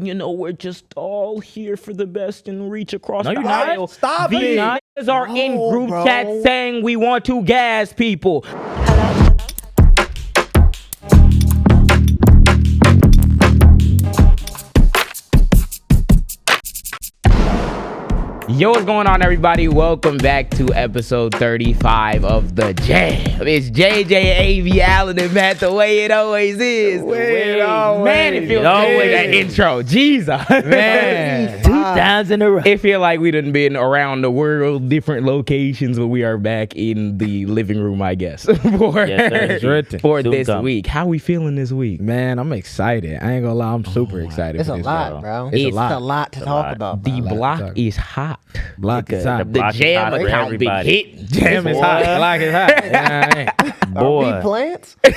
You know, we're just all here for the best and reach across No, the you're not. aisle. Stop These it. niggas are in No, group bro. chat saying we want to gas people. Yo, what's going on, everybody? Welcome back to episode 35 of The Jaam. It's JJ, AV, Allen, and Matt, the way it always is. Man, it feels good with that intro. Jesus. Man. 2 times in a row. It feel like we done been around the world, different locations, but we are back in the living room, I guess, for this week. How we feeling this week? Man, I'm excited. I ain't gonna lie, I'm super excited. It's for a this, lot, bro. It's a lot to talk about. The bro. block is hot. Block is hot. The Jaam for account be everybody. hitting. Jam is hot. Block is hot. You know what I mean? Boy, Are we plants? we're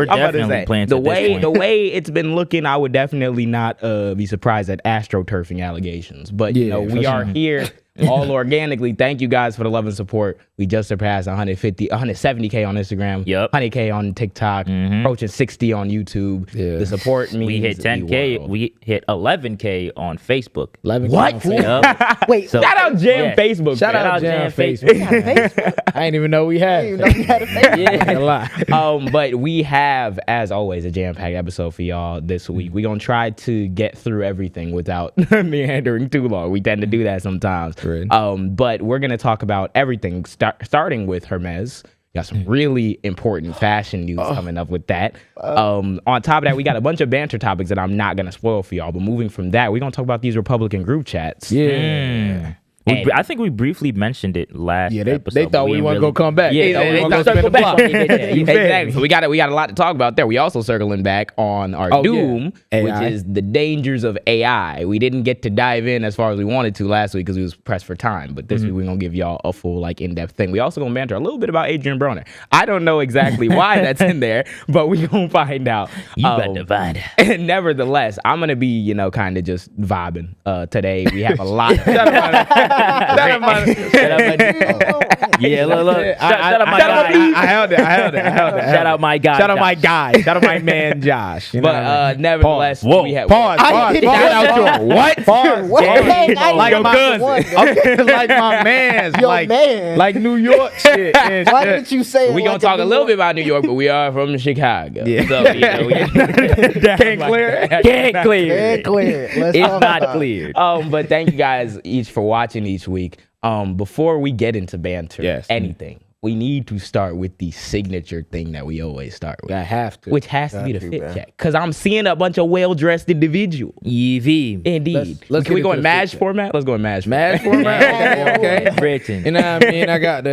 I'm about to definitely say, playing the way it's been looking, I would definitely not be surprised at astroturfing allegations. But you know, we for are sure. here all organically. Thank you guys for the love and support. We just surpassed 170K on Instagram. Yep. 100K on TikTok. Approaching 60 on YouTube. Yeah. The support means we hit the 10K. world. We hit 11K on Facebook. 11 What? Yep. Wait, So- Shout out Jaam Yeah. Facebook. Shout man. out Jam Facebook. Facebook. I ain't even know we had. I didn't even know you had a face. Yeah. A lot. But we have, as always, a jam-packed episode for y'all this week. We're going to try to get through everything without meandering too long. We tend to do that sometimes. Right. But we're going to talk about everything, starting with Hermes. Got some really important fashion news coming up with that. On top of that, we got a bunch of banter topics that I'm not going to spoil for y'all. But moving from that, we're going to talk about these Republican group chats. Yeah. I think we briefly mentioned it last Yeah, they episode. thought but we weren't gonna come back. Yeah, They thought we they weren't thought gonna circle spin the back. block. Yeah, you feel me? Exactly. So we got a lot to talk about there. We also circling back on our Oh, yeah. doom, which AI. is the dangers of AI. We didn't get to dive in as far as we wanted to last week because we was pressed for time. But this week we're gonna give y'all a full in-depth thing. We also gonna banter a little bit about Adrien Broner. I don't know exactly why that's in there, but we gonna find out. You got to find out. And nevertheless, I'm gonna be kind of just vibing today. We have a lot. Yeah, look. Shout out my I guy. held it. Shout out my guy. Shout out my Josh. guy. Shout out my man Josh. You know what I mean? But nevertheless, Pause. we have Pause. I didn't Shout out to him. What? Pause. What? Gang. I Like know my about the one, cousin. Like my man's. Your like, man. Like New York shit. and Why shit. didn't you say it? we gonna like talk a New little York? bit about New York, but we are from Chicago. Yeah. So, Can't clear. Can't clear. Can't clear. Let's It's talk not about it. cleared. But thank you guys each for watching each week. Before we get into banter, Yes. anything, we need to start with the signature thing that we always start with, I have to. which has to be the to, fit bro. check. Because I'm seeing a bunch of well-dressed individuals. EV. Indeed. Let's Can we get go into in the fit MASH check. format? Let's go in MASH Mash format. Okay. Britain. You know what I mean? I got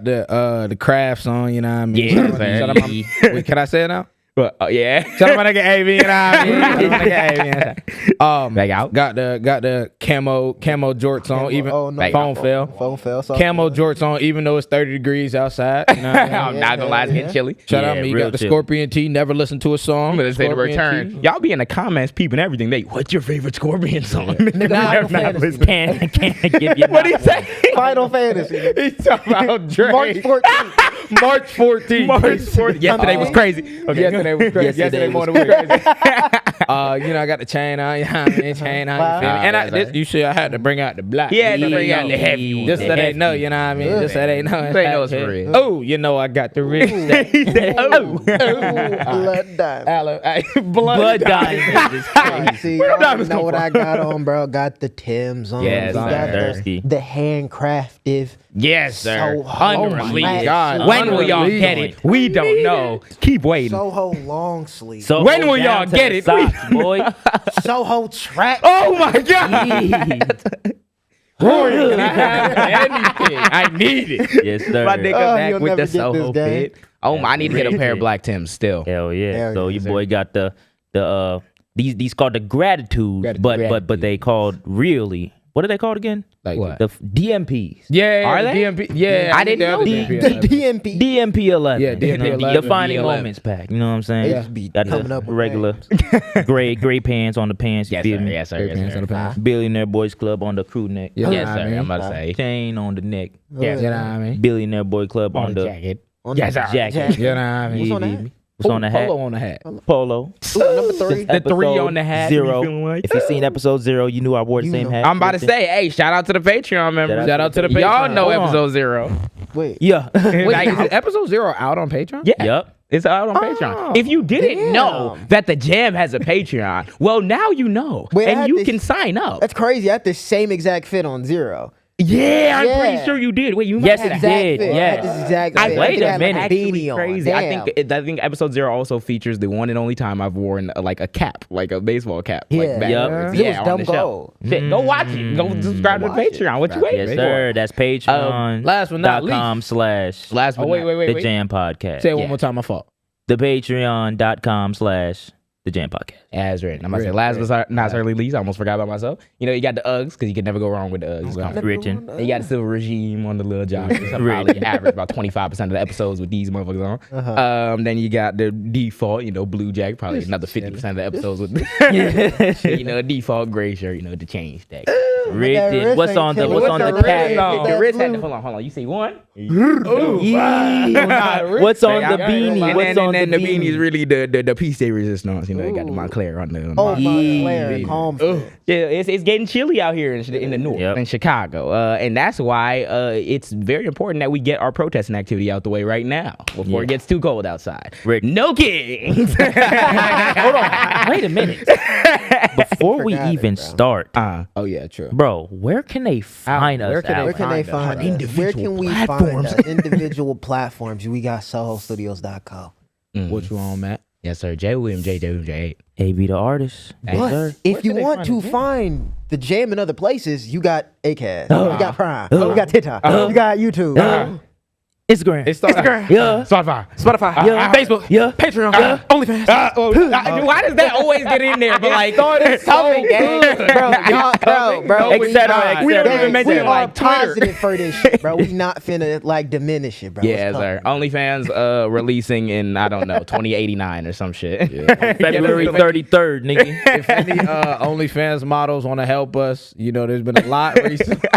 the crafts on. You know what I mean? Yeah, Shout man. out my, wait, can I say it now? But, yeah. Shout out my nigga AV. You know what I mean? Shout out my nigga AV. Back out. Got the camo jorts on. Even Oh, no. phone fell. Phone fell. So Camo jorts on, even though it's 30 degrees outside. You know what I mean? I'm not gonna lie, it's getting chilly. Shout Yeah, out me. You real got the chill. Scorpion T. Never listen to a song. I'm gonna say the Scorpion return. T. Y'all be in the comments peeping everything. What's your favorite Scorpion song? Final Fantasy. Can't give you What do you say? Final Fantasy. He's talking about Drake. March 14th. March 14th. March 14th. Yesterday was crazy. Okay, Yesterday was crazy. Yesterday morning was crazy. I got the chain on. You know what I mean? Chain on. You feel me? And you see, I had to bring out the black. Yeah, to bring out the heavy one. Just so they know, you know what I mean? Just so they know. They know it's for real. Oh, you know I got the wrist. He said, oh. Blood diamond. Blood diamond is crazy. See, you already know what I got on, bro. Got the Timbs on. Yes, got sir. Thirsty. the handcrafted. Yes, sir. So Unreleased. my God. When will y'all Unreleased. get it? We don't know. Keep waiting. Soho long sleeve. So When will down y'all to get the it? socks, boy. Soho track. Oh my God. Rory, can I have anything? I need it. Yes, sir. My nigga Oh, back you'll with never the get Soho this game. fit. Oh, I need to get a pair of Crazy. black Timbs still. Hell yeah. Hell So yeah, your sir. boy got the these called the gratitude, but they called really. What are they called again? Like What? The DMPs. Yeah, Are the they? DMP. Yeah, I didn't know The DMP. DMP 11. Yeah, DMP You know, 11. Defining DMP 11. moments pack. You know what I'm saying? They just be Got coming the up with regular gray pants on the pants. You Yes, feel sir. me? Yes, sir. Great Yes, pants sir. on the pants. Billionaire Boys Club on the crew neck. Yeah, Yes, I sir. mean. I'm about to say. Chain on the neck. Yes, You know what I mean? Billionaire Boy Club on the jacket. On Yes, the sir. jacket. You know what I mean? What's on You that? feel me? What's on the hat? Polo on the hat. Polo. Number 3. The 3 on the hat. 0. You feeling like? If you seen episode 0, you knew I wore the same hat. I'm about to say, hey, shout out to the Patreon members. Shout out to the Patreon. Y'all know Hold on. episode 0. Wait. Yeah. Wait, is episode 0 out on Patreon? Yeah. Yep. It's out on Patreon. If you didn't know that the Jaam has a Patreon, well, now you know. Wait, I and had you this- can sign up. That's crazy. I had the same exact fit on 0. Yeah, I'm Yeah. pretty sure you did. Wait, you Yes, might it have did. Fit. I Yeah. had this exact I fit. wait think a I had, like, minute. Actually beanie on. crazy. I Damn. think episode 0 also features the one and only time I've worn like a cap, like a baseball cap. Yeah. Like back Yup. there. It was Yeah, on dumb the show. gold. Shit, go watch it. Go subscribe to the Watch it. Patreon. What you waiting Yes, for? sir. That's Patreon. Last but not .com/ Last but Oh, wait. The Jaam Podcast. Say it one more time, my fault. The Patreon.com/ The Jaam Podcast. As written. I'm going to say last but not certainly least. I almost forgot about myself. You know, you got the Uggs because you can never go wrong with the Uggs. Richard. You got the silver regime on the little job. I probably average about 25% of the episodes with these motherfuckers on. Then you got the default, you know, blue jacket. Probably another 50% of the episodes with, you know, default gray shirt. You know, the change tag. Richard. What's on the cap? The wrist had. Hold on. You see one? What's on the beanie? What's on and the the beanie is beanie? really the piece de resistance. You know, they got the Montclair on the. Oh, Montclair. Calm fit. Yeah, it's getting chilly out here in the north, Yep. in Chicago, and that's why it's very important that we get our protesting activity out the way right now before it gets too cold outside. Rick. No kidding. Hold on. Wait a minute. Before we Forgot it, even bro. start, Oh, yeah, true. bro, where can they find us? where can they out? Where can they Find us. find On us? individual Where can we platforms. find us? Individual platforms. We got SohoStudios.com. What you on, Matt? Yes, sir. J. William J. J. AB the artist. Yes, But sir. if you want to find the Jaam in other places, you got Acast, you got Prime, you got TikTok, you got YouTube. Instagram. Instagram. Yeah. Spotify. Yeah. Facebook. Yeah. Patreon. OnlyFans. Why does that always get in there? But like, It's coming, gang. Bro, y'all, bro, Et cetera, we don't et even mention we it, are like Twitter. positive for this shit, bro. We not finna like diminish it, bro. Yeah, It's sir. coming. OnlyFans releasing in, I don't know, 2089 or some shit. February 33rd, nigga. If any OnlyFans models want to help us, you know, there's been a lot recently.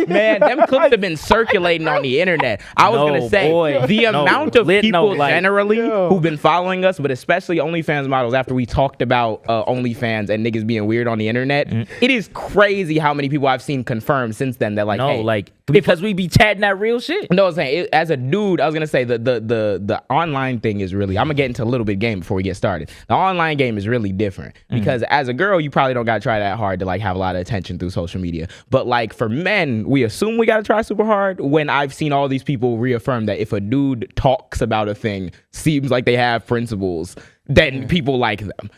Man, them clips have been circulating on the internet. I was No, gonna say boy. the No, amount of lit people no, like- generally who've been following us, but especially OnlyFans models. After we talked about OnlyFans and niggas being weird on the internet, it is crazy how many people I've seen confirm since then. That like, No, hey, like, because we be chatting that real shit. no, I'm saying as a dude, I was gonna say the online thing is really. I'm gonna get into a little bit game before we get started. The online game is really different because as a girl, you probably don't gotta try that hard to like have a lot of attention through social media. But like for men, we assume we gotta try super hard. When I've seen all these people reaffirm that if a dude talks about a thing, seems like they have principles, then people like them.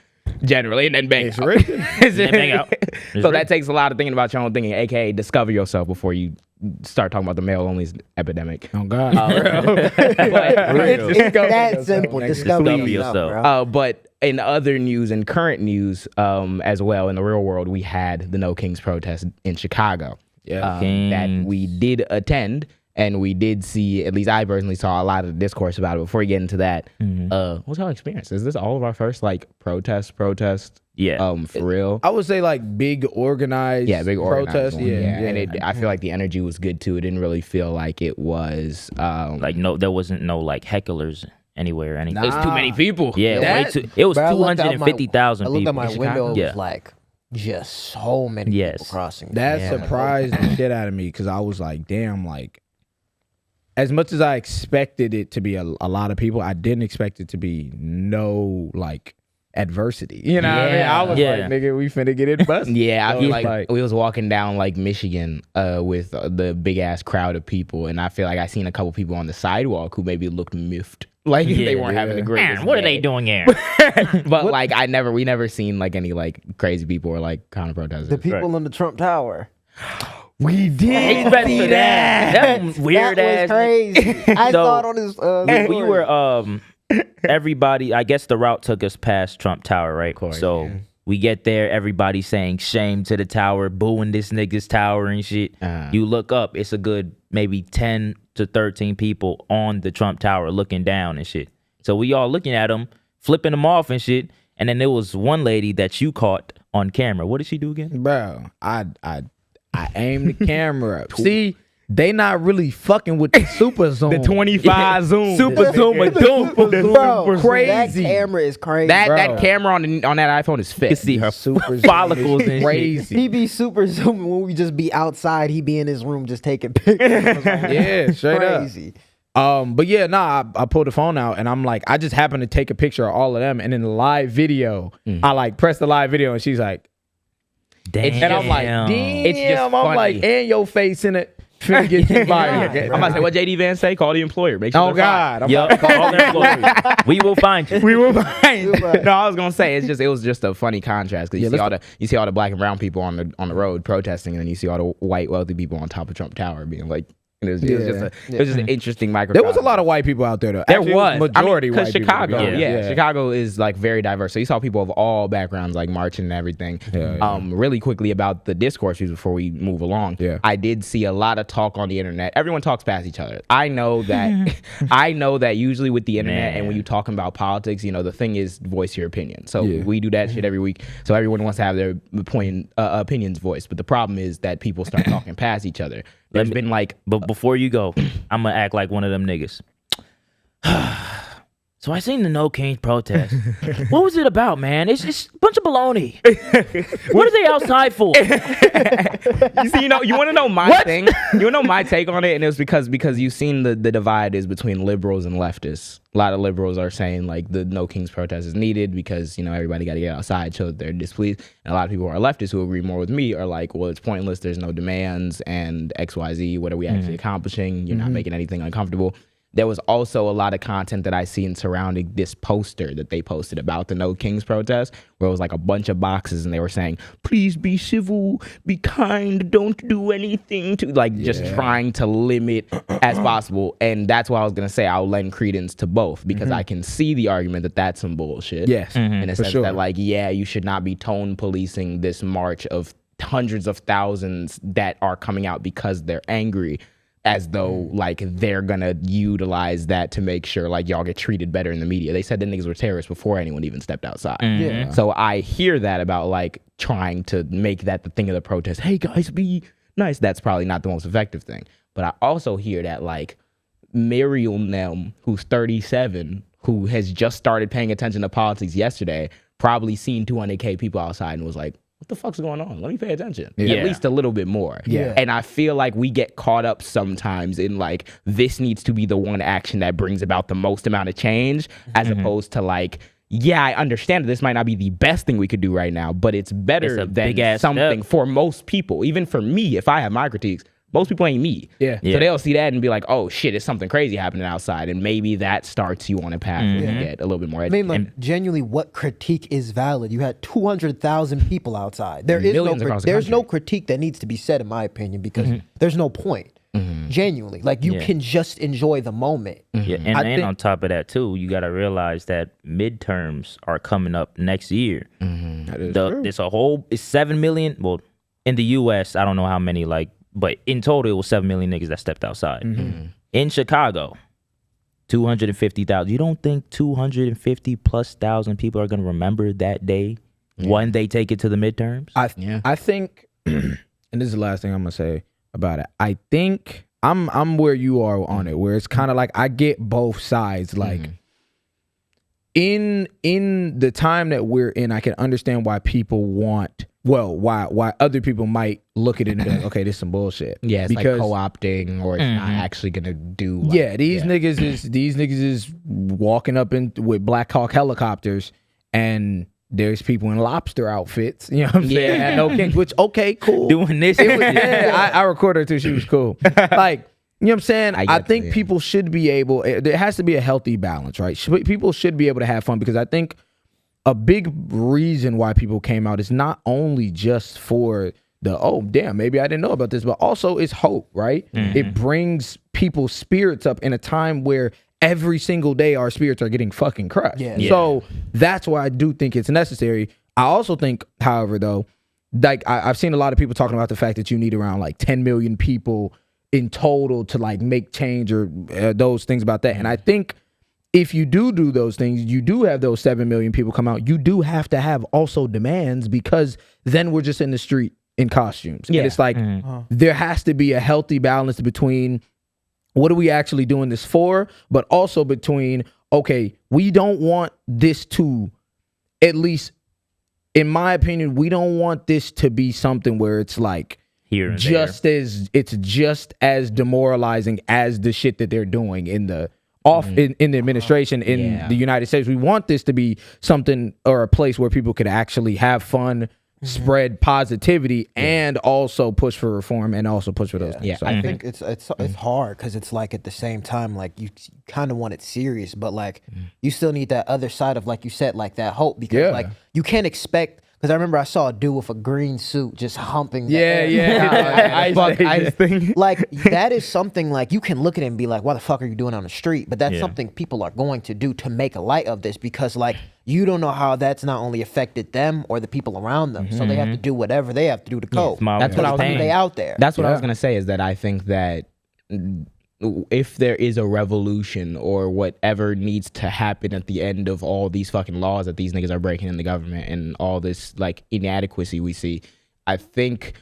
Generally, and then bang out. Then bang out. It's So that written. takes a lot of thinking about your own thinking, aka discover yourself before you start talking about the male only epidemic. Oh, God. But- It's that simple. Discover Discover yourself, yourself. bro. but in other news and current news as well, in the real world, we had the No Kings protest in Chicago Yeah. that we did attend. And we did see, at least I personally saw a lot of discourse about it. Before we get into that, what's our experience? Is this all of our first like protest? Yeah. For real? I would say like big organized Big organized protest. one. And I feel like the energy was good too. It didn't really feel like it was Like, no, there wasn't no, like, hecklers anywhere or anything. it's too many people. Yeah, That- way too. It was Bro, I looked out my- 250,000 I people. looked out my in window. It Chicago. was like just so many Yes. people crossing. That Yeah. surprised the shit out of me because I was like, damn, like, as much as I expected it to be a lot of people, I didn't expect it to be no, like, adversity. You know what I mean? I was Yeah. like, nigga, we finna get it busted. Yeah, I So feel it's like we was walking down like Michigan with the big ass crowd of people, and I feel like I seen a couple people on the sidewalk who maybe looked miffed, like they weren't having the greatest. Man, what are they day. doing here? But like we never seen like any like crazy people or like counter protesters. The people in the Trump Tower. We did Expect for that. That weird That was ass. crazy. I So, saw it on his. We story. were everybody. I guess the route took us past Trump Tower, right? So we get there, everybody saying shame to the tower, booing this nigga's tower and shit. You look up, it's a good maybe 10 to 13 people on the Trump Tower looking down and shit. So we all looking at them, flipping them off and shit. And then there was one lady that you caught on camera. What did she do again? Bro, I aimed the camera up. See, they not really fucking with the super zoom. The 25 zoom. Super zoom, a doom. Bro, crazy. that camera is crazy. That camera on that iPhone is You can fit. see her super follicles and shit. crazy. He be super zooming when we just be outside. He be in his room just taking pictures. Yeah, straight up. Crazy. But yeah, I pulled the phone out and I'm like, I just happened to take a picture of all of them, and in the live video, I like press the live video and she's like, Damn. and I'm like, damn, It's just I'm funny. like, and your face in it, finna get you fired. I'm about to say what JD Vance say. Call the employer. Make sure. Oh they're God, I'm Yup, call their employees. We will find you. we will find. Right. No, I was gonna say it was just a funny contrast because you see all the black and brown people on the road protesting, and then you see all the white wealthy people on top of Trump Tower being like. It was just an interesting microcosm. There was a lot of white people out there though. There Actually, was majority because white people, Chicago, to be honest. Chicago is like very diverse. So you saw people of all backgrounds like marching and everything. Really quickly about the discourse before we move along. Yeah. I did see a lot of talk on the internet. Everyone talks past each other. I know that usually with the internet and when you talking about politics, the thing is voice your opinion. So we do that shit every week. So everyone wants to have their opinions voiced. But the problem is that people start talking past each other. There's been like, But before you go, I'm gonna act like one of them niggas. So I seen the No Kings protest. What was it about, man? It's a bunch of baloney. What are they outside for? you want to know my thing? You want to know my take on it? And it was because you've seen the divide is between liberals and leftists. A lot of liberals are saying like the No Kings protest is needed because everybody got to get outside, show that they're displeased. And a lot of people who are leftists who agree more with me are like, well, it's pointless. There's no demands and XYZ. What are we actually accomplishing? You're not making anything uncomfortable. There was also a lot of content that I seen surrounding this poster that they posted about the No Kings protest, where it was like a bunch of boxes and they were saying, please be civil, be kind, don't do anything to just trying to limit as possible. And that's why I was going to say I'll lend credence to both because I can see the argument that that's some bullshit. Yes, in a sense sure. that you should not be tone policing this march of hundreds of thousands that are coming out because they're angry, as though they're gonna utilize that to make sure y'all get treated better in the media. They said the niggas were terrorists before anyone even stepped outside. Yeah. So I hear that about trying to make that the thing of the protest. Hey guys, be nice. That's probably not the most effective thing. But I also hear that Miriam, who's 37, who has just started paying attention to politics yesterday, probably seen 200K people outside and was like, what the fuck's going on? Let me pay attention. Yeah. At least a little bit more. Yeah. And I feel like we get caught up sometimes in this needs to be the one action that brings about the most amount of change, as opposed to I understand that this might not be the best thing we could do right now, but it's better than something for most people. Even for me, if I have my critiques, most people ain't me. Yeah. So they'll see that and be like, oh shit, it's something crazy happening outside. And maybe that starts you on a path where you get a little bit more educated. Genuinely, what critique is valid? You had 200,000 people outside. Millions across the there's no country. critique that needs to be said, in my opinion, because there's no point. Genuinely, you can just enjoy the moment. Yeah, and on top of that too, you got to realize that midterms are coming up next year. That is true. It's 7 million. Well, in the U.S., I don't know how many but in total, it was 7 million niggas that stepped outside. In Chicago, 250,000. You don't think 250 plus thousand people are going to remember that day when they take it to the midterms? I think, and this is the last thing I'm gonna say about it. I think I'm where you are on it, where it's kind of I get both sides. In the time that we're in, I can understand why people want. Well, why other people might look at it and be like, okay, this is some bullshit. Yeah, it's because co-opting or it's not actually gonna do. These niggas is walking up with Black Hawk helicopters, and there's people in lobster outfits. You know what I'm saying? At No Kings, which okay, cool. Doing this. I recorded her too. She was cool. You know what I'm saying? I think people should be able. There has to be a healthy balance, right? People should be able to have fun because I think a big reason why people came out is not only just for maybe I didn't know about this, but also it's hope, right? It brings people's spirits up in a time where every single day our spirits are getting fucking crushed. So that's why I do think it's necessary. I also think, however, though, I've seen a lot of people talking about the fact that you need around 10 million people in total to make change or those things about that. And I think if you do those things, you do have those 7 million people come out, you do have to have also demands, because then we're just in the street in costumes. Yeah. And it's like there has to be a healthy balance between what are we actually doing this for, but also between, okay, we don't want this to, at least in my opinion, we don't want this to be something where it's like Here and just as demoralizing as the shit that they're doing in the in the administration in the United States. We want this to be something or a place where people could actually have fun, spread positivity, and also push for reform and also push for those things. Yeah. So I think it's hard because it's like at the same time, like you kind of want it serious, but like you still need that other side of, like you said, like that hope, because like you can't expect. Because I remember I saw a dude with a green suit just humping. The air. Ice thing. Like that is something like you can look at it and be like, "What the fuck are you doing on the street?" But that's something people are going to do to make a light of this, because like you don't know how that's not only affected them or the people around them. So they have to do whatever they have to do to cope. That's what I was They out there. That's what I was gonna say, is that I think that if there is a revolution or whatever needs to happen at the end of all these fucking laws that these niggas are breaking in the government and all this like inadequacy we see, I think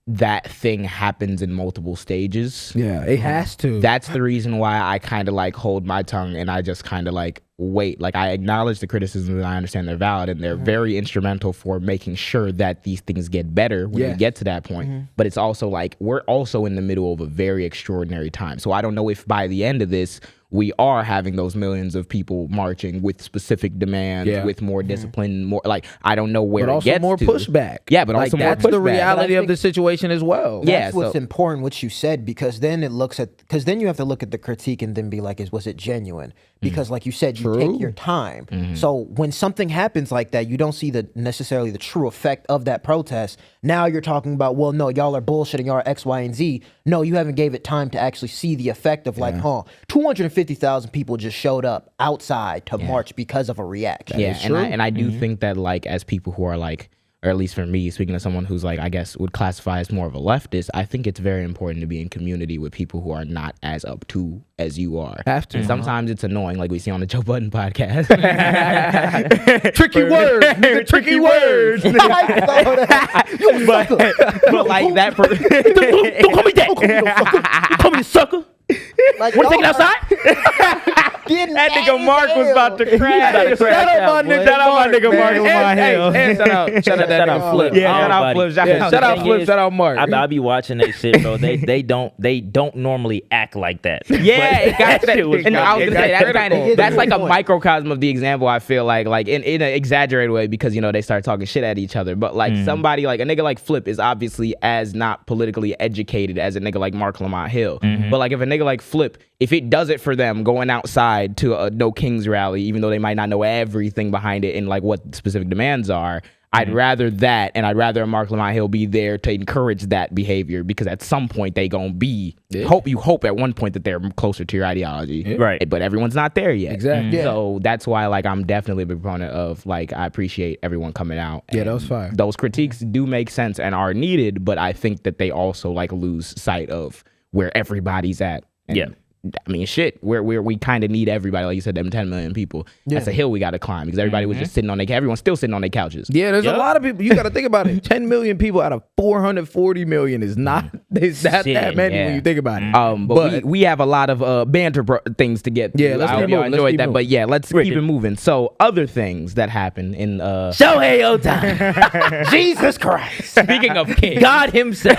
that thing happens in multiple stages. yeah, it has to. That's the reason why I kind of like hold my tongue and I just kind of like wait. Like I acknowledge the criticisms and I understand they're valid and they're very instrumental for making sure that these things get better when we get to that point. But it's also like we're also in the middle of a very extraordinary time. So I don't know if by the end of this we are having those millions of people marching with specific demands, with more discipline, more like I don't know where but it also gets more to. pushback. Yeah, but like, also more that's the pushback. reality of the situation as well. That's what's important, what you said, because then it looks at, because then you have to look at the critique and then be like, was it genuine? Because like you said, you take your time. So when something happens like that, you don't see necessarily the true effect of that protest. Now you're talking about, well, no, y'all are bullshitting, y'all are X, Y, and Z. No, you haven't gave it time to actually see the effect of 250,000 people just showed up outside to march because of a reaction. Yeah, and I do think that like as people who are like, or at least for me, speaking of someone who's like, I guess would classify as more of a leftist, I think it's very important to be in community with people who are not as up to as you are. Have to. Sometimes it's annoying, like we see on the Joe Budden podcast. Tricky words, nigga, tricky words. but like that. Don't call me that. Don't call me a sucker. Like, Want to take it outside? That nigga Mark was about to crash. Shout out my nigga Mark Lamar Hill. Shout out Flip. Yeah, shout out Flip. Shout out Flip. Shout out Mark. I be watching that shit, bro. They don't normally act like that. Yeah, it got that. And I was gonna say that's like a point. microcosm of the example. I feel like in an exaggerated way, because they start talking shit at each other. But like somebody like a nigga like Flip is obviously as not politically educated as a nigga like Mark Lamont Hill. But like if a nigga like Flip, if it does it for them going outside to a No Kings rally, even though they might not know everything behind it and like what specific demands are, I'd rather that, and I'd rather Mark Lamont Hill be there to encourage that behavior, because at some point they gonna be hope at one point that they're closer to your ideology, right? But everyone's not there yet. Exactly. So that's why like I'm definitely a big proponent of like I appreciate everyone coming out. Yeah, that was fire. Those critiques do make sense and are needed, but I think that they also like lose sight of where everybody's at. And I mean, shit, we kind of need everybody. Like you said, them 10 million people. That's a hill we got to climb, because everybody was just sitting on everyone's still sitting on their couches. Yeah, there's a lot of people. You got to think about it. 10 million people out of 440 million is not that many when you think about it. But we have a lot of banter things to get through. Yeah, let's I hope keep y'all moving. enjoyed that. But yeah, let's keep it moving. So other things that happen in Shohei Ohtani. Jesus Christ. speaking of kings, God himself.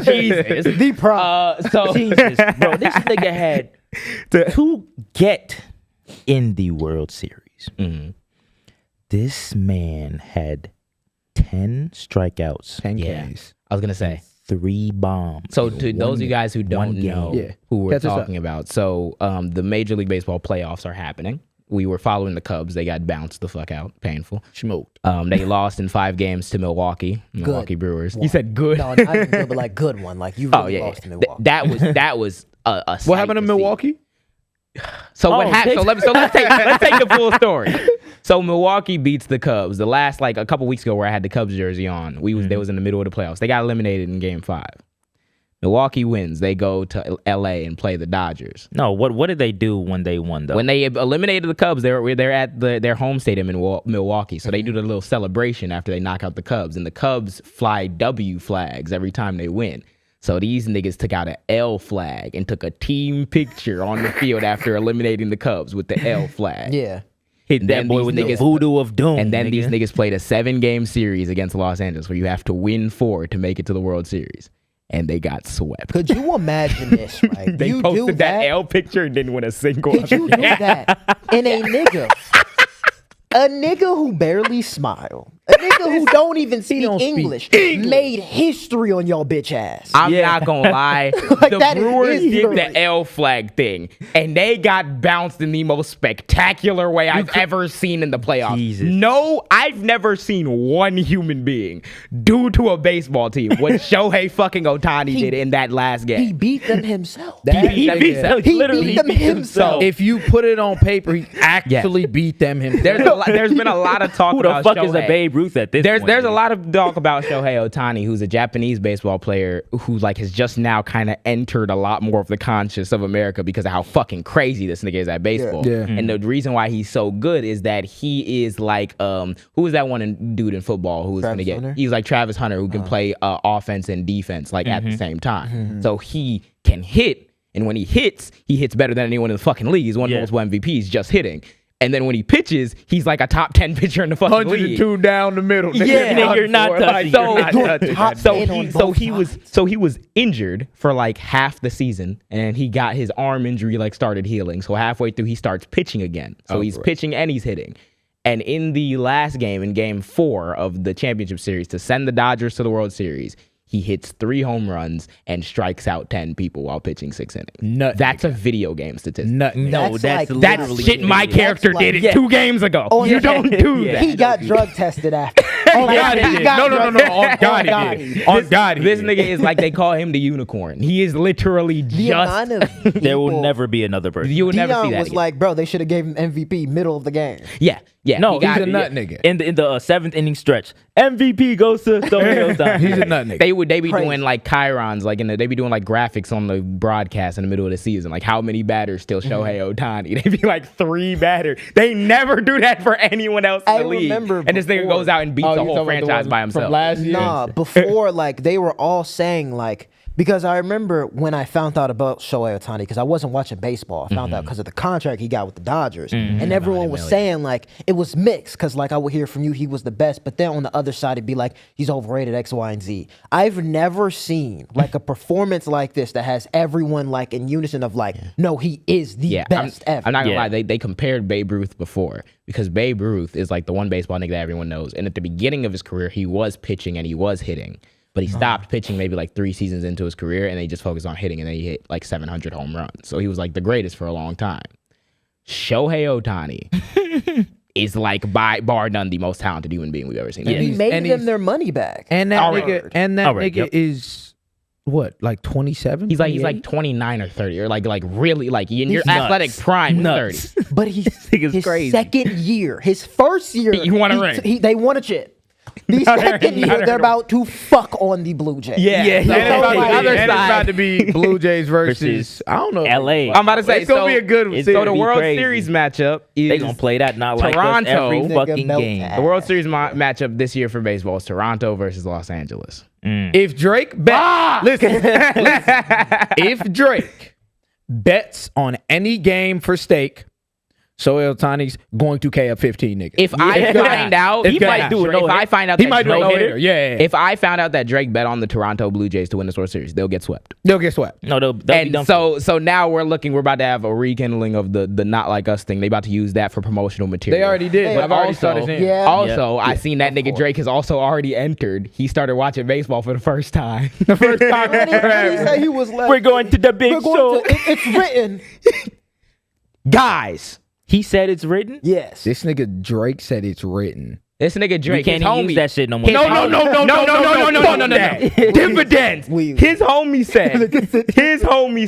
Jesus, The problem. so Jesus, bro. This nigga had to get in the World Series. This man had 10 strikeouts, 10 yeah. Ks. I was gonna say 3 bombs. So to those of you guys who don't know who we're Catch us up. talking about, so the Major League Baseball playoffs are happening. We were following the Cubs. They got bounced the fuck out. Painful. Smoked. They lost in 5 games to Milwaukee Brewers. You said good? No, not even good, but like good one. Like you really lost to Milwaukee. That was a What happened in Milwaukee? So what happened? So let's take the full story. So Milwaukee beats the Cubs. The last like a couple weeks ago where I had the Cubs jersey on, they was in the middle of the playoffs. They got eliminated in Game 5. Milwaukee wins. They go to LA and play the Dodgers. No, what did they do when they won though? When they eliminated the Cubs, they're at their home stadium in Milwaukee. So they do the little celebration after they knock out the Cubs, and the Cubs fly W flags every time they win. So these niggas took out an L flag and took a team picture on the field after eliminating the Cubs with the L flag. Yeah. Hit that boy with the voodoo of doom. And then these niggas played a 7-game series against Los Angeles where you have to win 4 to make it to the World Series. And they got swept. Could you imagine this, right? They you posted do that L picture and didn't win a single. Could you do that? And a nigga who barely smile, a nigga who don't even speak English, made history on y'all bitch ass. I'm not gonna lie. Like, the Brewers did the L flag thing, and they got bounced in the most spectacular way I've ever seen in the playoffs. Jesus. No, I've never seen one human being do to a baseball team what Shohei fucking Ohtani did in that last game. He beat them himself. He beat them himself. If you put it on paper, he actually beat them himself. There's been a lot of talk Who the about fuck Shohei. is a Babe Ruth at this point? There's a lot of talk about Shohei Ohtani, who's a Japanese baseball player who like has just now kind of entered a lot more of the conscious of America because of how fucking crazy this nigga is at baseball. Yeah. And the reason why he's so good is that he is like who was that one dude in football who was gonna get? Hunter? He's like Travis Hunter who can play offense and defense like at the same time. So he can hit, and when he hits better than anyone in the fucking league. He's one of the most MVPs just hitting. And then when he pitches, he's like a top 10 pitcher in the fucking league. 102 down the middle. Yeah, nigga, you're not touching. So he was injured for like half the season, and he got his arm injury like started healing. So halfway through, he starts pitching again. So he's pitching and he's hitting. And in the last game, in Game 4 of the championship series, to send the Dodgers to the World Series, he hits 3 home runs and strikes out 10 people while pitching 6 innings. That's a video game statistic. No, that's That's shit my character did it 2 games ago. Oh, You don't do that. He got drug tested after. On God he did. No. On God he did. On God he This did. nigga is like, they call him the unicorn. He is literally The amount of There will people- never be another person. You would never see Dion that was again. like, bro, they should have gave him MVP middle of the game. Yeah. No, He's a nut nigga. In the 7th inning stretch, MVP goes to Shohei Ohtani. He's a nut nigga. They be Crazy. doing like chyrons, like they be doing like graphics on the broadcast in the middle of the season, like how many batters still Shohei Ohtani. They be like 3 batters. They never do that for anyone else in I the league. remember And this nigga before- goes out and beats the whole franchise by himself. From last year. Nah, before like they were all saying like, because I remember when I found out about Shohei Ohtani, because I wasn't watching baseball. I found out because of the contract he got with the Dodgers. And everyone was saying like it was mixed because like I would hear from you he was the best, but then on the other side it'd be like he's overrated X, Y, and Z. I've never seen like a performance like this that has everyone like in unison of like, no, he is the best ever. I'm not gonna lie, they compared Babe Ruth before because Babe Ruth is like the one baseball nigga that everyone knows. And at the beginning of his career, he was pitching and he was hitting. But he stopped pitching maybe like 3 seasons into his career, and they just focused on hitting, and then he hit like 700 home runs. So he was like the greatest for a long time. Shohei Ohtani is like by bar none the most talented human being we've ever seen. And he made and them he's- their money back. And that Alright. nigga is what, like 27? He's like 29 or 30, or like really like in your nuts. athletic prime, he's Nuts. 30. But he's nigga's his crazy. second year, his first year, He won a ring. They won a chip. The second year, they're about to fuck on the Blue Jays. Yeah. And it's about, the other and it's side. about to be Blue Jays versus I don't know. LA. I'm about to say It's gonna be a good It's So gonna the be World crazy. Series matchup is They gonna play that not like us Toronto. every Nigga fucking melt game. ass. the World Series matchup this year for baseball is Toronto versus Los Angeles. If Drake bets, listen, if Drake bets on any game for stake, Shohei Ohtani's going to K up 15 niggas. If I find out, He might do it. If I find out, He that might do a Drake- no-hitter. Yeah. If I found out that Drake bet on the Toronto Blue Jays to win this World Series, they'll get swept. They'll get swept. No, they'll be And done. so now we're about to have a rekindling of the not like us thing. They about to use that for promotional material. They already did. Hey, But I've already also- started seeing. Yeah. Also, I seen that nigga Drake has also already entered. He started watching baseball for the first time. The first time. What did he say? He was like, We're going to the big we're show. going to, it's written. Guys, He said it's written. Yes. This nigga Drake said it's written. this nigga We Drake, can't his even homie, use that shit no more. his homie- Dividends. We- His homie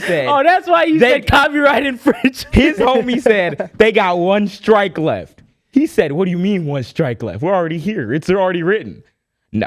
said. Oh, that's why you said copyright infringement. His homie said they got 1 strike left. He said, "What do you mean 1 strike left? We're already here. It's already written." No.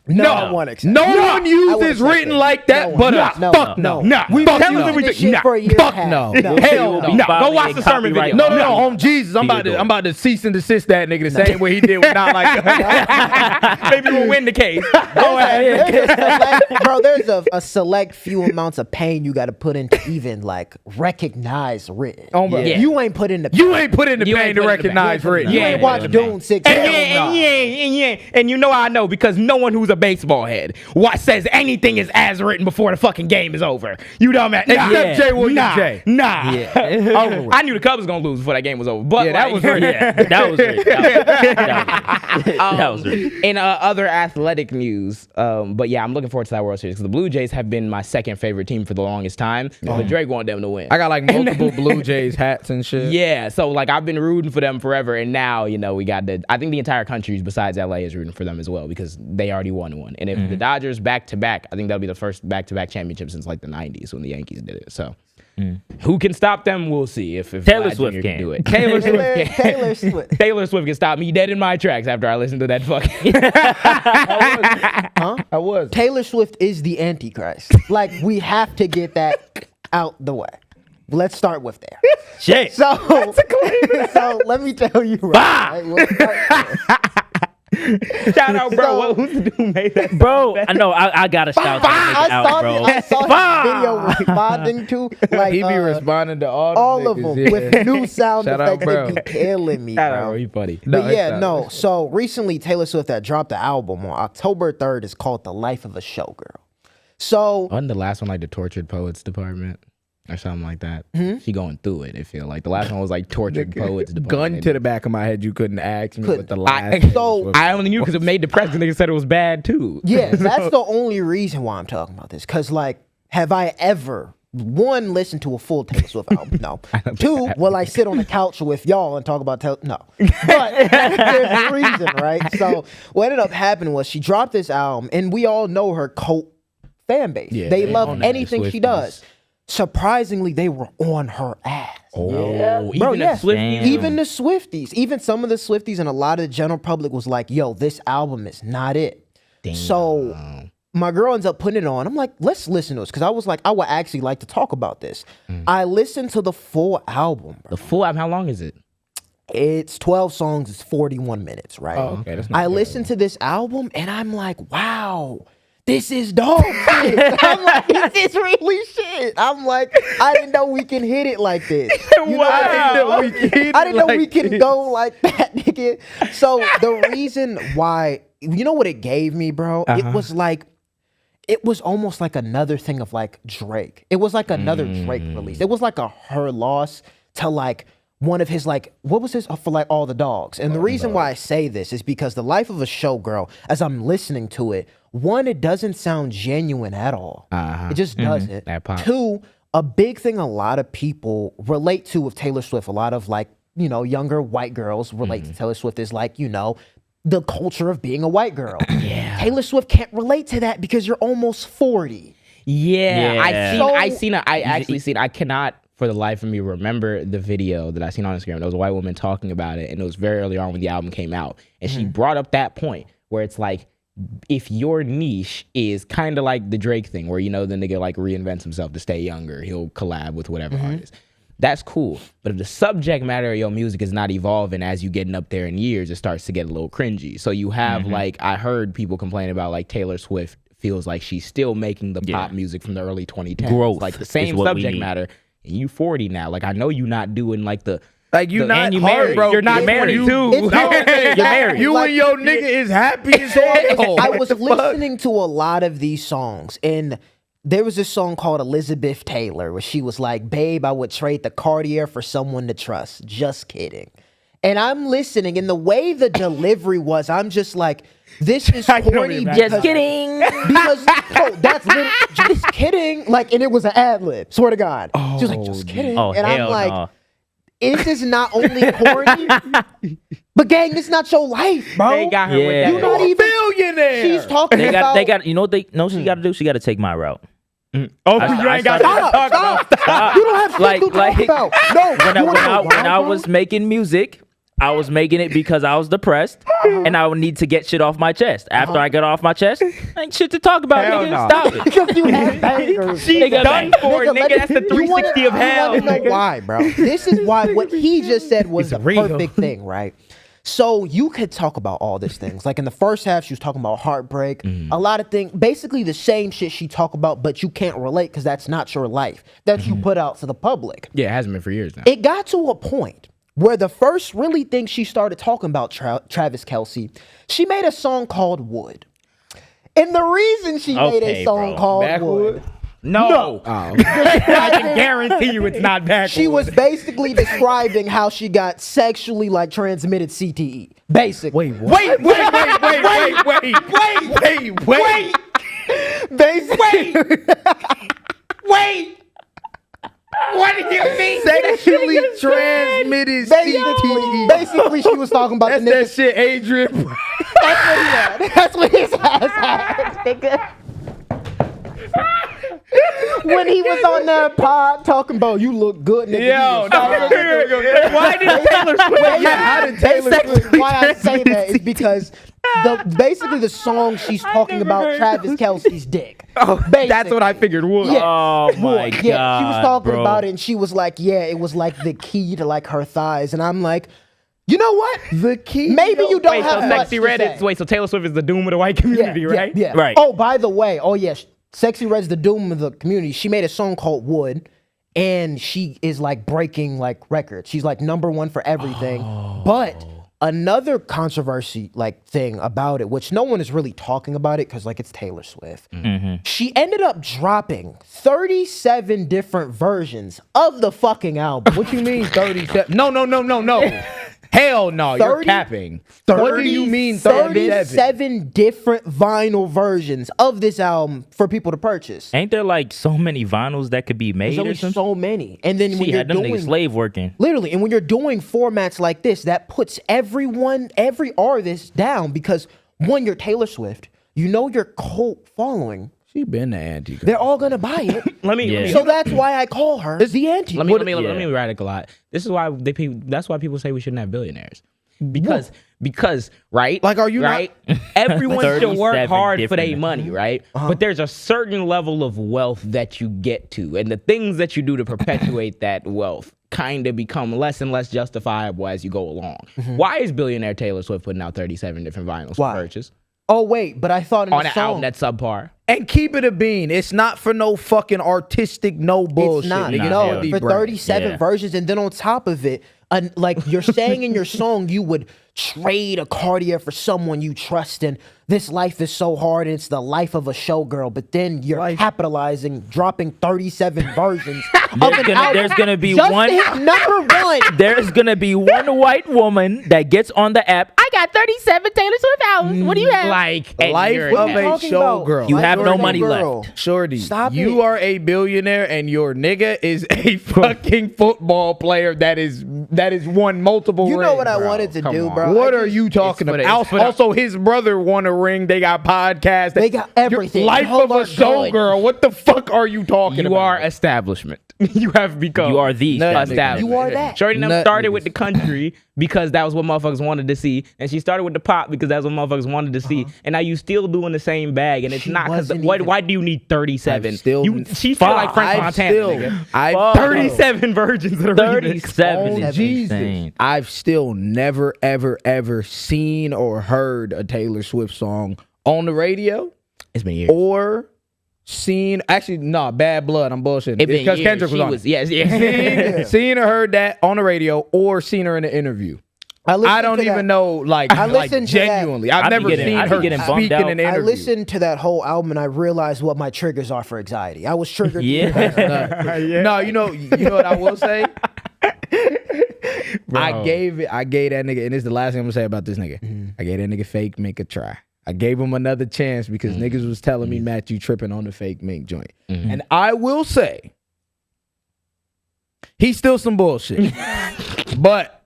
No one accepts. No one uses written like that, but fuck no. We've been using this shit for a year and a half. No. Hell no. Go watch the sermon video. No, on Jesus. I'm about to cease and desist that nigga the same way he did with Not Like Us. Maybe we'll win the case. Go ahead. Bro, there's a select few amounts of pain you got to put in to even like recognize written. You ain't put in the pain. You ain't put in the pain to recognize written. You ain't watched Dune 6. And you know how I know, because no one who's a baseball head says anything is as written before the fucking game is over. You dumbass. Except Jay Williams J. I knew the Cubs was gonna lose before that game was over. But that was written. That was written. That was written. In other athletic news, but yeah, I'm looking forward to that World Series because the Blue Jays have been my second favorite team for the longest time. But Drake wanted them to win. I got like multiple Blue Jays hats and shit. Yeah, so like I've been rooting for them forever, and now we got I think the entire country besides LA is rooting for them as well because they already won one. And if the Dodgers back to back, I think that'll be the first back to back championship since like the 90s when the Yankees did it. So who can stop them? We'll see. If Taylor Swift can do it. Taylor Swift. Taylor Swift can stop me dead in my tracks after I listen to that fucking. I was. Taylor Swift is the Antichrist. Like we have to get that out the way. Let's start with there. Shit. So let me tell you Shout out, bro. Who's the dude who made that? Bro, I know. I gotta shout that nigga out, bro. I saw his video responding to like he be responding to all of them with new sound effects. They be killing me, bro. He funny. But so recently Taylor Swift that dropped the album on October 3rd is called The Life of a Showgirl. So wasn't the last one like the Tortured Poets Department? Or something like that. She going through it, I feel like. The last one was like Tortured Poets Department. Gun to the back of my head, you couldn't ask me what the last I only knew because it made the press and niggas said it was bad too. Yeah, that's the only reason why I'm talking about this. Because like, have I ever, one, listened to a full Taylor Swift album? No. Two, will I sit on the couch with y'all and talk about No. But there's a reason, right? So what ended up happening was she dropped this album and we all know her cult fan base. Yeah, they love anything she does. Surprisingly, they were on her ass. Even the Swifties? Even the Swifties. Even some of the Swifties and a lot of the general public was like, yo, this album is not it. Damn. So my girl ends up putting it on. I'm like, let's listen to this. Because I was like, I would actually like to talk about this. I listened to the full album, bro. The full album, how long is it? It's 12 songs. It's 41 minutes, right? Oh, okay. That's not I listened to this album and I'm like, wow. This is dog shit. I'm like, this is really shit. I'm like, I didn't know we can hit it like this. I didn't know we can go like that, nigga. So the reason why, you know what it gave me, bro? It was like, it was almost like another thing of like Drake. It was like another Drake release. It was like a her loss to like one of his like, what was his for like All the Dogs? And the reason why I say this is because The Life of a Showgirl, as I'm listening to it, one, it doesn't sound genuine at all. It just doesn't. Two, a big thing a lot of people relate to with Taylor Swift, a lot of like, younger white girls relate to Taylor Swift is like, the culture of being a white girl. Taylor Swift can't relate to that because you're almost 40. I actually seen I cannot for the life of me remember the video that I seen on Instagram. There was a white woman talking about it, and it was very early on when the album came out. And she brought up that point where it's like, if your niche is kind of like the Drake thing where, the nigga like reinvents himself to stay younger, he'll collab with whatever artist. That's cool. But if the subject matter of your music is not evolving as you getting up there in years, it starts to get a little cringy. So you have like, I heard people complain about like Taylor Swift feels like she's still making the pop music from the early 2010s. Growth, like the same subject matter. And you 40 now. Like I know you not doing like the like you not and you married. You're not married too. You're married. You like, and your nigga is happy as hell. I was listening to a lot of these songs, and there was this song called Elizabeth Taylor where she was like, "Babe, I would trade the Cartier for someone to trust." Just kidding. And I'm listening, and the way the delivery was, I'm just like, this is corny. Just kidding. Because that's literally just kidding. Like, and it was an ad lib. Swear to God. She was like, just kidding. And I'm like, this is not only corny, but gang, this is not your life, bro. They got her with that. You're not even billionaire. She's talking about. They got. You know what she got to do? She got to take my route. You ain't got to talk about. You don't have shit to talk about. No. When I was making music, I was making it because I was depressed and I would need to get shit off my chest. After I get off my chest, ain't shit to talk about, Hell nigga. no. Stop it. Because you have bangers. She's done for, nigga. That's the 360 of hell. You know why, bro? This is why what he just said was the perfect thing, right? So you could talk about all these things. Like in the first half, she was talking about heartbreak, a lot of things, basically the same shit she talked about, but you can't relate because that's not your life that you put out to the public. Yeah, it hasn't been for years now. It got to a point where the first really thing she started talking about Travis Kelce, she made a song called Wood. And the reason she made a song called Wood. No. I can guarantee you it's not backwards. She was basically describing how she got sexually like transmitted CTE. Basically. Wait. Basically. Wait. What do you mean? Sexually transmitted CTE. Basically, she was talking about That's the that niggas. shit, Adrian. That's what his ass had, nigga. When he was on that pod talking about you look good, nigga. Why did Taylor Swift? How did Taylor Swift? Why I say that is because basically the song she's talking about Travis Kelce's dick. That's what I figured would. Yeah. Oh my god. Yeah, she was talking bro. about it and she was like, yeah, it was like the key to like her thighs. And I'm like, you know what? The key. Maybe you don't Wait, so have much Sexy to Red say. is so Taylor Swift is the doom of the white community, right? Yeah. Right. Oh, by the way, Sexy Red's the doom of the community. She made a song called Wood, and she is like breaking like records. She's like #1 for everything. But another controversy like thing about it, which no one is really talking about it because like it's Taylor Swift. She ended up dropping 37 different versions of the fucking album. What you mean 37? No. Hell no, you're capping. What do you mean 37? 37 different vinyl versions of this album for people to purchase. Ain't there like so many vinyls that could be made There's or only something? so many. And then when She you're had them doing niggas slave working. literally, and when you're doing formats like this, that puts every artist down because one, you're Taylor Swift, you know your cult following. She been the anti. They're all gonna buy it. Let me. So that's why I call her the anti. Let me radical a lot. This is why that's why people say we shouldn't have billionaires. Because right? Like, are you right? Everyone should work 37 hard for their different- money, right? But there's a certain level of wealth that you get to, and the things that you do to perpetuate that wealth kind of become less and less justifiable as you go along. Why is billionaire Taylor Swift putting out 37 different vinyls for purchase Oh wait, but I thought in on the an song album that's subpar? And keep it a bean. It's not for no fucking artistic no bullshit. it's not. Nigga. No, It'd be for brand. 37 Yeah. versions, and then on top of it, like you're saying in your song, you would trade a Cartier for someone you trust, and this life is so hard, and it's the life of a showgirl. But then you're capitalizing, dropping 37 versions of an album. There's gonna be just one. to hit #1. There's gonna be one white woman that gets on the app. I got 37 Taylor Swift albums. What do you have? Like Life you're of an a talking about? showgirl. You have no Shorty money girl. left. Shorty, Stop you it. are a billionaire and your nigga is a fucking football player that is won multiple You know rings, what I bro. wanted to Come do, on. bro? What I are just- you talking for the- about? it's for the- Also, his brother won a ring. They got podcasts. They got everything. Life Whole of a lot good. showgirl. What the fuck are you talking about? You are establishment. You have become. You are the Nut establishment. You are that. Shorty them Nut started niggas. with the country because that was what motherfuckers wanted to see, and she started with the pop because that's what motherfuckers wanted to see, and now you still doing the same bag, and it's She not because wasn't why, even- why do you need 37? I've still- She's still like Frank Montana, nigga. 37 versions of the remix. 37 Oh, is Jesus. insane. I've still never, ever seen or heard a Taylor Swift song on the radio It's been years. or seen. Actually, no, Bad Blood. I'm bullshitting. It been Because years. Kendrick was She on was, it. yes. Seen or heard that on the radio or seen her in an interview. I don't even know, like listened to that. genuinely. I've I be never getting- seen I be her getting bummed speak out. in an interview. I listened to that whole album and I realized what my triggers are for anxiety. I was triggered. Yeah. No, you know what I will say? I gave that nigga, and this is the last thing I'm gonna say about this nigga. I gave that nigga Fake Mink a try. I gave him another chance because niggas was telling me, Matt, you tripping on the Fake Mink joint. And I will say, he's still some bullshit. But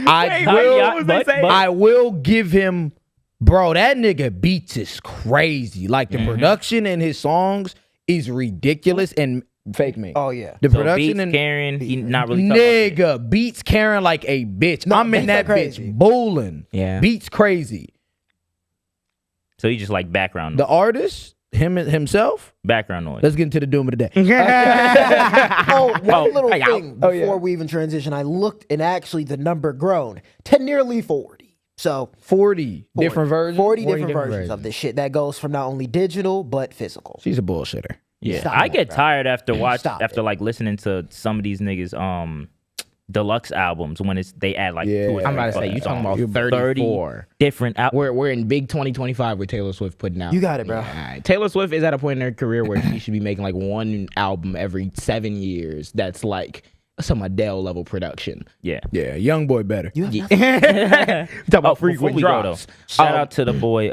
I will give him, bro, that nigga beats is crazy. Like the production in his songs is ridiculous. And fake me. Oh yeah. The So production Beats and Karen, he not really talking about shit. nigga Beats Karen like a bitch. No, I'm in Beats that are crazy. bitch bowling. Yeah. Beats crazy. So he just like background The artist, himself. background noise. Let's get into the doom of the day. One little hey, thing before we even transition. I looked and actually the number grown to nearly 40. So 40 different versions. 40 different versions of this shit that goes from not only digital but physical. She's a bullshitter. Yeah, Stop I it, get bro. tired after Stop after it. like listening to some of these niggas deluxe albums when they add like Yeah. 2 or 3 I'm about to say, you talking about 34. different albums. We're in big 2025 with Taylor Swift putting out. You got it, bro. Yeah, all right. Taylor Swift is at a point in her career where she should be making like one album every 7 years. That's like some Adele level production. Yeah. Yeah, young boy better. You have Yeah. nothing. Talk about Before frequent we go, drops. though, shout out to the boy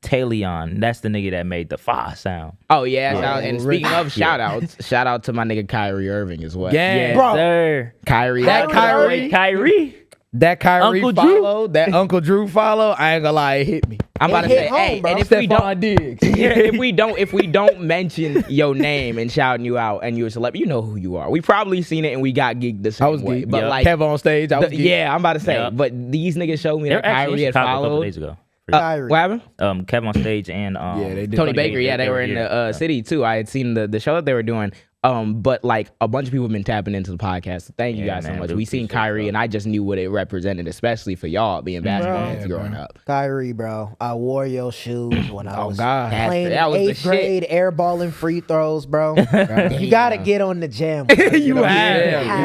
Talion. That's the nigga that made the Fa sound. Oh yeah, shout out. And Rick. speaking of shout outs, shout out to my nigga Kyrie Irving as well. Gang. Bro. Sir. Kyrie. That Kyrie. Kyrie. That Kyrie Uncle Drew? follow, that Uncle Drew follow, I ain't gonna lie, it hit me. I'm about to hit say, home, hey, bro. and if we don't, Stephon Diggs. if we don't mention your name and shouting you out and you're a celebrity, you know who you are. We probably seen it and we got geeked the same I was way. geeked. But Yep. like Kev on stage, I was geeked. yeah, I'm about to say, Yep. but these niggas showed me They that were actually Kyrie in had Chicago a couple followed. days ago. Kyrie. What happened? Kevin on stage and Yeah, they did. Tony Baker, yeah, they were in here. the city too. I had seen the show that they were doing. But like a bunch of people have been tapping into the podcast. So thank you Yeah, guys so man, much. really We seen appreciate Kyrie, it, and I just knew what it represented, especially for y'all being basketball fans growing up. Kyrie, bro. I wore your shoes when I was God. playing That was the 8th grade airballing free throws, bro. You gotta get on the jam. You have. You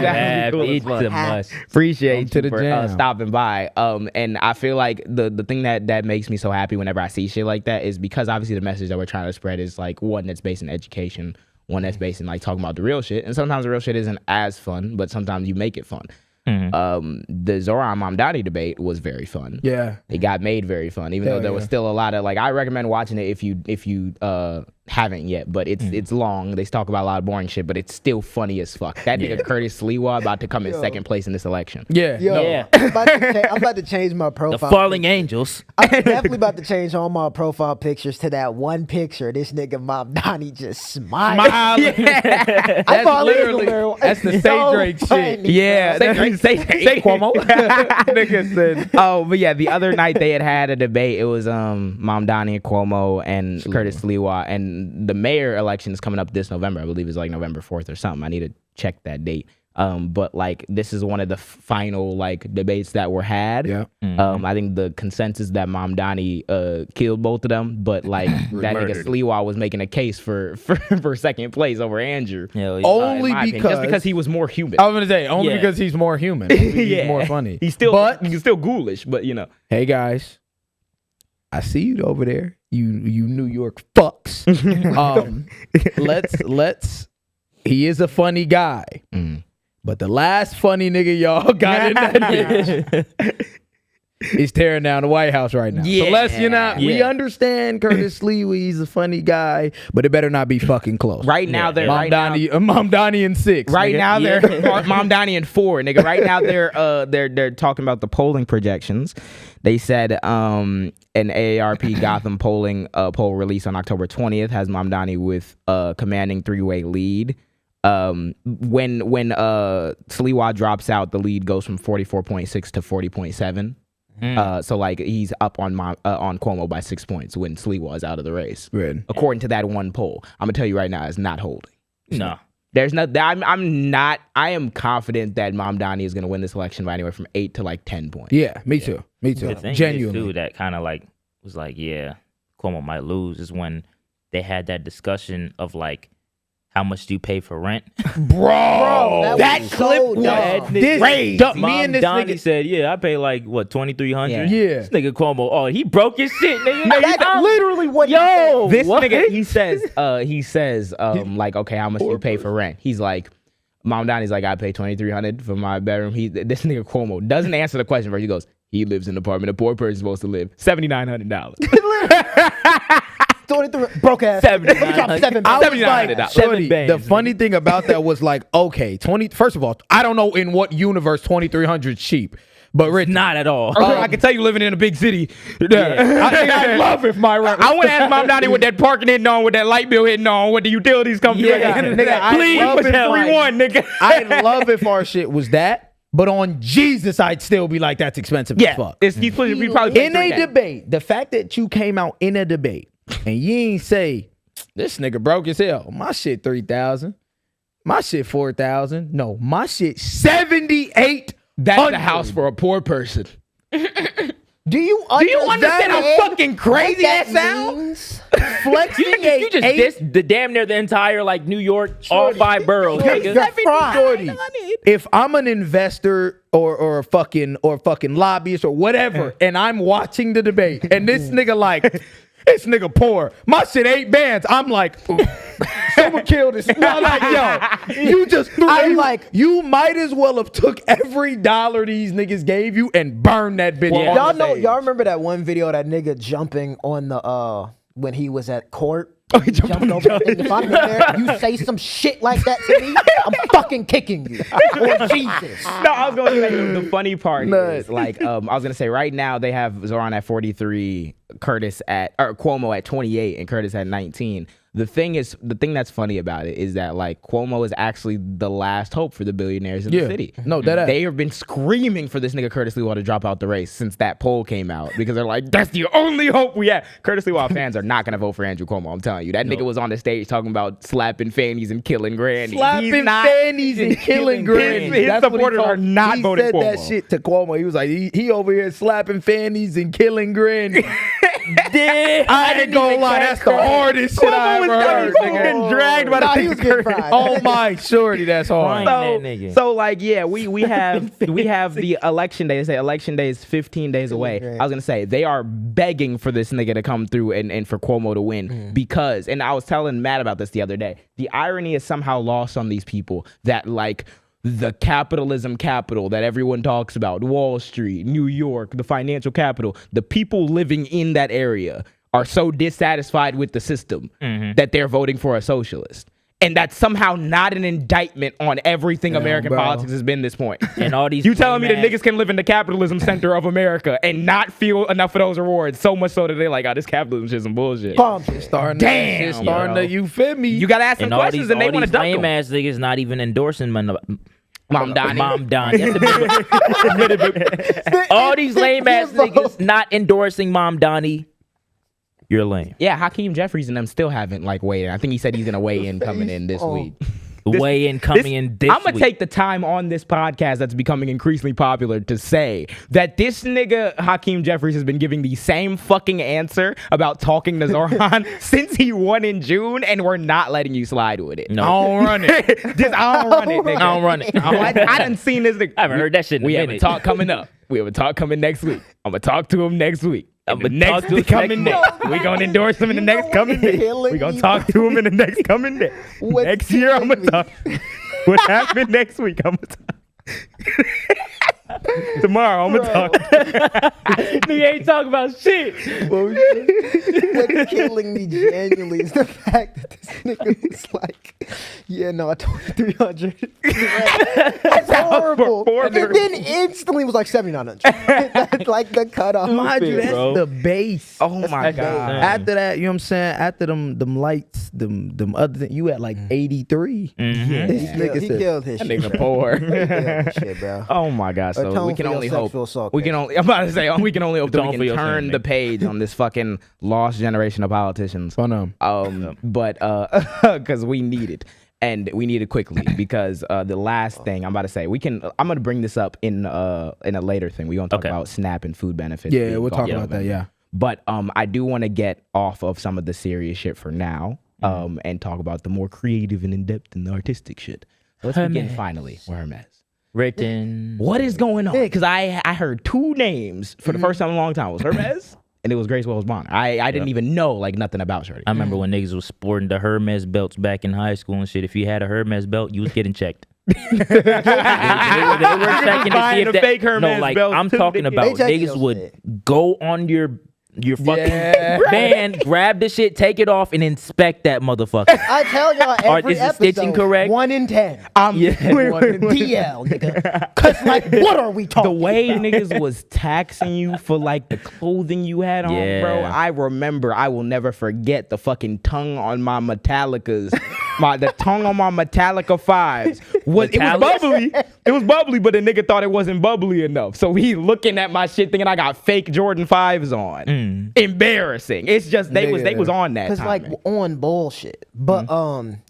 Yeah, Cool as it's fuck. a must. Appreciate to you the for jam. stopping by. And I feel like the thing that makes me so happy whenever I see shit like that is because obviously the message that we're trying to spread is like one that's based in education, one that's based in like talking about the real shit. And sometimes the real shit isn't as fun, but sometimes you make it fun. The Zoran Mamdani debate was very fun. Yeah. It got made very fun, even Hell though there was yeah. still a lot of like. I recommend watching it if you haven't yet, but it's long. They talk about a lot of boring shit, but it's still funny as fuck. That nigga Curtis Sliwa about to come in second place in this election. Yeah. Yo, Yeah. I'm about to change my The profile. Falling Angels. I'm definitely about to change all my profile pictures to that one picture. This nigga Mom Donnie just smiling. That's literally, that's the Say Drake shit. Yeah, say Cuomo. Nigga said, Oh, but yeah, the other night they had a debate. It was Mamdani and Cuomo and Curtis Sliwa, and the mayor election is coming up this November. I believe it's like November 4th or something. I need to check that date. But like this is one of the final like debates that were had. Yeah. I think the consensus that Mamdani killed both of them, but like that nigga Sliwa was making a case for second place over Andrew. Hell yeah. only in my opinion, because just because he was more human. I was gonna say only Yeah. because he's more human. He's more funny. He's still ghoulish, but you know. Hey guys, I see you over there. You New York fucks. Let's. He is a funny guy, but the last funny nigga y'all got in that bitch is tearing down the White House right now. So let's we Yeah. understand Curtis Lee. He's a funny guy, but it better not be fucking close. Right now they're Mom Donnie and 6. Right nigga. now they're Mom Donnie and 4, nigga. Right now they're talking about the polling projections. They said an AARP Gotham polling poll released on October 20th has Mom Donnie with a commanding 3-way lead. When Sliwa drops out, the lead goes from 44.6 to 40.7. So like he's up on Cuomo by 6 points when Sliwa is out of the race. Good. According to that one poll, I'm gonna tell you right now, it's not holding. No. There's no. I am confident that Mamdani is gonna win this election by anywhere from 8 to like 10 points. Yeah, me too. Me too. The thing Genuinely. is, too, that kind of like was like, yeah, Cuomo might lose is when they had that discussion of like, how much do you pay for rent? Bro, that was so dumb. this me and this Donnie nigga said, yeah, I pay like what, $2,300? Yeah. Yeah. This nigga Cuomo, oh, he broke his shit, nigga. That's literally what he Yo, said. This what? nigga, he says, like, okay, how much do you pay for rent? He's like, Mamdani's like, I pay $2,300 for my bedroom. This nigga Cuomo doesn't answer the question, but he goes, he lives in an apartment a poor person's supposed to live. $7,900. 23 broke ass. $7,900. I was $7,900. like, shorty, bands, the funny thing about that was like, okay, first of all, I don't know in what universe 2,300 cheap. But rich, Not at all. I can tell you living in a big city. I think I'd love if my rent. I want to ask Mom Donnie with that parking hitting on, with that light bill hitting on, what the utilities come through. Nigga, Please I'd put love that if 3-1, nigga. I'd love if our shit was that, but on Jesus, I'd still be like, that's expensive as fuck. He's pushing. We probably In a debate, the fact that you came out in a debate and you ain't say, this nigga broke as hell. My shit 3,000. My shit 4,000. No, my shit 78. That's a house for a poor person. Do you understand how fucking crazy that sounds? Flexing You just dissed the damn near the entire like New York, all 5 boroughs. Nigga. Shorty, if I'm an investor or a fucking lobbyist or whatever, and I'm watching the debate, and this nigga like, this nigga poor, my shit 8 bands, I'm like, someone killed this. No, like, yo, you just you might as well have took every dollar these niggas gave you and burned that bitch. Y'all remember that one video of that nigga jumping on the when he was at court? Oh, he jumped on the judge. If I'm in there, you say some shit like that to me, I'm fucking kicking you. Oh, Jesus. No, I was going to say the funny part is like I was going to say right now they have Zoran at 43, Cuomo at 28, and Curtis at 19. The thing that's funny about it is that like Cuomo is actually the last hope for the billionaires in the city. No, they have been screaming for this nigga Curtis Lewa to drop out the race since that poll came out because they're like, that's the only hope we have. Curtis Lewa fans are not gonna vote for Andrew Cuomo. I'm telling you, that nigga was on the stage talking about slapping fannies and killing grannies. Slapping fannies and killing grannies. His supporters are not voting Cuomo. He said that shit to Cuomo. He was like, he over here slapping fannies and killing grannies. I ain't gonna lie, that's the hardest shit I ever heard. Getting dragged by the he was getting fried. Oh my shorty, that's hard. So like, yeah, we have the election day. They say election day is 15 days away. I was gonna say they are begging for this nigga to come through and for Cuomo to win because, and I was telling Matt about this the other day. The irony is somehow lost on these people that like the capitalism capital that everyone talks about, Wall Street, New York, the financial capital, the people living in that area are so dissatisfied with the system that they're voting for a socialist. And that's somehow not an indictment on everything American politics has been this point. And all these you telling me that niggas can live in the capitalism center of America and not feel enough of those rewards, so much so that they're like, oh, this capitalism shit's some bullshit. Starting to, you feel me? You gotta ask them questions and they want to duck them. Lame ass niggas not even endorsing Mom Donnie. All these lame ass niggas not endorsing Mom Donnie. You're lame. Yeah, Hakeem Jeffries and them still haven't like weighed in. I think he said he's gonna weigh in coming in this week. I'm gonna take the time on this podcast that's becoming increasingly popular to say that this nigga Hakeem Jeffries has been giving the same fucking answer about talking to Zoran since he won in June, and we're not letting you slide with it. No. I don't run it. I don't run it, nigga. I don't run it. I done seen this nigga. I haven't heard that shit in We a have a minute. talk coming up. We have a talk coming next week. I'm gonna talk to him next week. I'm The next coming day. We're going to endorse him in the next coming day. We're going to talk to him in the next coming day. Next year, I'm going to talk. What happened next week, I'm going to talk. Tomorrow, I'm going to talk. Nigga ain't talking about shit. What's killing me genuinely is the fact that this nigga was like, yeah, no, I told you 300. That's horrible. And then instantly was like 7,900. That's like the cutoff. Mind you, that's the base. Oh my God. After that, you know what I'm saying? After them lights, them other things, you at like 83. This nigga He said, killed his That shit. nigga poor. He killed his shit, bro. Oh my God. So Atone we can for your only hope. sexual assault We can case. only, I'm about to say, we can only hope that Atone we for can your turn sin, the nigga. page on this fucking lost generation of politicians. Fun But because we need it. And we need it quickly because the last thing I'm about to say, I'm going to bring this up in a later thing. We're going to talk about SNAP and food benefits. Yeah, we'll talk about that, yeah. But I do want to get off of some of the serious shit for now and talk about the more creative and in-depth and the artistic shit. So let's begin finally with Hermes. Written. What is going on? Because I heard 2 names for the first time in a long time. It was Hermes and it was Grace Wells Bonner. I didn't even know like nothing about Shorty. I remember when niggas was sporting the Hermes belts back in high school and shit. If you had a Hermes belt, you was getting checked. they were checking to see if Buying the fake Hermes no, like belts I'm too, talking nigga. about They check niggas your would shit. go on your your fucking band, grab the shit, take it off, and inspect that motherfucker. I tell y'all every is the episode, stitching correct? 1 in 10. Wait. DL, nigga. Cause like, what are we talking The way about? niggas was taxing you for like the clothing you had on, bro. I remember. I will never forget the fucking tongue on my Metallicas. The tongue on my Metallica 5s it was bubbly. It was bubbly, but the nigga thought it wasn't bubbly enough. So he looking at my shit thinking I got fake Jordan 5s on. Embarrassing. It's just they was on that. Cause like on bullshit. But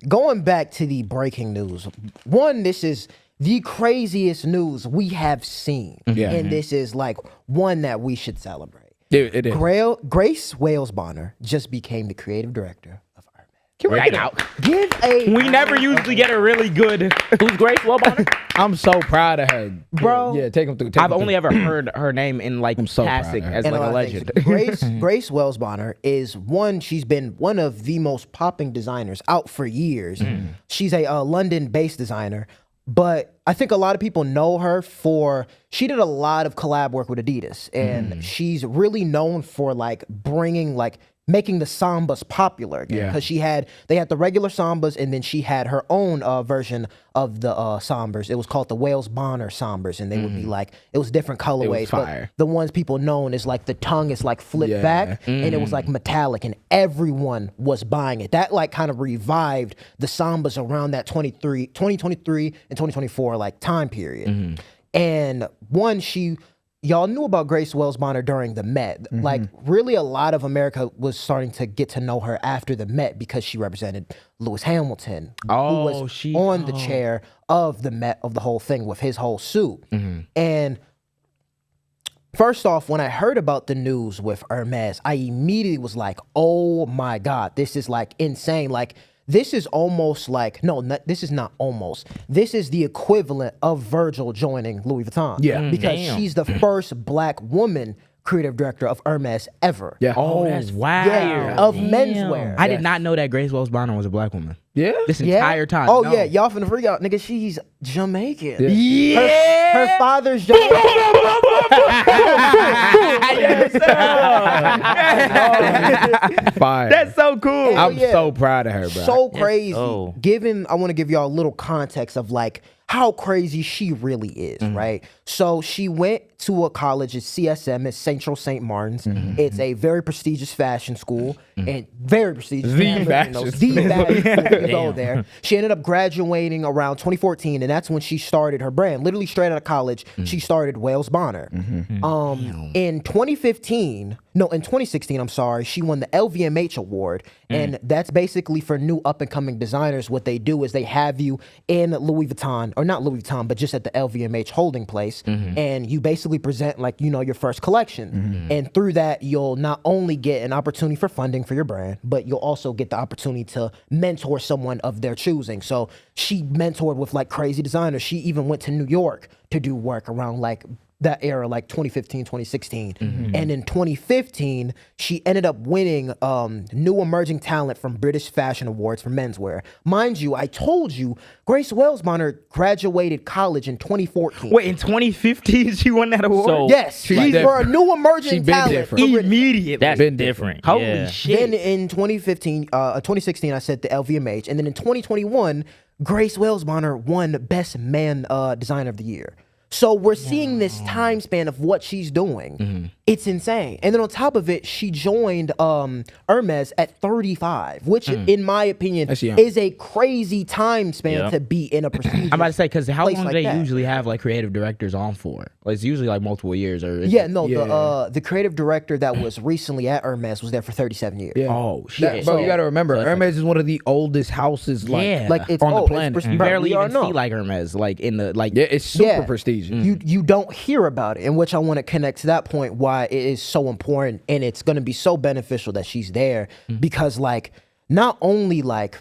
going back to the breaking news. One, this is the craziest news we have seen. And this is like one that we should celebrate. It is. Grace Wales-Bonner just became the creative director of Hermes. Can we out? We never usually get a really good. Who's Grace Wales-Bonner? I'm so proud of her, bro. Yeah, take him through. I've only ever heard her name in like so passing proud of her. as And like a lot of legend. things. Grace Wales-Bonner is she's been one of the most popping designers out for years. She's a London-based designer, but I think a lot of people know her she did a lot of collab work with Adidas, and she's really known for like making the Sambas popular again, because they had the regular Sambas, and then she had her own version of the Sambas. It was called the Wales-Bonner Sambas, and they would be like, it was different colorways, but the ones people known is like the tongue is like flipped back, and it was like metallic, and everyone was buying it. That like kind of revived the Sambas around that 2023 and 2024 like time period. And y'all knew about Grace Wales-Bonner during the Met. Like, really a lot of America was starting to get to know her after the Met because she represented Lewis Hamilton, who was on the chair of the Met, of the whole thing with his whole suit. And first off, when I heard about the news with Hermes, I immediately was like, oh my God, this is like insane. Like, this is almost like, this is not almost. This is the equivalent of Virgil joining Louis Vuitton. Yeah. Because she's the first black woman creative director of Hermes ever. Yeah. Oh, that's wild. Yeah, of menswear. I did not know that Grace Wales-Bonner was a black woman. Yeah. This entire time. Oh, No. yeah. Y'all finna freak out. Nigga, she's Jamaican. Yeah. Her father's Jamaican. Fire. That's so cool. I'm so proud of her, bro. So crazy. Oh. I want to give y'all a little context of like how crazy she really is, right? So she went to a college at CSM at Central St. Martin's. It's a very prestigious fashion school and very prestigious. The fashion school. Go there. She ended up graduating around 2014, and that's when she started her brand. Literally straight out of college, she started Wales-Bonner. In 2016, I'm sorry, she won the LVMH award, and that's basically for new up-and-coming designers. What they do is they have you in Louis Vuitton, or not Louis Vuitton, but just at the LVMH holding place, and you basically present like, your first collection. And through that, you'll not only get an opportunity for funding for your brand, but you'll also get the opportunity to mentor someone of their choosing. So she mentored with like crazy designers. She even went to New York to do work around like that era, like 2015, 2016. And in 2015, she ended up winning New Emerging Talent from British Fashion Awards for menswear. Mind you, I told you, Grace Wales-Bonner graduated college in 2014. Wait, in 2015 she won that award? So- Yes, she's for a New Emerging Talent. different. Immediately. That's different. Holy shit. Then in 2016, I said the LVMH. And then in 2021, Grace Wales-Bonner won Best Man Designer of the Year. So we're seeing this time span of what she's doing. It's insane. And then on top of it, she joined Hermes at 35, which in my opinion is a crazy time span to be in a prestigious I'm about to say, because how long do like they that. usually have like creative directors on for? Like, it's usually like multiple years. Or the creative director that was recently at Hermes was there for 37 years. Oh shit. Bro, you got to remember, Hermes is one of the oldest houses like it's on the old. planet. You barely even see like Hermes, like in the like. Yeah, it's super prestigious. You don't hear about it, in which I want to connect to that point why it is so important, and it's going to be so beneficial that she's there because like not only like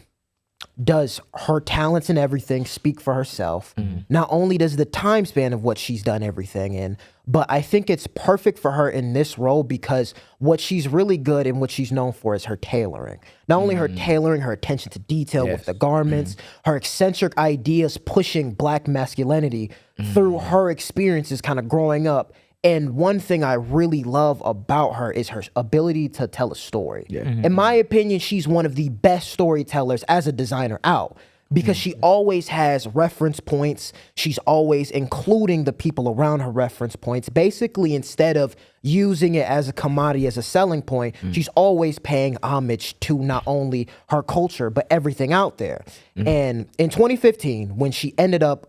does her talents and everything speak for herself, not only does the time span of what she's done everything in, but I think it's perfect for her in this role because what she's really good and what she's known for is her tailoring. Not only her tailoring, her attention to detail with the garments, her eccentric ideas pushing black masculinity through her experiences kind of growing up And one thing I really love about her is her ability to tell a story. In my opinion, she's one of the best storytellers as a designer out. Because she always has reference points. She's always including the people around her reference points. Basically, instead of using it as a commodity, as a selling point, she's always paying homage to not only her culture, but everything out there. And in 2015, when she ended up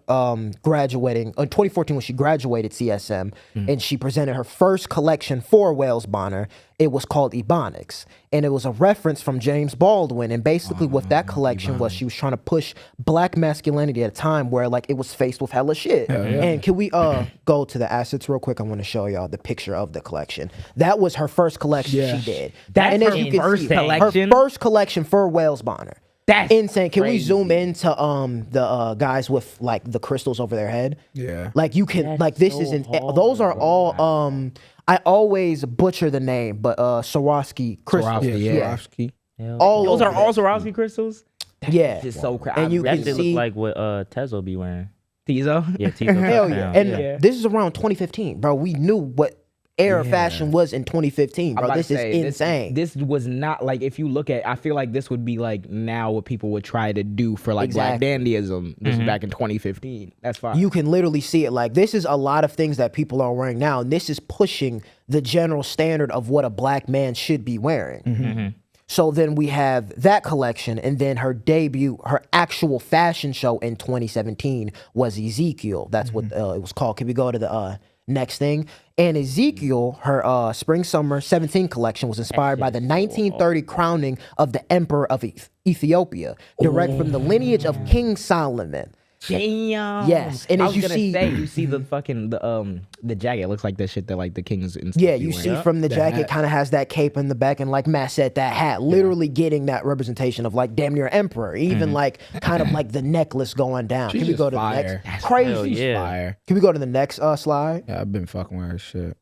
graduating, in 2014, when she graduated CSM, and she presented her first collection for Wales Bonner, it was called Ebonics. And it was a reference from James Baldwin. And basically what that collection was, she was trying to push black masculinity at a time where like it was faced with hella shit. And can we go to the assets real quick? I want to show y'all the picture of the collection. That was her first collection she did. That's and her as you can first see, collection? her first collection for Wales Bonner. That's insane. Can we crazy. zoom into the guys with like the crystals over their head? Yeah. Like you can That's like this so isn't hard, those are all I always butcher the name, but Swarovski crystals. Swarovski. All Those over are all that. Swarovski crystals? Yeah. It's so crazy. And you That can shit see look like what Tezo be wearing. Tizo? Yeah, Tezo. hell yeah. And Yeah. this is around 2015, bro. We knew what era fashion was in 2015, I'm bro. about This to is say, insane. This was not like, if you look at, I feel like this would be like now what people would try to do for like Exactly. black dandyism. This is back in 2015. That's fine. You can literally see it. Like this is a lot of things that people are wearing now, and this is pushing the general standard of what a black man should be wearing. So then we have that collection, and then her debut, her actual fashion show in 2017 was Ezekiel. That's what it was called. Can we go to the next thing? And Ezekiel, her spring-summer 17 collection was inspired by the 1930 crowning of the Emperor of Ethiopia, direct from the lineage of King Solomon. Damn. Yes, and I as was you gonna see- say, you see the fucking the jacket. It looks like the shit that like the kings and stuff Yeah, be you wearing. see from the jacket kind of has that cape in the back, and like Matt said, that hat, literally getting that representation of like damn near emperor, even like kind of like the necklace going down. She's Can we go just to fire. the next? That's Crazy. hell yeah. Fire. Can we go to the next slide? Yeah, I've been fucking with her shit.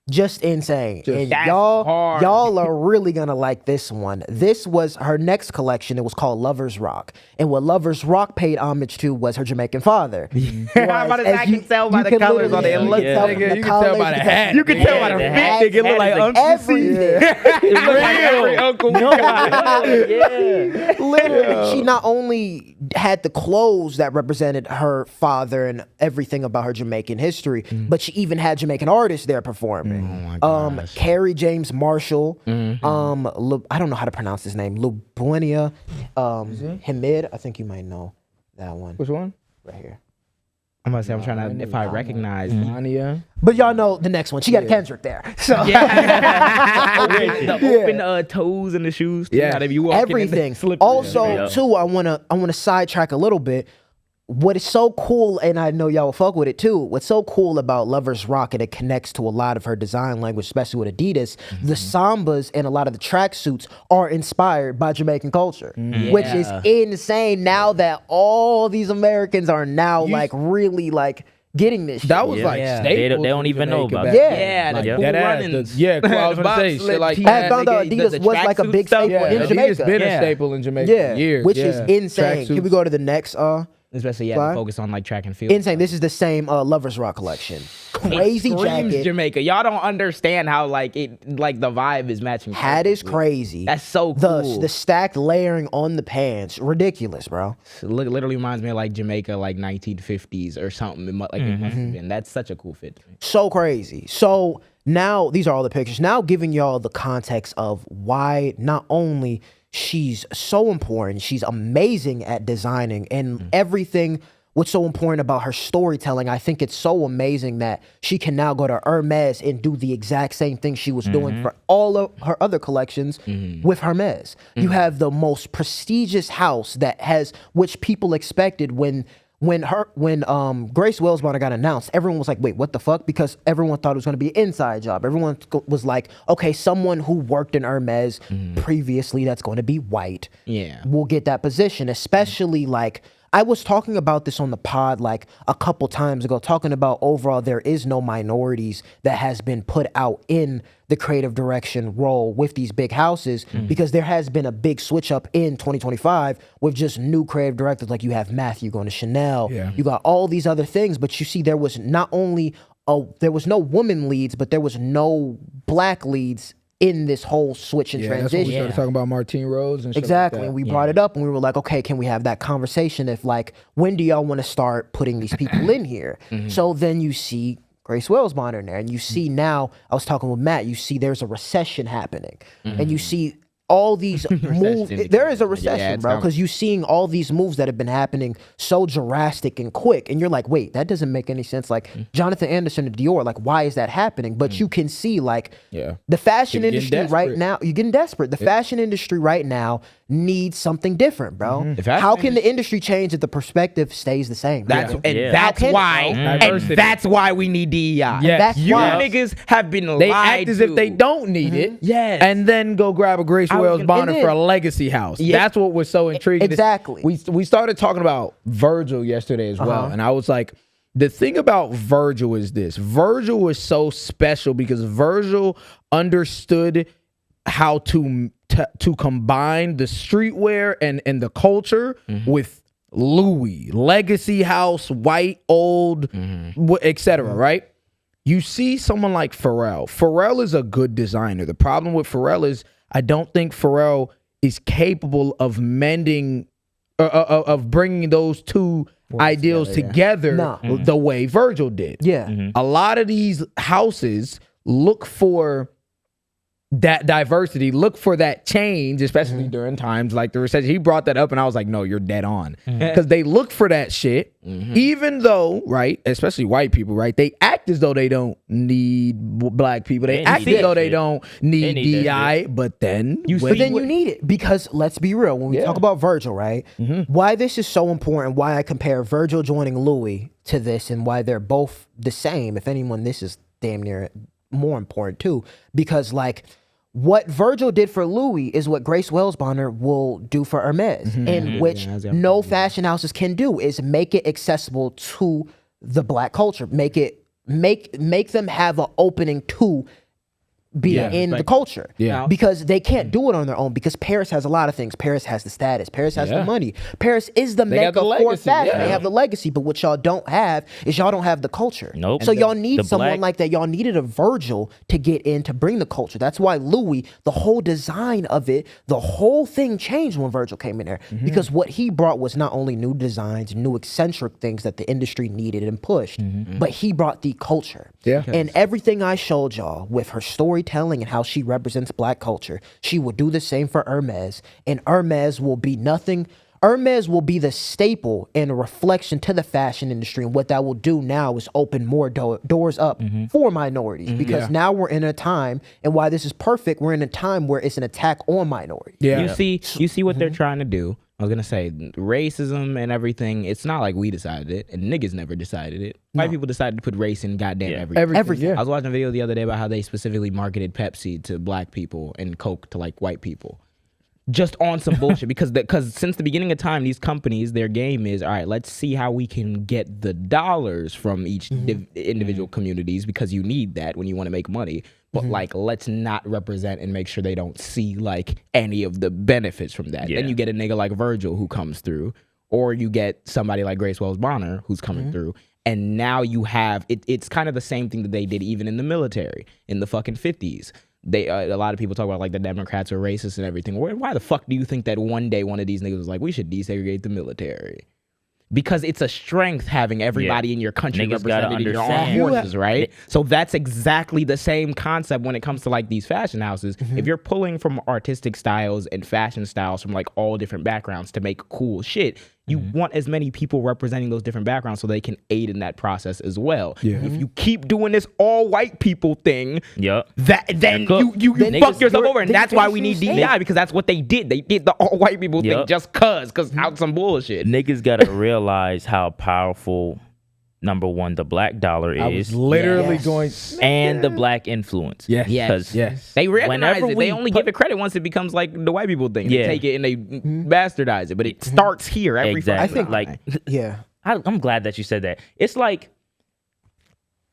Just insane. And That's y'all hard. are really gonna like this one. This was her next collection. It was called Lovers Rock. And what Lovers Rock paid homage to was her Jamaican father. I'm about to say, I can tell by the colors on it. It looks Yeah. like Nigga, you can tell by the hat. you can tell by the the fit. hat- Nigga, it look like hat is Uncle everything. It look like every uncle. we got. Yeah. Literally, she not only had the clothes that represented her father and everything about her Jamaican history, but she even had Jamaican artists there performing. Carrie James Marshall, I don't know how to pronounce his name, Lubuenia, Hamid. I think you might know that one Which one? right here. I'm about to say, I'm trying to, if I recognize. Ania. But y'all know the next one. She got a Kendrick there. So The open toes and the shoes. Yeah. How they be walking in the everything. slippers. Also, Yeah. too, I wanna sidetrack a little bit. What is so cool, and I know y'all will fuck with it too. What's so cool about Lovers Rock, and it connects to a lot of her design language, especially with Adidas. The sambas and a lot of the tracksuits are inspired by Jamaican culture, which is insane. Now that all these Americans are now like really like getting this. That shit. was Yeah. like Yeah. staples. They don't in even know Jamaica about back it. then. Yeah, Like, the cool that ass, runnings. yeah, cool, I was about to say shit like I that. found out Adidas was like a big staple Yeah, in Jamaica. Adidas been a Yeah. staple in Jamaica Yeah, for years. which yeah. is insane. Can we Tracksuits. go to the next? Especially, Slide. focus on like track and field. Insane. This is the same Lovers Rock collection. Crazy Screams jacket. Jamaica. Y'all don't understand how like it, like the vibe is matching. Hat is perfectly. crazy. That's so cool. The stacked layering on the pants, ridiculous, bro. Literally reminds me of like Jamaica, like 1950s or something. It must have been. That's such a cool fit to me. So crazy. So now these are all the pictures. Now giving y'all the context of why not only she's so important, she's amazing at designing and everything. What's so important about her storytelling, I think it's so amazing that she can now go to Hermes and do the exact same thing she was doing for all of her other collections with Hermes. You have the most prestigious house that has, which people expected when Grace Wells Bonner got announced, everyone was like, wait, what the fuck? Because everyone thought it was going to be an inside job. Everyone was like, okay, someone who worked in Hermes previously that's going to be white will get that position, especially like, I was talking about this on the pod like a couple times ago, talking about overall there is no minorities that has been put out in the creative direction role with these big houses because there has been a big switch up in 2025 with just new creative directors. Like you have Matthew going to Chanel, you got all these other things, but you see there was not only woman leads, but there was no black leads in this whole switch and transition. That's when we started talking about Martine Rose and shit exactly. like that. And we brought it up and we were like, okay, can we have that conversation if like, when do y'all want to start putting these people in here? So then you see Grace Wells Bonner in there, and you see now, I was talking with Matt, you see there's a recession happening, and you see all these moves. There is a recession, bro, because you're seeing all these moves that have been happening so drastic and quick, and you're like, wait, that doesn't make any sense. Like Jonathan Anderson and Dior, like, why is that happening? But you can see, like, the fashion industry right now, you're getting desperate. The fashion industry right now needs something different, bro. How can the industry change if the perspective stays the same? That's why we need DEI. That's you why. niggas have been They lied act as to. if they don't need it. Yes. And then go grab a Grace Wells Bonner for a legacy house. That's what was so intriguing. Exactly. We started talking about Virgil yesterday as well. And I was like, the thing about Virgil is this. Virgil was so special because Virgil understood how to combine the streetwear and the culture with Louis, legacy house, white, old, etc. Right? You see someone like Pharrell. Pharrell is a good designer. The problem with Pharrell is I don't think Pharrell is capable of mending, of bringing those two ideals together the way Virgil did. A lot of these houses look for that diversity, look for that change, especially during times like the recession. He brought that up and I was like, no, you're dead on. Because they look for that shit, even though, right, especially white people, right, they act as though they don't need black people. They act as though they don't need DI, but then you need it. Because let's be real, when we talk about Virgil, right, why this is so important, why I compare Virgil joining Louis to this and why they're both the same, if anyone, this is damn near more important too, because like what Virgil did for Louis is what Grace Wells Bonner will do for Hermes, and which no fashion houses can do, is make it accessible to the black culture, make them have an opening to be in the culture, because they can't do it on their own, because Paris has a lot of things. Paris has the status, Paris has the money, Paris is the mecca for fashion. They have the legacy, but what y'all don't have is y'all don't have the culture. So y'all need someone like that. Y'all needed a Virgil to get in to bring the culture. That's why Louis, the whole design of it, the whole thing changed when Virgil came in there, because what he brought was not only new designs, new eccentric things that the industry needed and pushed, but he brought the culture. And everything I showed y'all with her storytelling and how she represents black culture, she will do the same for Hermes, and Hermes will be nothing. Hermes will be the staple and a reflection to the fashion industry, and what that will do now is open more doors up for minorities, because now we're in a time, and why this is perfect, we're in a time where it's an attack on minorities. You see what they're trying to do. I was gonna say racism and everything. It's not like we decided it, and niggas never decided it. White people decided to put race in goddamn everything. I was watching a video the other day about how they specifically marketed Pepsi to black people and Coke to like white people, just on some bullshit. Because since the beginning of time, these companies, their game is, all right, let's see how we can get the dollars from each individual communities, because you need that when you want to make money. But like, let's not represent and make sure they don't see like any of the benefits from that. Then you get a nigga like Virgil who comes through, or you get somebody like Grace Wells Bonner who's coming through. And now you have, it's kind of the same thing that they did even in the military in the fucking 50s. A lot of people talk about like the Democrats are racist and everything. Why the fuck do you think that one day one of these niggas was like, we should desegregate the military? Because it's a strength having everybody in your country represented in your armed forces, right? So that's exactly the same concept when it comes to like these fashion houses. If you're pulling from artistic styles and fashion styles from like all different backgrounds to make cool shit, you want as many people representing those different backgrounds so they can aid in that process as well. If you keep doing this all white people thing, then you fuck yourself over. And that's why we need DEI, because that's what they did. They did the all white people thing just cause out some bullshit. Niggas gotta realize how powerful, number one, the black dollar is. I was literally going, and the black influence. Yes. They recognize it. They only give it credit once it becomes like the white people thing. They take it and they bastardize it. But it starts here every I think time. I'm glad that you said that. It's like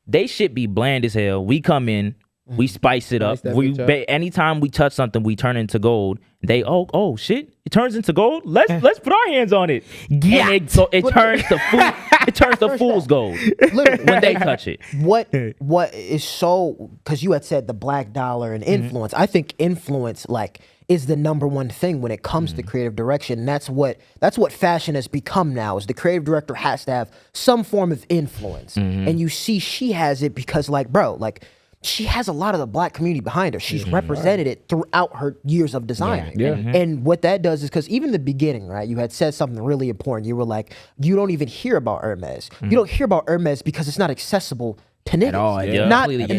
they should be bland as hell. We come in, We spice it up. Anytime we touch something, we turn into gold. They oh shit, it turns into gold. Let's put our hands on it. Yeah. And it turns to fool's gold when they touch it. What is so, because you had said the black dollar and influence. I think influence is the number one thing when it comes to creative direction. And that's what fashion has become now. Is the creative director has to have some form of influence, and you see she has it because she has a lot of the black community behind her. She's represented it throughout her years of designing. Yeah. And what that does is, because even the beginning, right, you had said something really important. You were like, you don't even hear about Hermes. You don't hear about Hermes because it's not accessible to niggas. At all,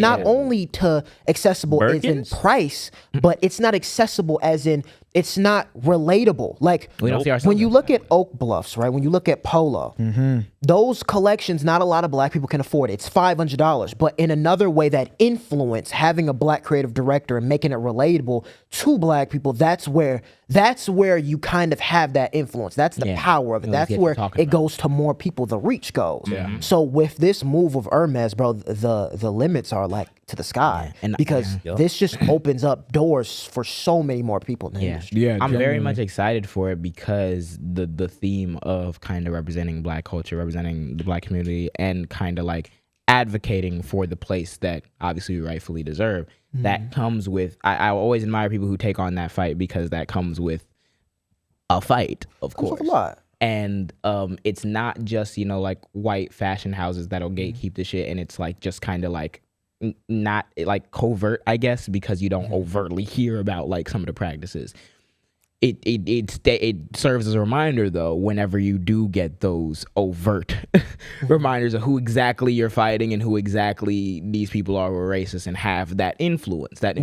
not only to accessible as in price, but it's not accessible as in it's not relatable. Like when you look at Oak Bluffs, right? When you look at Polo, those collections, not a lot of black people can afford it. It's $500. But in another way, that influence, having a black creative director and making it relatable to black people, that's where you kind of have that influence. That's the power of it. That's where it goes to more people. The reach goes. Yeah. So with this move of Hermes, bro, the limits are like to the sky, because this just opens up doors for so many more people. I'm very much excited for it because the theme of kind of representing black culture, representing the black community, and kind of like advocating for the place that obviously we rightfully deserve. That comes with, I always admire people who take on that fight, because that comes with a fight, of course. A lot. And it's not just, like white fashion houses that'll gatekeep the shit, and it's like just kind of like not like covert, I guess, because you don't overtly hear about like some of the practices. It serves as a reminder, though, whenever you do get those overt reminders of who exactly you're fighting and who exactly these people are who are racist and have that influence that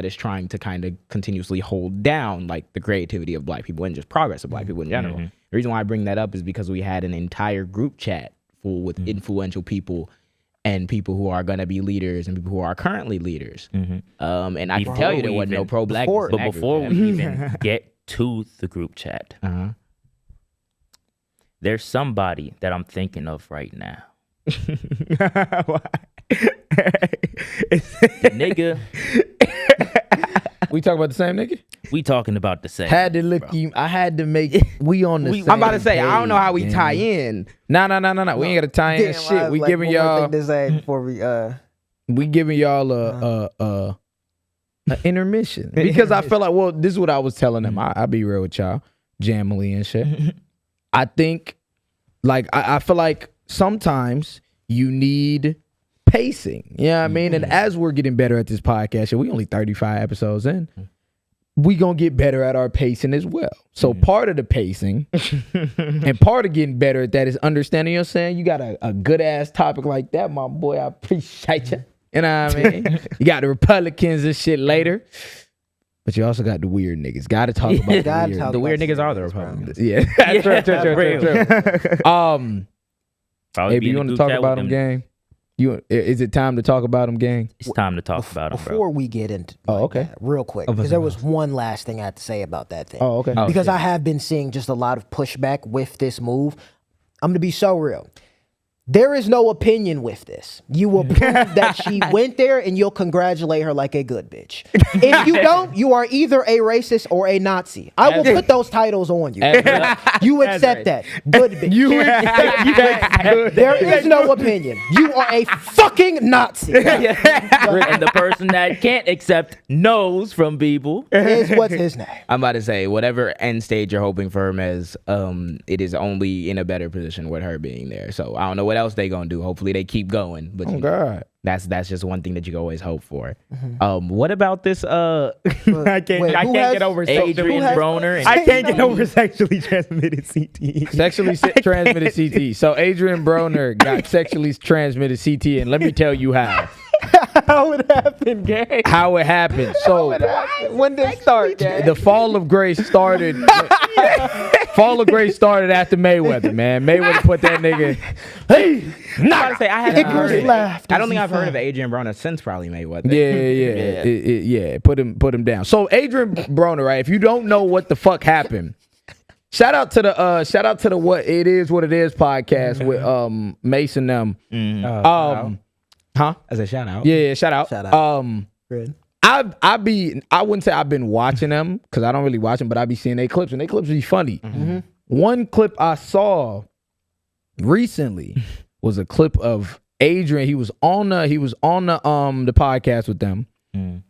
is trying to kind of continuously hold down like the creativity of black people and just progress of black people in general. The reason why I bring that up is because we had an entire group chat full with influential people and people who are going to be leaders and people who are currently leaders. And I can tell you there wasn't no pro-black. But before we even get to the group chat, there's somebody that I'm thinking of right now. Nigga. We talking about the same nigga? We talking about the same. Had to look you. I had to make. We on the same. I'm about to say, I don't know how we tie in. No. We ain't got to tie in shit. We giving y'all. We giving y'all a intermission, because I feel like, well, this is what I was telling them. I'll be real with y'all, Jamily and shit. I think, like, I feel like sometimes you need pacing. You know what I mean? And as we're getting better at this podcast, we only 35 episodes in, we gonna get better at our pacing as well. So part of the pacing and part of getting better at that is understanding, you know what I'm saying? You got a good ass topic like that, my boy. I appreciate you. You know what I mean? You got the Republicans and shit later, but you also got the weird niggas. Gotta talk about the weird niggas are the Republicans. Yeah. True. Maybe you want to talk about them, gang? Is it time to talk about them, gang? It's time to talk about them, bro. Before we get into that, real quick, because there was one last thing I had to say about that thing. Oh, okay. Because I have been seeing just a lot of pushback with this move. I'm going to be so real. There is no opinion with this. You will prove that she went there, and you'll congratulate her like a good bitch. If you don't, you are either a racist or a Nazi. I will put those titles on you. You accept that. Good bitch. There is no opinion. You are a fucking Nazi. And the person that can't accept knows from people. What's his name? I'm about to say, whatever end stage you're hoping for Hermes, it is only in a better position with her being there. So I don't know what else they gonna do. Hopefully they keep going, but God, that's just one thing that you can always hope for. What about this I can't get over Adrien Broner. I can't get over sexually transmitted CTE. Sexually transmitted CTE. So Adrien Broner got sexually transmitted CTE, and let me tell you how. How it happened, gang? How it happened. So when did it start, gang? The fall of grace started. Fall of grace started after Mayweather, man. Mayweather put that nigga. Hey, I don't think I've heard of Adrien Broner since probably Mayweather. Yeah. Put him down. So Adrien Broner, right? If you don't know what the fuck happened, shout out to the What It Is What It Is podcast with Mason them. Huh? As a shout out. Yeah, shout out. Shout out. Good. I wouldn't say I've been watching them because I don't really watch them, but I be seeing their clips and their clips be funny. Mm-hmm. One clip I saw recently was a clip of Adrien. He was on the podcast with them.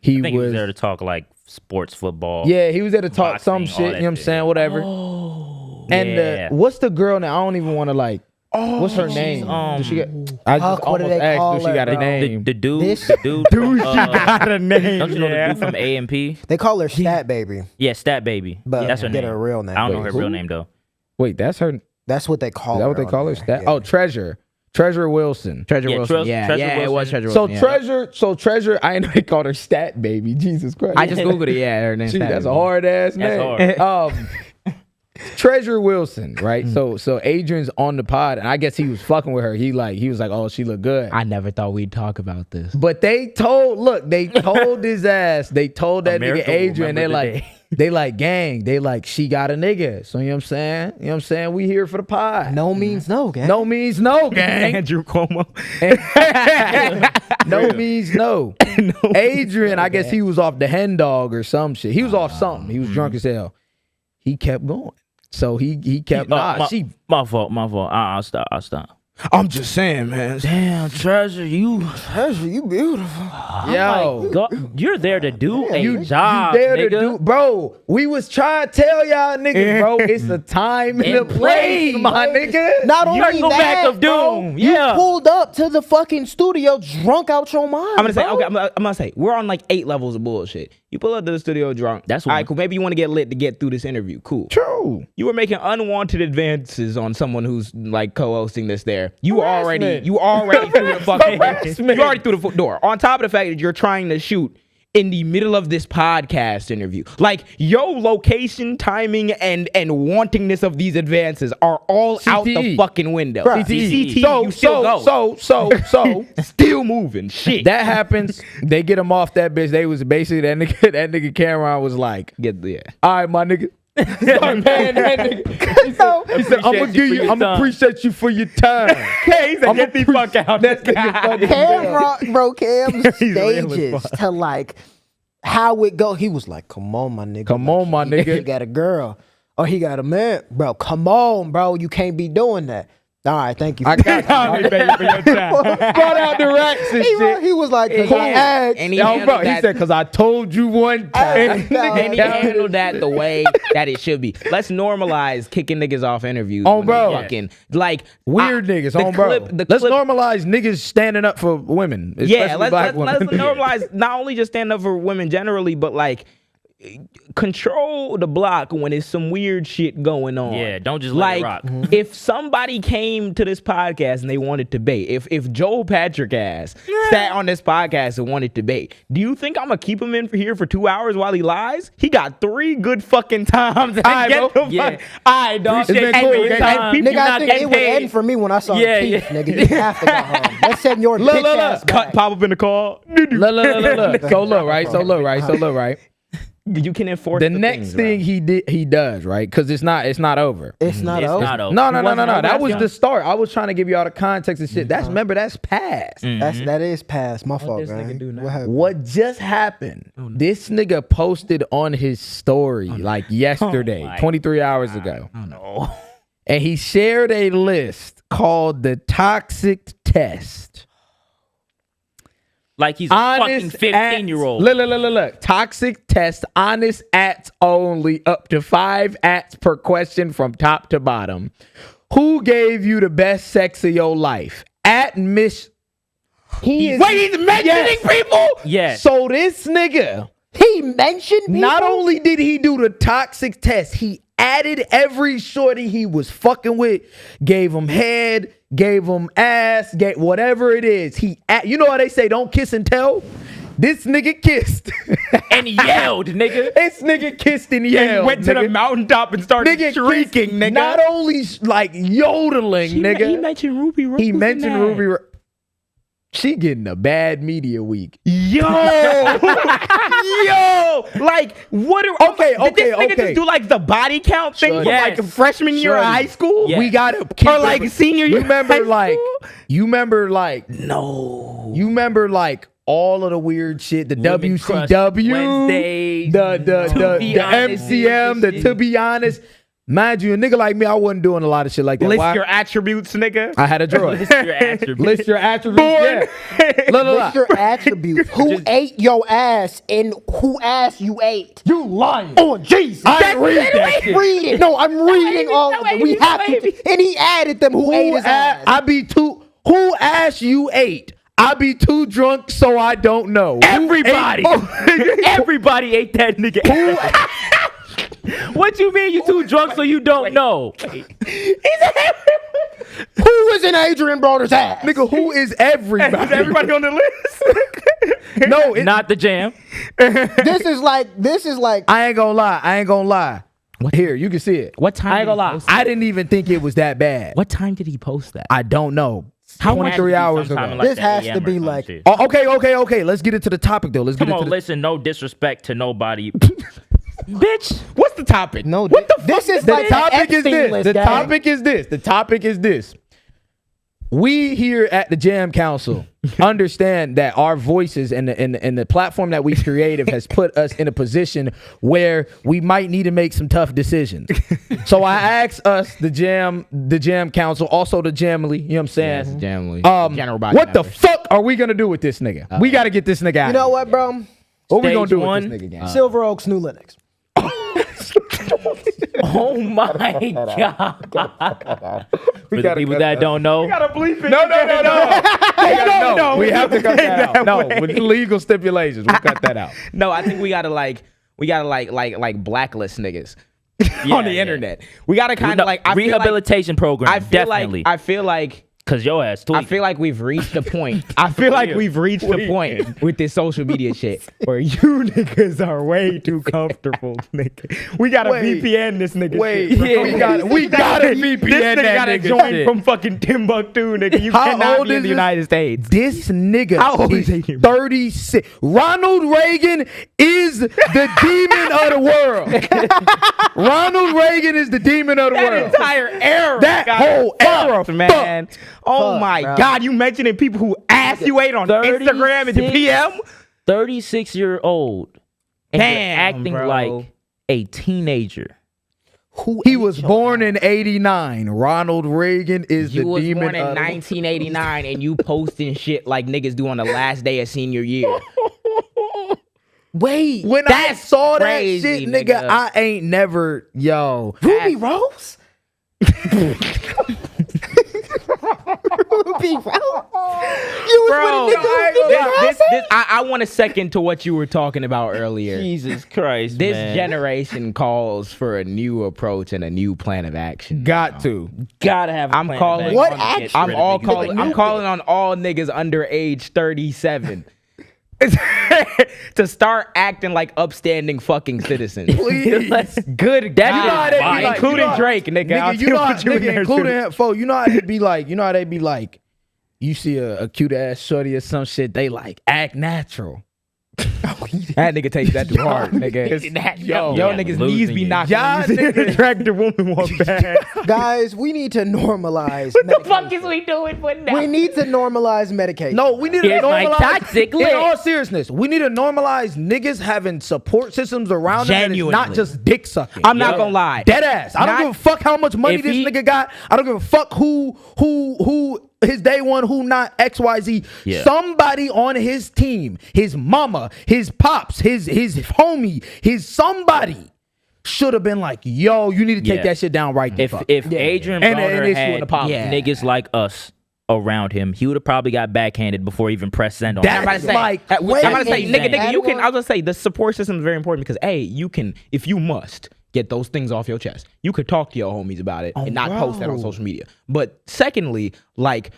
He I think he was was there to talk like sports, football. Yeah, he was there to talk boxing, some all shit. You that know what I'm shit. saying? Whatever. Oh, And yeah. what's the girl now? I don't even want to like. What's her name? Does she get? I just What do almost they asked call if she her, got a bro? name. the dude, This- the dude, Dude, from, she got a name. don't you know yeah. the dude from AMP? They call her Stat Baby, Yeah, Stat Baby. but That's her get name. her real name. I don't know Wait, her real who? name though. Wait, that's her. Is That's what they call her. that what they on call her? there. Stat? Yeah. Oh, Treasure Wilson. Treasure Yeah, Wilson. Treasure It was Wilson. Treasure So Wilson. yeah. Treasure. I know they called her Stat Baby. Jesus Christ. I just googled it. Yeah, her name's Gee, Stat that's a Baby. hard ass name. That's hard. Treasure Wilson, right? So Adrian's on the pod, and I guess he was fucking with her. He was like, oh, she look good. I never thought we'd talk about this. But they told his ass, they told that America nigga will Adrian, they remember the like, day. they like, gang, they like, she got a nigga. So you know what I'm saying? You know what I'm saying? We here for the pod. No means no, gang. No means no, gang. Andrew Cuomo. No means no. Adrian, I guess he was off the hen dog or some shit. He was off something. He was drunk as hell. He kept going. So he kept my fault. I'll stop. I'm just saying, man. Damn, Treasure, you beautiful. Yo. God, you're there to do a You job, there nigga. to do, bro. We was trying to tell y'all niggas, bro. It's the time and the place, my nigga. Not only Circle that, back of bro, doom. you Yeah. pulled up to the fucking studio drunk out your mind. I'm gonna say, bro. okay, I'm gonna say, we're on like 8 levels of bullshit. You pull up to the studio drunk. That's all one. right, cool. Maybe you want to get lit to get through this interview. Cool. True. You were making unwanted advances on someone who's like co-hosting this there. You already through the fucking you already through the foot door. On top of the fact that you're trying to shoot in the middle of this podcast interview. Like, your location, timing, and wantingness of these advances are all out the fucking window. CTE. CTE, you still go. So Still moving. Shit. that happens. They get him off that bitch. They was basically that nigga Cameron was like, yeah. all right, my nigga. Start paying that nigga. He said, I'm gonna appreciate you for your time. Okay, he said, get the fuck out. That nigga fucking Cam's He's real as stages fuck. to like how it go. He was like, "Come on, my nigga. Come on, my nigga. He got a girl, or he got a man, bro. Come on, bro. You can't be doing that." All right, thank you. I got you. For your time. Brought out the racks and shit. He was like, "Cause Yeah. I asked." And he Yo, handled bro, he that- said, cause I told you one time. And he handled that the way that it should be. Let's normalize kicking niggas off interviews. Oh, when bro. they fucking like Weird niggas, the on bro. clip- the Let's clip- normalize niggas standing up for women. Yeah, especially black let's women. normalize not only just stand up for women generally, but like control the block when there's some weird shit going on. Yeah, don't just let it rock. If somebody came to this podcast and they wanted debate, if Joel Patrick ass sat on this podcast and wanted debate, do you think I'm gonna keep him in for here for 2 hours while he lies? He got 3 good fucking times. Alright, bro. All right, dog. It's been cool, okay? Nigga, I think it would end for me when I saw Keith, nigga. You have to go home. Let's send your bitch ass back. Pop up in the call. Look. So look, right. You can enforce The next thing he does, right? Because it's not over. It's not It's over. not over. No. wasn't over That was yet? the start. I was trying to give you all the context and shit. That's past. That is past. My fault, this nigga man. do now? What happened? What just happened? This nigga posted on his story like yesterday, my 23 hours ago. No. And he shared a list called the Toxic Test. Like he's a fucking 15-year-old. Look. Toxic test, honest acts only, up to 5 acts per question from top to bottom. Who gave you the best sex of your life? At Miss. He's mentioning people? Yes. So this nigga, He mentioned people? not only did he do the toxic test, he added every shorty he was fucking with, gave him head, gave him ass, gave whatever it is. You know how they say don't kiss and tell? This nigga kissed. And yelled, nigga. This nigga kissed and yelled. went to the mountaintop and started shrieking, nigga. Not only like yodeling, nigga. He mentioned Ruby Rose. He mentioned Ruby Rose. She getting a bad media week. Yo, like what? Did this nigga just do like the body count thing from like freshman year of high school? We gotta keep or like senior year. You remember like all of the weird shit, the Women WCW, Wednesdays, the MCM, the To Be Honest. Mind you, a nigga like me, I wasn't doing a lot of shit like that. List your attributes, nigga. I had a droid. List your attributes. List your attributes. Yeah. List your attributes. Who ate your ass and who ass you ate? You lying. Oh, Jesus. I read that shit. Read it. No, I'm reading all of them. We have to. And he added them who ate his ass. Who ass you ate? I be too drunk, so I don't know. Everybody. Everybody ate that nigga. What you mean you too drunk so you don't know? Who is in Adrien Broner's ass? Nigga, who is everybody? Is everybody on the list? No, not the jam. This is like. I ain't gonna lie. Here, you can see it. What time? I ain't gonna lie. I didn't even think it was that bad. What time did he post that? I don't know. How 23 hours ago. Like this has to be like. Oh, okay. Let's get into the topic though. Come on, listen. No disrespect to nobody. Bitch, what's the topic? No, what the this is the like topic is this. list, The gang. topic is this. We here at the Jam Council understand that our voices and the platform that we creative has put us in a position where we might need to make some tough decisions. So I asked us, the Jam Council, also the Jamily, you know what I'm saying? Yes, Jamily. General body What the members. fuck are we gonna do with this nigga? We gotta get this nigga out. You know what, bro? What we gonna do Stage with this nigga, gang? Silver Oaks, New Linux. Oh my God. For the people that don't know. gotta bleep it. No. We have to cut that out. No, with legal stipulations, we cut that out. No, I think we gotta blacklist niggas on the internet. We gotta kind of like rehabilitation program. I feel definitely. I feel like Cause your ass tweaked. I feel like we've reached the point. With this social media shit where you niggas are way too comfortable, nigga. We gotta VPN this nigga. Shit, we gotta VPN this nigga that gotta nigga join shit. from fucking Timbuktu, nigga. You How cannot old be in is the this? United States. This nigga How old is is he? 36. Ronald Reagan is the demon of the world. Ronald Reagan is the demon of the That world. entire era. That whole era, man. Oh Fuck, my bro. God, you mentioning people who ass you ate on Instagram in the 36 PM? 36-year-old. And you're Damn, acting bro. like a teenager. He was born in 89. Ronald Reagan is You the was demon born in of the 1989 and you posting shit like niggas do on the last day of senior year. Wait, When I That's saw crazy, that shit, nigga, nigga. I ain't never, Ruby Rose? Ruby Rose? You was Bro, with a nigga who did that? I want a second to what you were talking about earlier. Jesus Christ, This man. generation calls for a new approach and a new plan of action. got to. Gotta have a I'm plan calling. of What action to get action? I'm rid of all niggas calling. like I'm you. calling on all niggas under age 37 to start acting like upstanding fucking citizens. Please. Good That God, you know how they be like- including you know- Drake, nigga. I'll you know, put you in there, including too. folk, you know how they be like, you see a cute ass shorty or some shit, they like act natural. That nigga takes that too hard, nigga. Yo, Yeah, niggas' losing knees be it. knocking. Y'all when you see an niggas- attractive woman walk past. Guys, we need to normalize The fuck medication. is we doing for now? We need to normalize medication. No, we need to Here's my normalize. toxic In lick. all seriousness, we need to normalize niggas having support systems around them. And it's not Genuinely. just dick sucking. I'm not gonna lie. Dead ass. I don't Not- give a fuck how much money If this he- nigga got. I don't give a fuck who his day one, who not, XYZ. Yeah. Somebody on his team, his mama, his pops, his homie, his somebody should have been like, yo, you need to take Yeah. that shit down right the If fuck. Adrien And Broner issue had an apology. niggas like us around him, he would have probably got backhanded before he even pressed send on That- I'm about to say, Like, I'm about to say, wait, nigga, you can. that I was gonna say the support system is very important because you can, if you must get those things off your chest, you could talk to your homies about it and not post that on social media. But secondly, like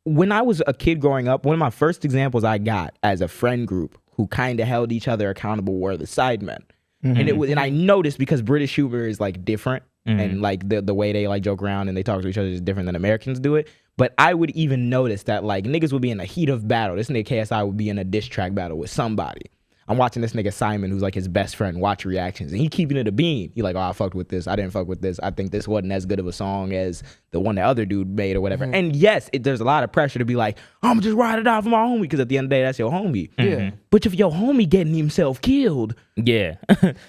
when I was a kid growing up, one of my first examples I got as a friend group who kind of held each other accountable were the Sidemen. and it was, and I noticed because British humor is like different, and like the way they like joke around and they talk to each other is different than Americans do it. But I would even notice that like niggas would be in the heat of battle. This nigga KSI would be in a diss track battle with somebody. I'm watching this nigga Simon, who's like his best friend, watch reactions, and he keeping it a bean. He like, oh, I fucked with this. I didn't fuck with this. I think this wasn't as good of a song as the one the other dude made or whatever. And yes, there's a lot of pressure to be like, I'm just ride it out for my homie, because at the end of the day, that's your homie. Yeah. But if your homie getting himself killed, yeah,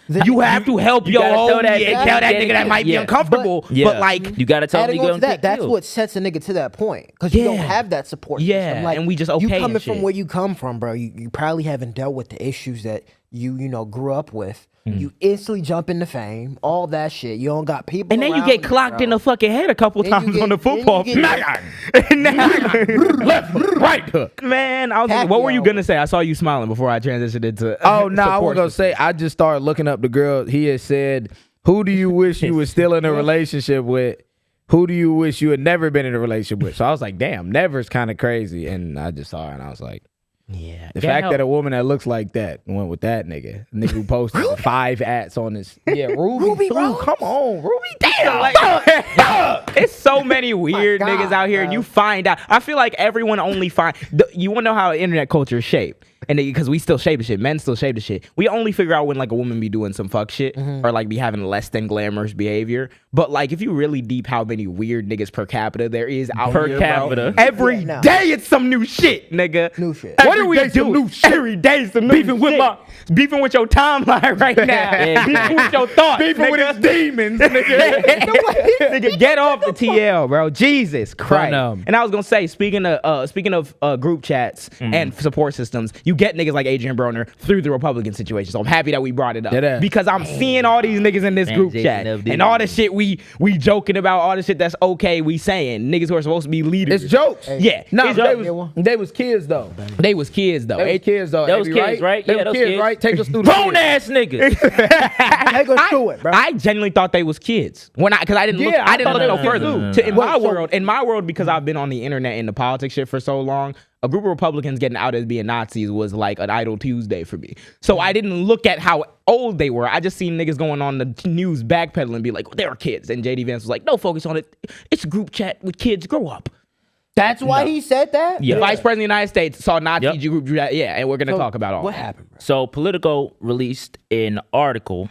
you have to help your homie and tell that nigga that might be uncomfortable. But like, you gotta tell nigga that. That's what sets a nigga to that point, because you don't have that support. Yeah, like, and we just you coming from where you come from, bro. You probably haven't dealt with the issues that you grew up with. You instantly jump into fame, all that shit. You don't got people, and then you get clocked in the fucking head a couple times on the football field. Left, right hook. Man, I was like, what were you gonna say? I saw you smiling before I transitioned into. Oh no, I was gonna say I just started looking up the girl. He had said, "Who do you wish you were still in a relationship with? Who do you wish you had never been in a relationship with?" So I was like, "Damn, never's kind of crazy." And I just saw her and I was like, yeah, the fact that a woman that looks like that went with that nigga who posted 5 ads on this. Yeah, Ruby, come on, Ruby, damn. It's so many weird niggas out here, and you find out. I feel like everyone only you want to know how internet culture is shaped, and because we still shape the shit, men still shape the shit. We only figure out when like a woman be doing some fuck shit or like be having less than glamorous behavior. But like if you really deep how many weird niggas per capita there is out here, bro, every day it's some new shit, nigga. New shit. What are we doing? Every day some new beefing shit. Beefing with your timeline right now. Beefing with your thoughts. Beefing with his demons, nigga. Nigga, get off the TL, bro. Jesus Christ. And I was gonna say, speaking of group chats and support systems, you get niggas like Adrien Broner through the Republican situation. So I'm happy that we brought it up because I'm seeing all these niggas in this group chat and all the shit we joking about, all the shit that's okay we saying. Niggas who are supposed to be leaders. It's jokes. Yeah. No, they was kids though. They was kids though. Those kids, right? They were kids, right? Take us through the grown ass niggas. Take us through it, bro. I genuinely thought they was kids because I didn't look. I didn't look no further. In my world, because I've been on the internet and the politics shit for so long, a group of Republicans getting out as being Nazis was like an Idle Tuesday for me. So I didn't look at how old they were. I just seen niggas going on the news backpedaling and be like, they were kids. And JD Vance was like, no, focus on it. It's a group chat with kids. Grow up. That's why he said that? Yeah. The Vice President of the United States saw Nazi group. Yeah, and we're going to talk about all what happened, bro? So Politico released an article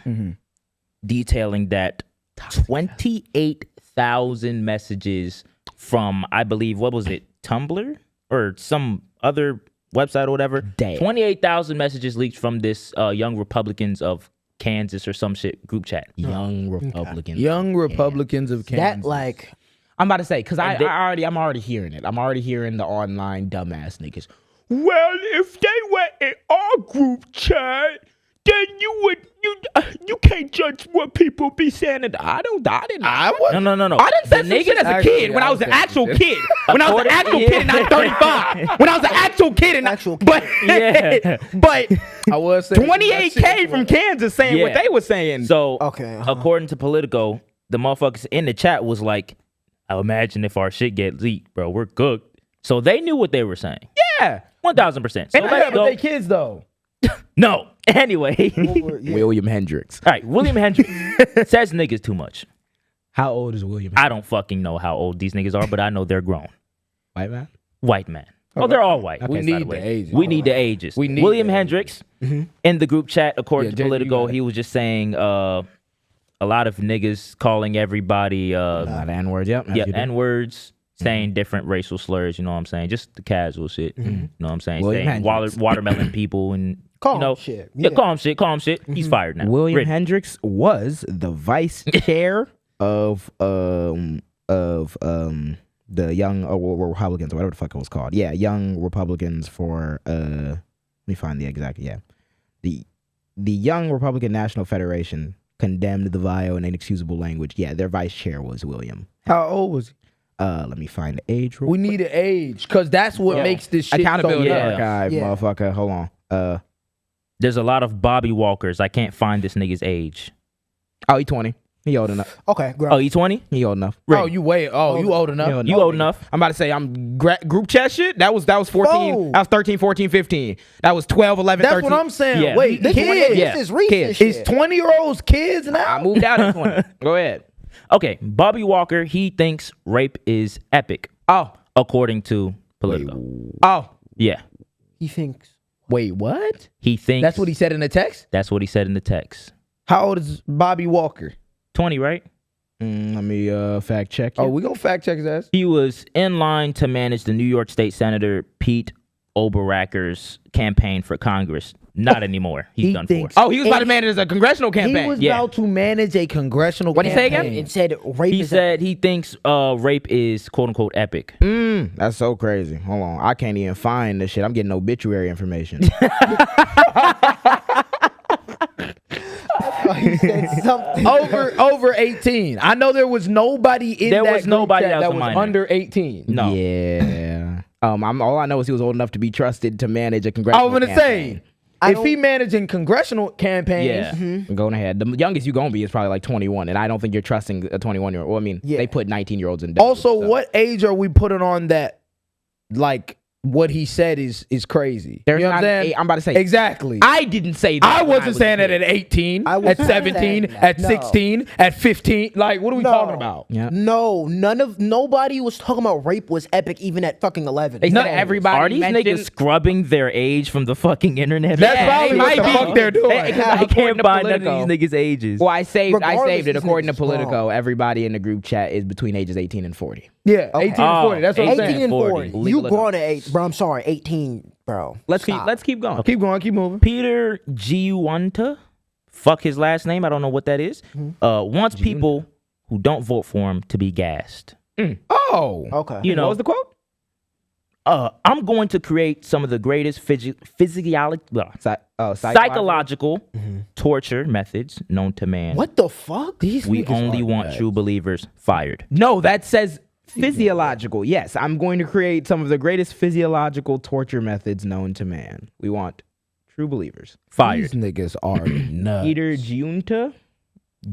detailing that 28,000 messages from, I believe, what was it, Tumblr? Or some other website or whatever. 28,000 messages leaked from this Young Republicans of Kansas or some shit group chat. Young Republicans. Young Republicans of Kansas. That like... I'm about to say, because I'm already hearing it. I'm already hearing the online dumbass niggas. Well, if they were in our group chat, then you can't judge what people be saying. No. I didn't say some shit as a kid when I was an actual kid. When I was an actual kid and I'm 35. When I was an actual kid and but I was saying 28K from Kansas saying what they were saying. So according to Politico, the motherfuckers in the chat was like, I imagine if our shit get leaked, bro, we're cooked. So they knew what they were saying. Yeah. 1,000%. So but they kids though. No. Anyway. William Hendricks. All right. William Hendricks says niggas too much. How old is William Hendricks? I don't fucking know how old these niggas are, but I know they're grown. White man? White man. Okay. Oh, they're all white. Okay, we need the ages. We need the ages. William Hendricks, in the group chat, according to Politico, he was just saying a lot of niggas calling everybody N-words, N-words, saying different racial slurs, you know what I'm saying? Just the casual shit. You know what I'm saying? Saying watermelon people and call him shit. Yeah, call him shit. He's fired now. William Hendricks was the vice chair of the Young Republicans, or whatever the fuck it was called. Yeah, Young Republicans for let me find the exact the Young Republican National Federation condemned the vile and inexcusable language. Yeah, their vice chair was William. How old was he? Let me find the age. We need an age, because that's what makes this shit accountability archive, motherfucker. Hold on. There's a lot of Bobby Walkers. I can't find this nigga's age. Oh, he's 20. He old enough. Okay, grow. Oh, you 20? He old enough. Oh, you old enough. You old enough. I'm about to say group chat shit. That was 14. Whoa. That was 13, 14, 15. That was 12, 11, That's 13. what I'm saying. Yeah. Wait, This kids. is recent shit. Is 20-year-olds kids now? I moved out at 20. Go ahead. Okay, Bobby Walker, he thinks rape is epic, Oh. according to Politico. Oh. Yeah. He thinks. Wait, what? He thinks That's what he said in the text? That's what he said in the text. How old is Bobby Walker? 20, right? Let me fact check. Oh, we gonna fact check his ass. He was in line to manage the New York State Senator Pete Oberacker's campaign for Congress. Not anymore. He's He done for. thinks- Oh, he was about to manage a congressional campaign. He was Yeah. about to manage a congressional What'd he say again? campaign. It said rape He is said he thinks rape is quote unquote epic. That's so crazy. Hold on. I can't even find this shit. I'm getting obituary information. he said something. over 18. I know there was nobody in There that was group nobody chat that that was a was minor. under 18. No. Yeah. All I know is he was old enough to be trusted to manage a I congressional was gonna campaign. say, if he managing congressional campaigns, Yeah. Going ahead. The youngest you gonna be is probably like 21, and I don't think you're trusting a 21-year-old. Well, I mean, Yeah. they put 19-year-olds in. also, so. what age are we putting on that? Like what he said is crazy. There's you know what not I'm saying? I'm about to say exactly. I didn't say that. I when wasn't was saying a that kid. at 18, I at wasn't 17, saying that. at No. 16, at 15. Like, what are we No. talking about? Yeah. No, nobody was talking about rape was epic even at fucking 11. They said everybody Are these mentioned- niggas scrubbing their age from the fucking internet? That's Yeah, probably they what the might be. fuck they're doing. They- I according can't to find none Politico. of these niggas' ages. Well, I saved Regardless, it these according to niggas strong. Politico. Everybody in the group chat is between ages 18 and 40. Yeah, 18 and 40. That's what I'm 18 saying. and 40. 40. You Legal grown at 8, bro. I'm sorry, 18, bro. Let's Stop. keep going. Keep going, keep moving. Peter Giunta, fuck his last name, I don't know what that is, wants people who don't vote for him to be gassed. Oh. Okay. You What know, was the quote? I'm going to create some of the greatest psychological torture methods known to man. What the fuck? These We niggas only are want nuts. true believers fired. No, that says physiological. Yes, I'm going to create some of the greatest physiological torture methods known to man. We want true believers Fired. These niggas are nuts. Peter Giunta.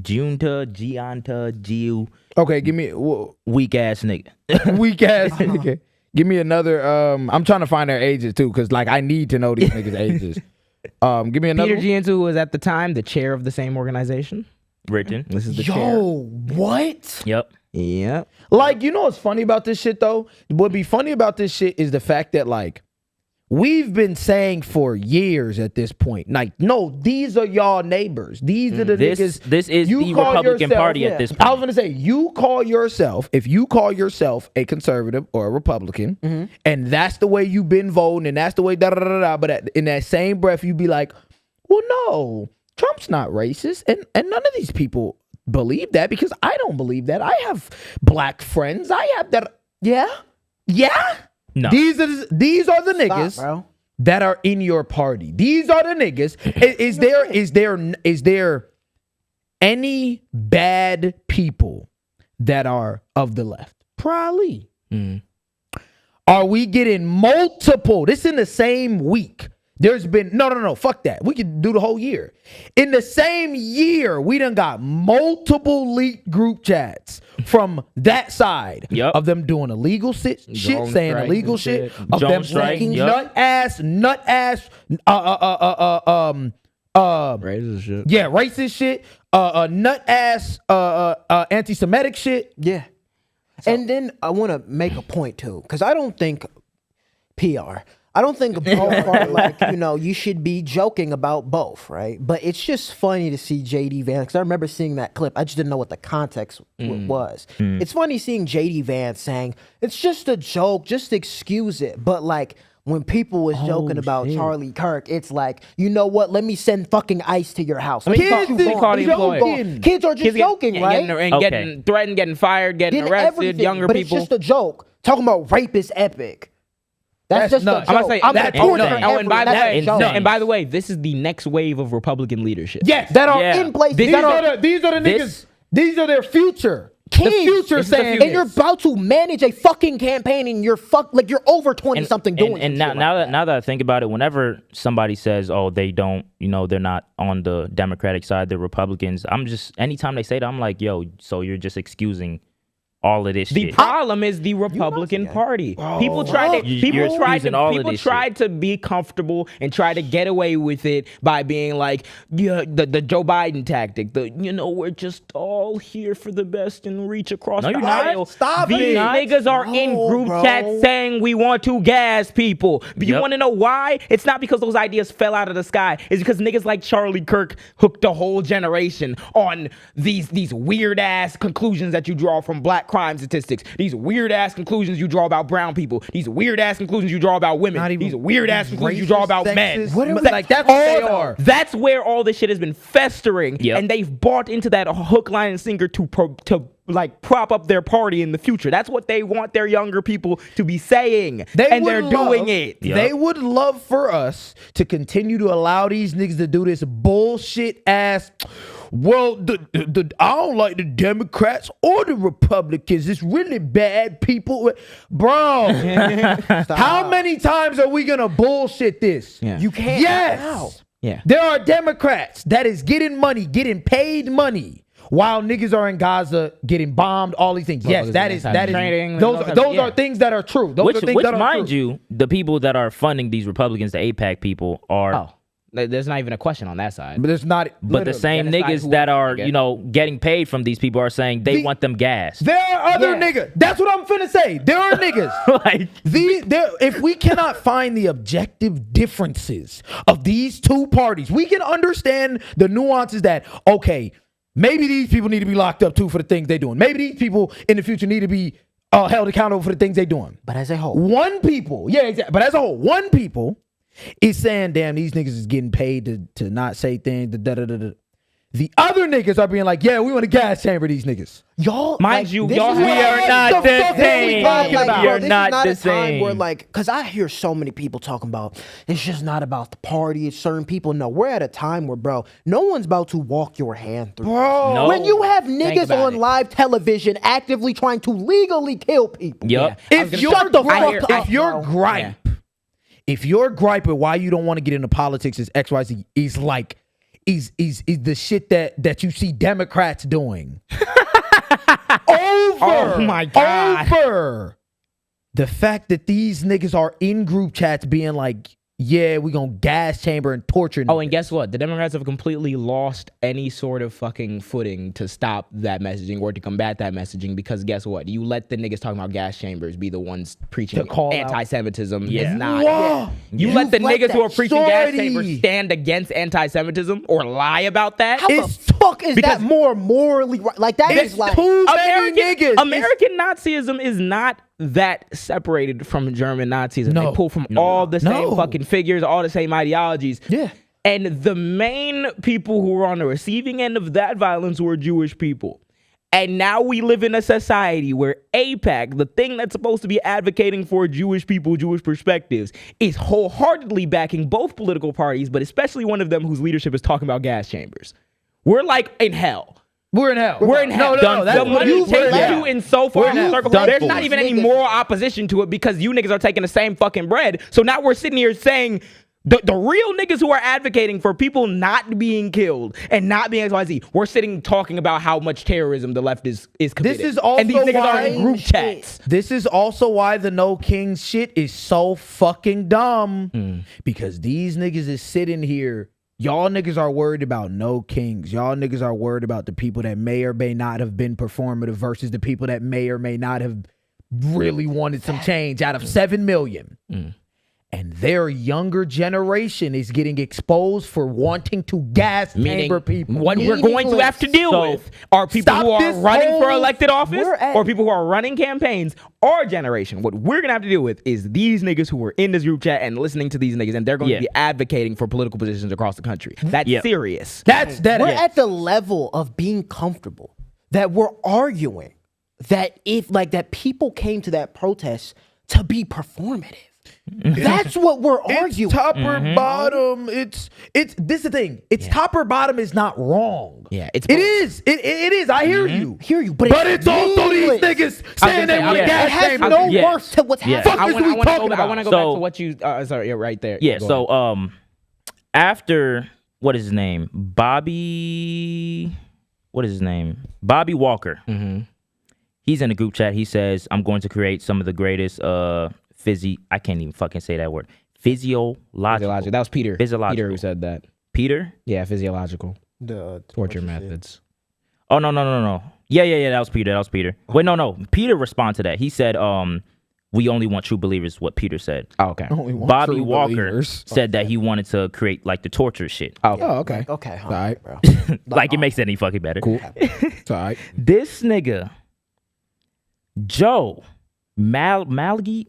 Giu, Okay, give me weak ass nigga. weak ass nigga. Give me another. I'm trying to find their ages too, because like I need to know these niggas' ages. Give me another. Peter Giunta was at the time the chair of the same organization. Written. This is the chair. Yo, what? Yep. Yep. Like, you know what's funny about this shit though? What be funny about this shit is the fact that like we've been saying for years at this point, like, no, these are y'all neighbors. These are the niggas. This is you the call Republican yourself- Party yeah. at this I was point. gonna say, if you call yourself a conservative or a Republican, and that's the way you've been voting, and that's the way but in that same breath, you be like, well, no, Trump's not racist, and none of these people believe that because I don't believe that. I have black friends. I have that. Yeah. No. These are the niggas Stop, bro. that are in your party. These are the niggas. Is there any bad people that are of the left? Probably. Are we getting multiple? This in the same week. There's been no, fuck that. We could do the whole year. In the same year, we done got multiple leaked group chats from that side Yep. of them doing illegal shit, saying strikes illegal and shit, shit. of Drone them strike, saying yep. nut ass, Racist shit. yeah, racist shit, nut ass, anti-Semitic shit. Yeah. And then I want to make a point too, because I don't think PR. I don't think both are like, you should be joking about both, right? But it's just funny to see JD Vance, because I remember seeing that clip. I just didn't know what the context was. It's funny seeing JD Vance saying, it's just a joke, just excuse it. But like, when people was joking about Charlie Kirk, it's like, you know what? Let me send fucking ICE to your house. Kids You is gone. called You employed. gone. Kids are just joking, right? Getting threatened, getting fired, getting arrested. Everything, Younger but people. it's just a joke. Talking about rape is epic. That's just nuts. a I'm joke. gonna say I'm that. gonna torture and by the that's way, a joke. insane. and by the way, this is the next wave of Republican leadership. Yes, that are Yeah. in place. These that are the niggas. This- These are their future. kids. The future saying, and you're about to manage a fucking campaign, and you're you're over 20 something doing. And now that I think about it, whenever somebody says, "Oh, they don't," they're not on the Democratic side, they're Republicans. Anytime they say that, I'm like, "Yo, so you're just excusing all of this the shit." problem is the Republican Party. People tried to be comfortable and try to get away with it by being like, yeah, the Joe Biden tactic. We're just all here for the best and reach across the aisle. Stop These it. niggas are in group chats saying we want to gas people. But you want to know why? It's not because those ideas fell out of the sky. It's because niggas like Charlie Kirk hooked a whole generation on these weird ass conclusions that you draw from black crime statistics, these weird ass conclusions you draw about brown people, these weird ass conclusions you draw about women, these weird ass conclusions you draw about men. Like that's what they are. That's where all this shit has been festering, and they've bought into that hook, line, and sinker to prop up their party in the future. That's what they want their younger people to be saying, they're doing it. They would love for us to continue to allow these niggas to do this bullshit ass. Well, I don't like the Democrats or the Republicans. It's really bad people. Bro, how many times are we going to bullshit this? Yeah. You can't. Yes. Yeah. There are Democrats that is getting money, getting paid money, while niggas are in Gaza getting bombed, all these things. Yes, that is those are things that are true. Those are things that are mind true. you, the people that are funding these Republicans, the AIPAC people, are... Oh. There's not even a question on that side. But there's not. But the same niggas that are, getting paid from these people are saying they want them gas. There are other niggas. That's what I'm finna say. There are niggas. If we cannot find the objective differences of these two parties, we can understand the nuances that, okay, maybe these people need to be locked up too for the things they're doing. Maybe these people in the future need to be held accountable for the things they're doing. But as a whole. One people is saying, damn, these niggas is getting paid to not say things. The other niggas are being like, yeah, we want to gas chamber these niggas. Y'all, mind you, we are not the same. You're not the same. Where because I hear so many people talking about it's just not about the party. It's certain people. No, we're at a time where, bro, no one's about to walk your hand through. Bro, no. When you have niggas on live television actively trying to legally kill people. Yep. If your gripe with why you don't want to get into politics is XYZ is like is the shit that you see Democrats doing. Oh my God. Over the fact that these niggas are in group chats being like, yeah, we gonna gas chamber and torture niggas. Oh, and guess what? The Democrats have completely lost any sort of fucking footing to stop that messaging or to combat that messaging, because guess what? You let the niggas talking about gas chambers be the ones preaching anti-Semitism. Yeah. It's not. Whoa. You let the niggas who are preaching gas Shorty. chambers stand against anti-Semitism or lie about that. How the fuck is that more morally right? Like that is like too many niggas. American Nazism is not that separated from German Nazism. No. They pull from all the same fucking figures, all the same ideologies. Yeah. And the main people who were on the receiving end of that violence were Jewish people. And now we live in a society where AIPAC, the thing that's supposed to be advocating for Jewish people, Jewish perspectives, is wholeheartedly backing both political parties, but especially one of them whose leadership is talking about gas chambers. We're like in hell. We're in hell. We're in hell. No, the money takes you in so far in circles. There's not even any moral opposition to it because you niggas are taking the same fucking bread. So now we're sitting here saying the real niggas who are advocating for people not being killed and not being XYZ, we're sitting talking about how much terrorism the left is committed. This is also and these niggas why are in group chats. This is also why the No Kings shit is so fucking dumb. Because these niggas is sitting here. Y'all niggas are worried about no kings. Y'all niggas are worried about the people that may or may not have been performative versus the people that may or may not have really wanted some change out of 7 million. And their younger generation is getting exposed for wanting to gas chamber people. What we're going to have to deal with are people who are running for elected office or people who are running campaigns. Our generation, what we're going to have to deal with is these niggas who are in this group chat and listening to these niggas, and they're going to be advocating for political positions across the country. That's serious. We're at the level of being comfortable that we're arguing that if that people came to that protest to be performative. That's what we're arguing. It's top or bottom. It's this is the thing. It's top or bottom is not wrong. Yeah, it is. It is. I hear you. But it's also these niggas saying they want to gas It has chamber. no worth to what's happening. Fuck is we talking about? I want to go back to what you. Sorry, you're right there. Yeah. Go So ahead. after what is his name? What is his name? Bobby Walker. He's in a group chat. He says, "I'm going to create some of the greatest I can't even fucking say that word. Physiological. That was Peter. Physiological. Peter who said that. Peter? Yeah, physiological. The Torture methods. Oh, no. Yeah. That was Peter. Wait, no. Peter responded to that. He said, we only want true believers, what Peter said. Oh, okay. Bobby Walker said that he wanted to create like the torture shit. Oh, okay. Okay. All right, bro. Like it makes it any fucking better. Cool. It's all right. This nigga, Joe Malgi,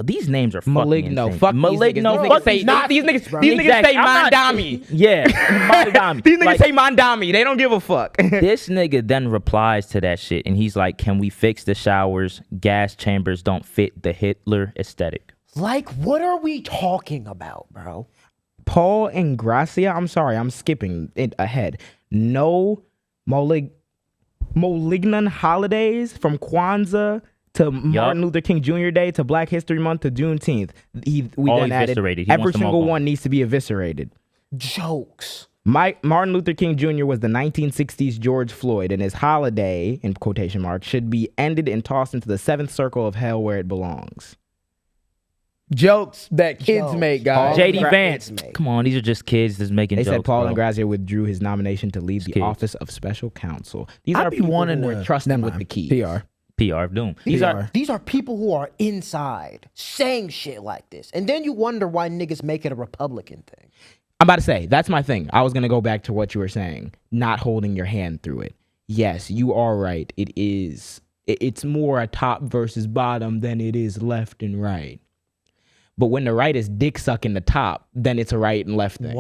these names are fucking Maligno. insane. Fuck Maligno. these niggas say Exactly. Mandami. Yeah, Mandami. These niggas say Mandami. They don't give a fuck. This nigga then replies to that shit, and he's like, "Can we fix the showers? Gas chambers don't fit the Hitler aesthetic." Like, what are we talking about, bro? Paul and Gracia. I'm sorry, I'm skipping it ahead. No malignant holidays from Kwanzaa to Martin Luther King Jr. Day to Black History Month to Juneteenth. We All then added eviscerated. He every wants them all single gone. one needs to be eviscerated. Jokes. Martin Luther King Jr. was the 1960s George Floyd, and his holiday, in quotation marks, should be ended and tossed into the seventh circle of hell where it belongs. Jokes that kids make, guys. JD Vance. Come on, these are just kids that's making They jokes. said Paul bro. and Gracia withdrew his nomination to lead the kids. office of special counsel. These I'd are be people wanting who to were trusting never with mind. the keys. PR. PR of doom. These are people who are inside saying shit like this. And then you wonder why niggas make it a Republican thing. I'm about to say, that's my thing. I was going to go back to what you were saying, not holding your hand through it. Yes, you are right. It is. It's more a top versus bottom than it is left and right. But when the right is dick sucking the top, then it's a right and left thing.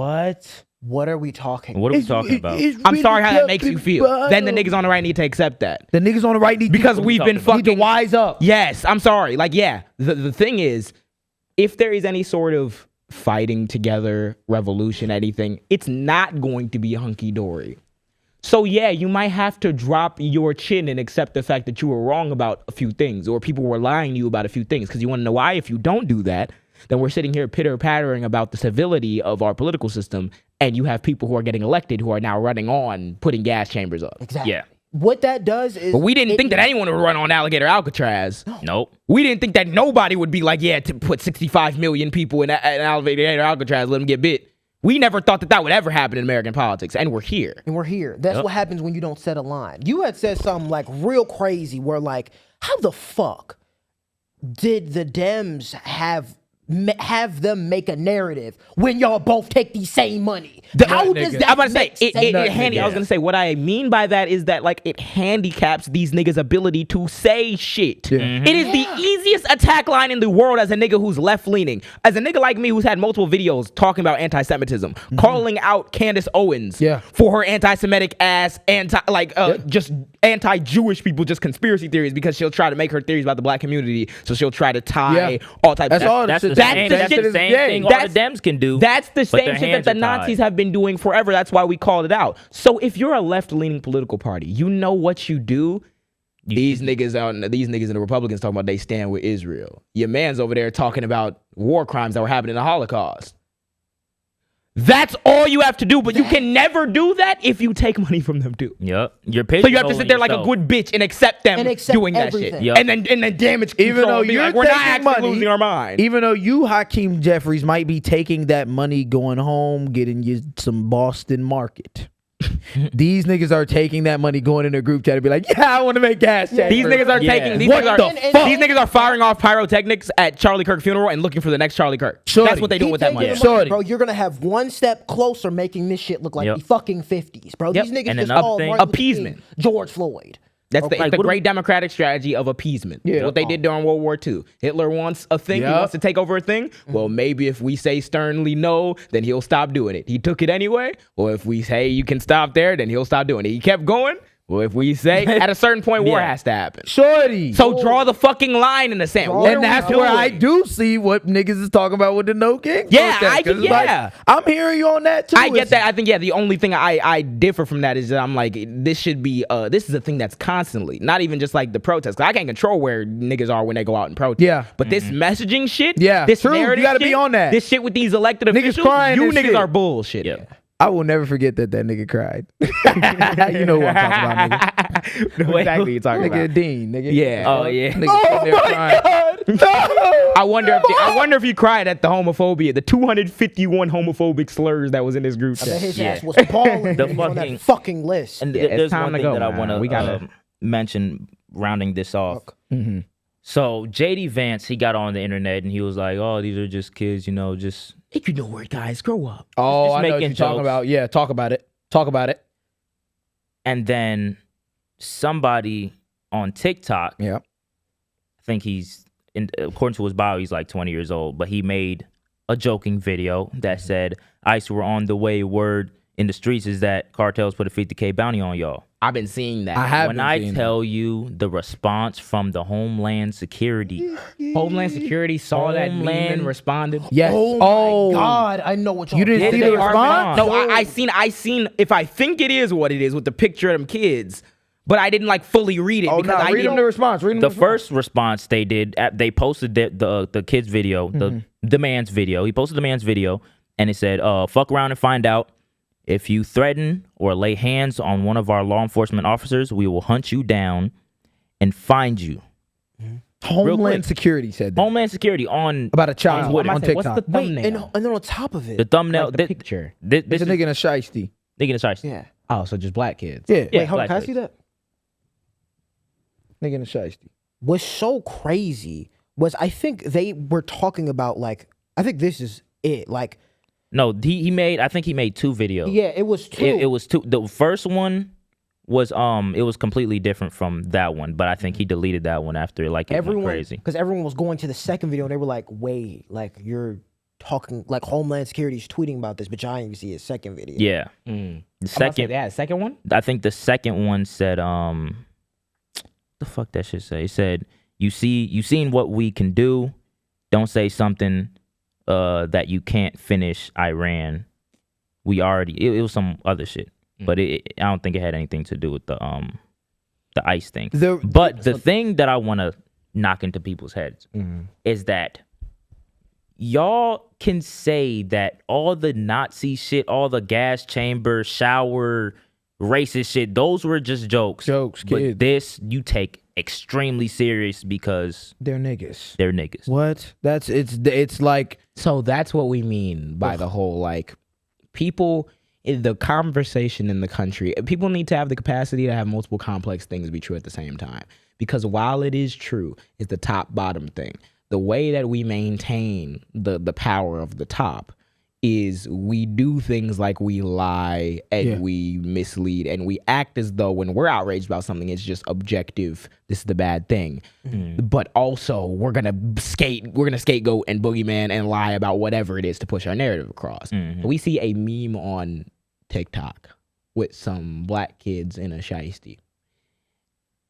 What are we talking What are we talking about? I'm sorry how that makes you feel. Then the niggas on the right need to accept that. The niggas on the right need Because to, we've been need fucking to wise up. Yes, I'm sorry. Like, yeah, the thing is, if there is any sort of fighting together, revolution, anything, it's not going to be hunky-dory. So yeah, you might have to drop your chin and accept the fact that you were wrong about a few things, or people were lying to you about a few things. Because you want to know why? If you don't do that, then we're sitting here pitter-pattering about the civility of our political system, and you have people who are getting elected who are now running on putting gas chambers up. Exactly. Yeah. What that does is... But we didn't think that anyone would run on Alligator Alcatraz. Nope. We didn't think that nobody would be like, yeah, to put 65 million people in an Alligator Alcatraz, let them get bit. We never thought that that would ever happen in American politics, and we're here. And we're here. That's what happens when you don't set a line. You had said something like real crazy where like, how the fuck did the Dems have them make a narrative when y'all both take the same money? How does that I'm about to say, make sense? I was going to say, what I mean by that is that, like, it handicaps these niggas' ability to say shit. It is the easiest attack line in the world as a nigga who's left-leaning. As a nigga like me who's had multiple videos talking about anti-Semitism, calling out Candace Owens for her anti-Semitic ass, just anti-Jewish people, just conspiracy theories, because she'll try to make her theories about the black community, so she'll try to tie all types of That's the same thing all the Dems can do. That's the but same their shit that hands the are tied. Nazis have been doing forever. That's why we called it out. So if you're a left-leaning political party, you know what you do. These niggas and the Republicans talking about they stand with Israel. Your man's over there talking about war crimes that were happening in the Holocaust. That's all you have to do, but you can never do that if you take money from them too. Yep. So you have to sit there like a good bitch and accept them doing that everything. shit. Yep. And then damage control. Even though and be you're like, we're not taking actually money, losing our mind. Even though you, Hakeem Jeffries, might be taking that money, going home, getting you some Boston market. These niggas are taking that money, going in a group chat and be like, yeah, I want to make gas chambers. These niggas are taking. These niggas are firing off pyrotechnics at Charlie Kirk's funeral and looking for the next Charlie Kirk. That's what they do with that money. Bro, you're gonna have one step closer making this shit look like the fucking 50s, bro. These niggas And just another called thing- Martin Luther appeasement. King George Floyd. That's the great democratic strategy of appeasement. What they did during World War II. Hitler wants a thing. He wants to take over a thing. Well, maybe if we say sternly no, then he'll stop doing it. He took it anyway. Or if we say you can stop there, then he'll stop doing it. He kept going. Well, if we say at a certain point, war has to happen. Shorty. So draw the fucking line in the sand. And that's where I do see what niggas is talking about with the no king. Yeah, Like, I'm hearing you on that too. I get that. I think the only thing I differ from that is that I'm like, this should be this is a thing that's constantly, not even just like the protests. 'Cause I can't control where niggas are when they go out and protest. Yeah. But this messaging shit, this true. You gotta be on that. This shit with these elected officials, crying you and niggas shit. are bullshit. Yeah. I will never forget that nigga cried. You know what I'm talking about, nigga. Know exactly what you're talking Nigga about. Dean, nigga. Yeah. Oh yeah. Nigga there crying. No! I wonder if he cried at the homophobia, the 251 homophobic slurs that was in this group I bet chat. his ass was balling The on fucking- that fucking list. And Yeah, it's there's time one to thing go, that I man. want We to gotta- mention, rounding this off. Mm-hmm. So JD Vance, he got on the internet and he was like, "Oh, these are just kids, you know, just." You know where guys grow up. Oh, Just I know what making you're talking jokes. about. Yeah, talk about it. Talk about it. And then somebody on TikTok, Yeah. I think he's, according to his bio, he's like 20 years old, but he made a joking video that said, "ICE were on the way. Word in the streets is that cartels put a 50K bounty on y'all." I've been seeing that. I have When been I seeing tell you the response from the Homeland Security, Homeland Security saw that meme Homeland- and responded. that. Yes. Oh my God, I know what y'all You didn't Did see they the are response? not? No, I seen. If I think it is what it is with the picture of them kids, but I didn't like fully read it Oh, because no, I read didn't. them the response. Read them the response. first response they did, they posted the kid's video, the man's video. He posted the man's video, and it said, "Fuck around and find out. If you threaten or lay hands on one of our law enforcement officers, we will hunt you down and find you." Homeland Security said that. Homeland Security on About a child Twitter. on What's the TikTok. Wait, thumbnail? and then on top of it, the thumbnail, Like the picture. This It's a is nigga in a shiesty. nigga in a shiesty. yeah. Oh, so just black kids. Yeah. Yeah, Wait, hold on, black can I kids. see that? Nigga in a shiesty. What's so crazy was I think they were talking about like I think this is it. Like No, he made. I think he made two videos. yeah, it was two. It was two. The first one was it was completely different from that one, but I think he deleted that one after like it went crazy. because everyone was going to the second video and they were like, wait, like you're talking like Homeland Security's tweeting about this, but y'all ain't even see his second video. Yeah. Mm. The second, Yeah, second one. I think the second one said the fuck that shit say? It said, you seen what we can do. Don't say something that you can't finish Iran. We already it was some other shit. But I don't think it had anything to do with the ICE thing. But the thing that I want to knock into people's heads is that y'all can say that all the Nazi shit, all the gas chamber, shower, racist shit, those were just jokes. Jokes, But kids. this you take extremely serious because They're niggas. they're niggas. What? It's like So that's what we mean by the whole like people in the conversation in the country. People need to have the capacity to have multiple complex things be true at the same time. Because while it is true, it's the top bottom thing. The way that we maintain the power of the top is we do things like we lie and we mislead and we act as though when we're outraged about something, it's just objective. This is the bad thing. But also we're gonna scapegoat and boogeyman and lie about whatever it is to push our narrative across. We see a meme on TikTok with some black kids in a shiesty.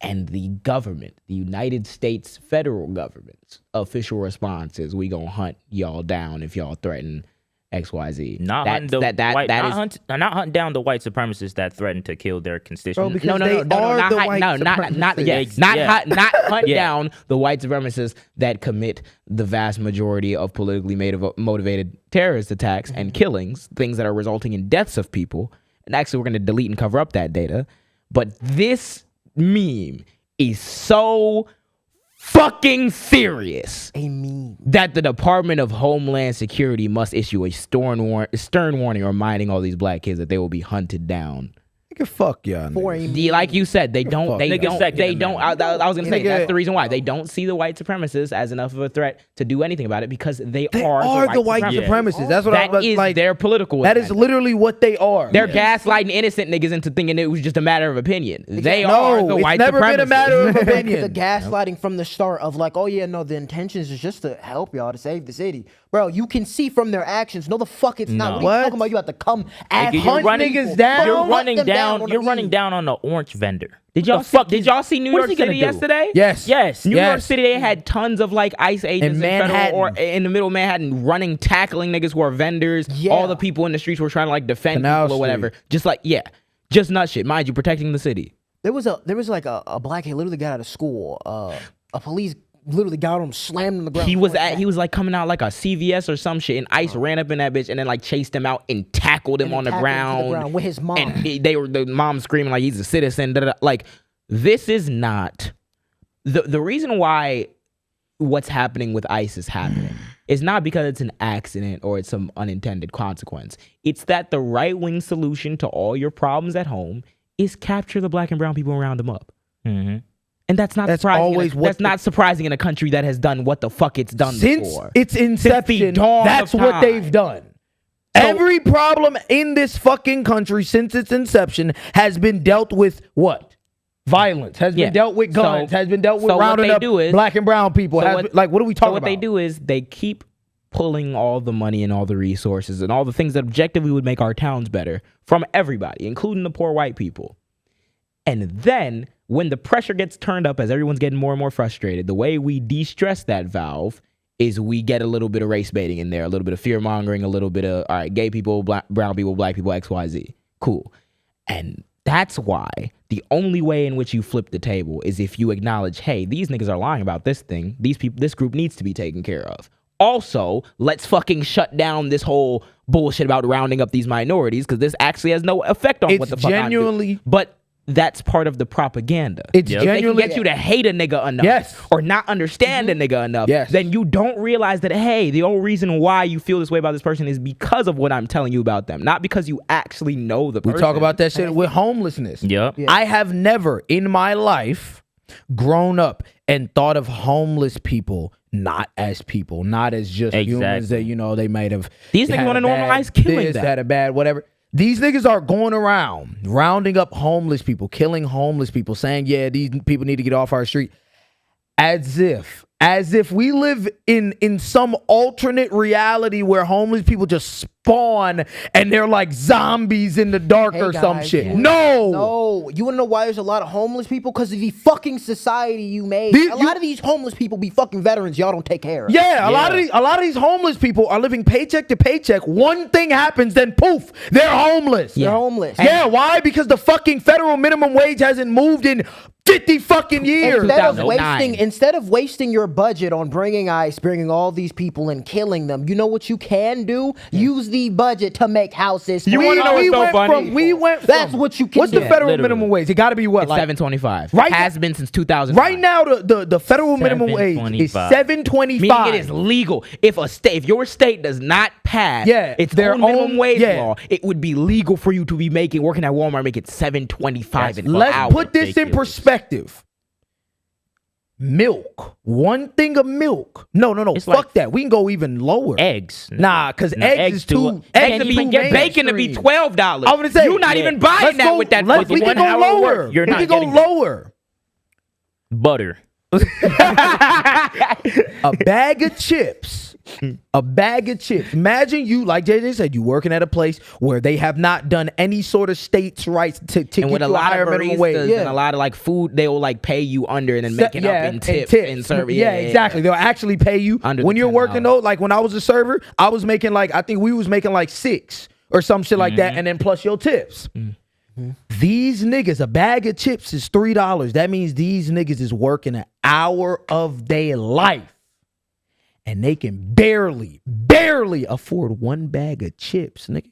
And the government, the United States federal government's official response is we gonna hunt y'all down if y'all threaten XYZ. Not hunting down the white supremacists that threaten to kill their constituents. Not hunt down the white supremacists that commit the vast majority of politically motivated terrorist attacks and killings, things that are resulting in deaths of people. And actually, we're going to delete and cover up that data. But this meme is so fucking serious that the Department of Homeland Security must issue a stern warning reminding all these black kids that they will be hunted down. nigga, fuck y'all. Like you said, they don't. They don't. I was gonna say that's the reason why they don't see the white supremacists as enough of a threat to do anything about it because they are the white supremacists. That's what that is like. Their political. That is literally what they are. They're gaslighting innocent niggas into thinking it was just a matter of opinion. They are the white it's never supremacists. been a matter of opinion. The gaslighting from the start of like, oh yeah, no, the intentions is just to help y'all to save the city, bro. You can see from their actions. No, the fuck it's not. What are you talking about? You have to come and Nigga, hunt running niggas people. down. You're running down down on the orange vendor. Did y'all see New York City yesterday? Yes. New York City, they had tons of like ICE agents in the middle of Manhattan running, tackling niggas who are vendors. Yeah. All the people in the streets were trying to like defend people or whatever. Just like, just nut shit. Mind you, protecting the city. There was like a black kid literally got out of school. A police literally got him, slammed him on the ground. He was like coming out like a CVS or some shit, and ICE ran up in that bitch and then like chased him out and tackled him on the ground with his mom. And the mom screaming like he's a citizen. Like, this is not the reason why what's happening with ICE is happening. It's not because it's an accident or it's some unintended consequence. It's that the right-wing solution to all your problems at home is capture the black and brown people and round them up. Mm-hmm. And that's not surprising. That's not surprising in a country that has done what the fuck it's done before. Its inception, that's what they've done. So, every problem in this fucking country since its inception has been dealt with what? Violence. Has been dealt with guns. Has been dealt with rounding up black and brown people. What are we talking about? What they do is they keep pulling all the money and all the resources and all the things that objectively would make our towns better from everybody, including the poor white people. And then when the pressure gets turned up as everyone's getting more and more frustrated, the way we de-stress that valve is we get a little bit of race baiting in there, a little bit of fear mongering, a little bit of, all right, gay people, brown people, black people, XYZ. Cool. And that's why the only way in which you flip the table is if you acknowledge, hey, these niggas are lying about this thing. This group needs to be taken care of. Also, let's fucking shut down this whole bullshit about rounding up these minorities because this actually has no effect on what the fuck I'm doing. But that's part of the propaganda. It's if they can get you to hate a nigga enough or not understand a nigga enough, then you don't realize that, hey, the only reason why you feel this way about this person is because of what I'm telling you about them, not because you actually know the person. We talk about that shit with homelessness. Yep. I have never in my life grown up and thought of homeless people not as people, not as just humans that, you know, they might have. These niggas want to normalize killing them. Had a bad whatever. These niggas are going around rounding up homeless people, killing homeless people, saying, yeah, these people need to get off our street. As if we live in some alternate reality where homeless people just spawn and they're like zombies in the dark or some shit. No, you wanna know why there's a lot of homeless people? Because of the fucking society you made. A lot of these homeless people be fucking veterans y'all don't take care of. Yeah, a lot of these homeless people are living paycheck to paycheck. One thing happens, then poof, they're homeless. They're homeless. Yeah, why? Because the fucking federal minimum wage hasn't moved in 50 fucking years. Instead of wasting your budget on bringing ICE, bringing all these people and killing them, you know what you can do? Use the budget to make houses. You want to know what's so funny? That's what you can do. What's the federal minimum wage? It got to be what? It's like $7.25. Right, has been since 2000. Right now, the federal minimum wage is $7.25. Meaning it is legal. If your state does not pass its own minimum wage law, it would be legal for you to be working at Walmart, make it $7.25 an hour. Let's put this in perspective. Milk. One thing of milk. No. Fuck like that. We can go even lower. Eggs. Nah, because eggs is too. Eggs to be bacon to be $12. I'm gonna say you're not even buying that with that fucking 1 hour lower. You're not we can go lower. Butter. A bag of chips. A bag of chips. Imagine you, like JJ said, you working at a place where they have not done any sort of states' rights to get with a lot of minimum wage and a lot of like food, they will like pay you under and then make it up in tips and service. Yeah, exactly. They'll actually pay you when you're working though. Like when I was a server, I was making I think we was making like $6 or some shit like that, and then plus your tips. These niggas, a bag of chips is $3. That means these niggas is working an hour of their life. And they can barely afford one bag of chips, nigga.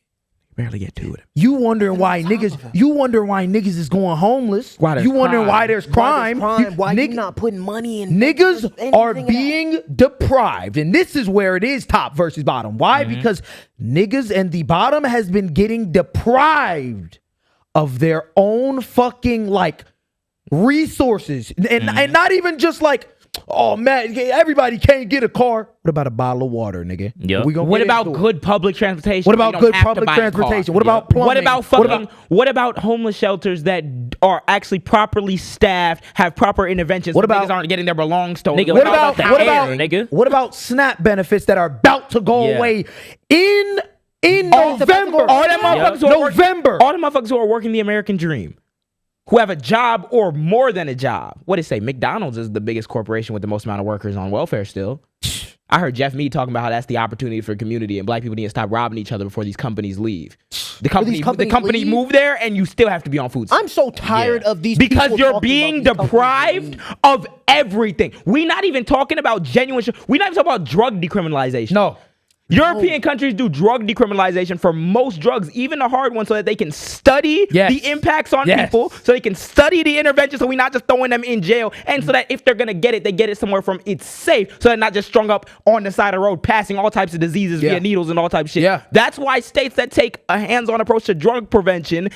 Barely get to it. You wondering why niggas is going homeless. You wondering why there's crime. Why you not putting money in? Niggas are being deprived. And this is where it is top versus bottom. Why? Because niggas and the bottom has been getting deprived of their own fucking resources. And not even just oh man, everybody can't get a car. What about a bottle of water, nigga? Yep. What about good public transportation? What about good public transportation? What about plumbing? What about homeless shelters that are actually properly staffed, have proper interventions? What about niggas aren't getting their belongings stolen? What about SNAP benefits that are about to go away in in November. All them motherfuckers who are November. all the motherfuckers who are working the American dream, who have a job or more than a job. What did it say? McDonald's is the biggest corporation with the most amount of workers on welfare still. I heard Jeff Mead talking about how that's the opportunity for community and black people need to stop robbing each other before these companies leave. The company move there and you still have to be on food stamps. I'm so tired of these because people you're talking being about these deprived of everything. We're not even talking about genuine we're not even talking about drug decriminalization. No. European countries do drug decriminalization for most drugs, even the hard ones, so that they can study the impacts on people, so they can study the intervention, so we're not just throwing them in jail, and so that if they're going to get it, they get it somewhere from it's safe, so they're not just strung up on the side of the road, passing all types of diseases via needles and all types of shit. Yeah. That's why states that take a hands-on approach to drug prevention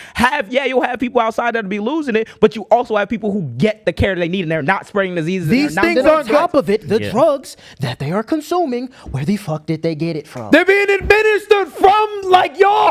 you'll have people outside that'll be losing it, but you also have people who get the care they need, and they're not spreading diseases. These things on top of it, the drugs that they are consuming, where the fuck did they get it from? They're being administered from y'all.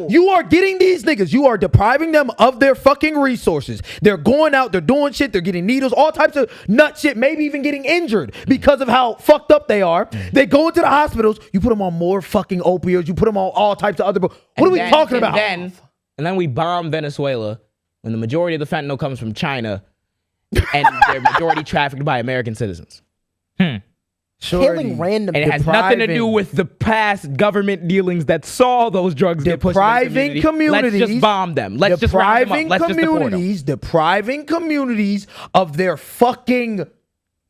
You are getting these niggas. You are depriving them of their fucking resources. They're going out. They're doing shit. They're getting needles, all types of nut shit. Maybe even getting injured because of how fucked up they are. They go into the hospitals. You put them on more fucking opioids. You put them on all types of other. What are we talking about? And then we bomb Venezuela when the majority of the fentanyl comes from China, and they're majority trafficked by American citizens. Killing random, and it has nothing to do with the past government dealings that saw those drugs get pushed into the community. Let's just bomb them. Let's just round them up. Let's just deport them. Depriving communities of their fucking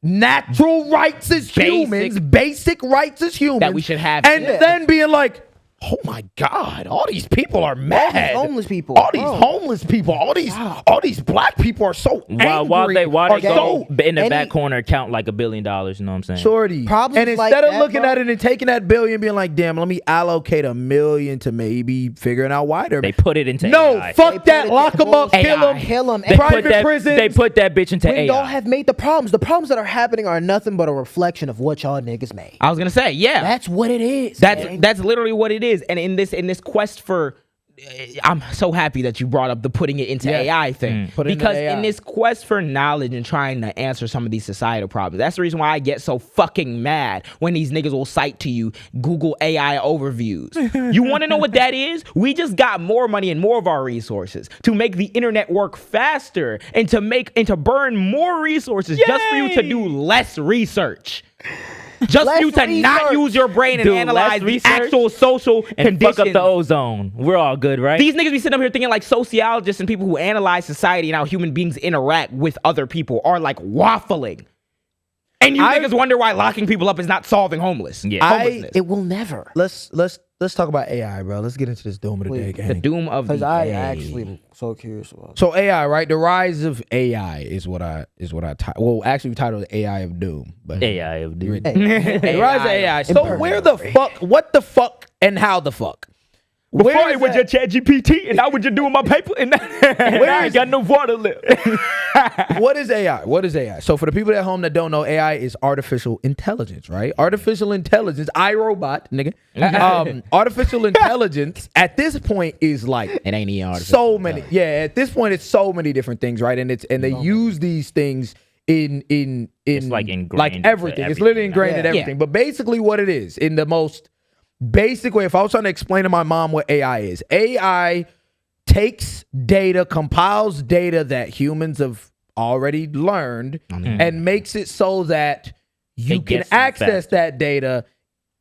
natural rights as humans, basic rights as humans that we should have, and then being like, oh my God! All these people are mad. All these homeless people. All these homeless people. All these black people are so angry. While they go in the back corner count like $1 billion. You know what I'm saying? Shorty. And instead of looking at it and taking that billion, being like, damn, let me allocate $1 million to maybe figuring out why they put it into AI. Fuck that. Lock them up. Kill them. Private prisons. They put that bitch into AI. Y'all have made the problems. The problems that are happening are nothing but a reflection of what y'all niggas made. I was gonna say, that's what it is. That's literally what it is. And in this quest for, I'm so happy that you brought up the putting it into AI thing. Because in this quest for knowledge and trying to answer some of these societal problems, that's the reason why I get so fucking mad when these niggas will cite to you Google AI overviews. You want to know what that is? We just got more money and more of our resources to make the internet work faster and to burn more resources just for you to do less research. Just for you to not use your brain and analyze the actual social conditions. Fuck up the ozone. We're all good, right? These niggas be sitting up here thinking like sociologists and people who analyze society and how human beings interact with other people are like waffling. And you niggas wonder why locking people up is not solving homelessness. It will never. Let's talk about AI, bro. Let's get into this doom of the day, gang. The doom of the day. Because I actually am so curious about it. So AI, right? The rise of AI is what I actually we titled AI of Doom. But AI of Doom. The rise of AI. So where the fuck, what the fuck, and how the fuck? Before I went your chat GPT and I was just doing my paper and I ain't got no water left. What is AI? What is AI? So for the people at home that don't know, AI is artificial intelligence, right? Artificial intelligence, iRobot, nigga. Artificial intelligence at this point is like it ain't even artificial. So many, at this point it's so many different things, right? And they use these things in it's like ingrained, like everything. It's literally ingrained in everything. But basically what it is, in the most basic way, if I was trying to explain to my mom what AI is, AI takes data, compiles data that humans have already learned, and makes it so that you can access that data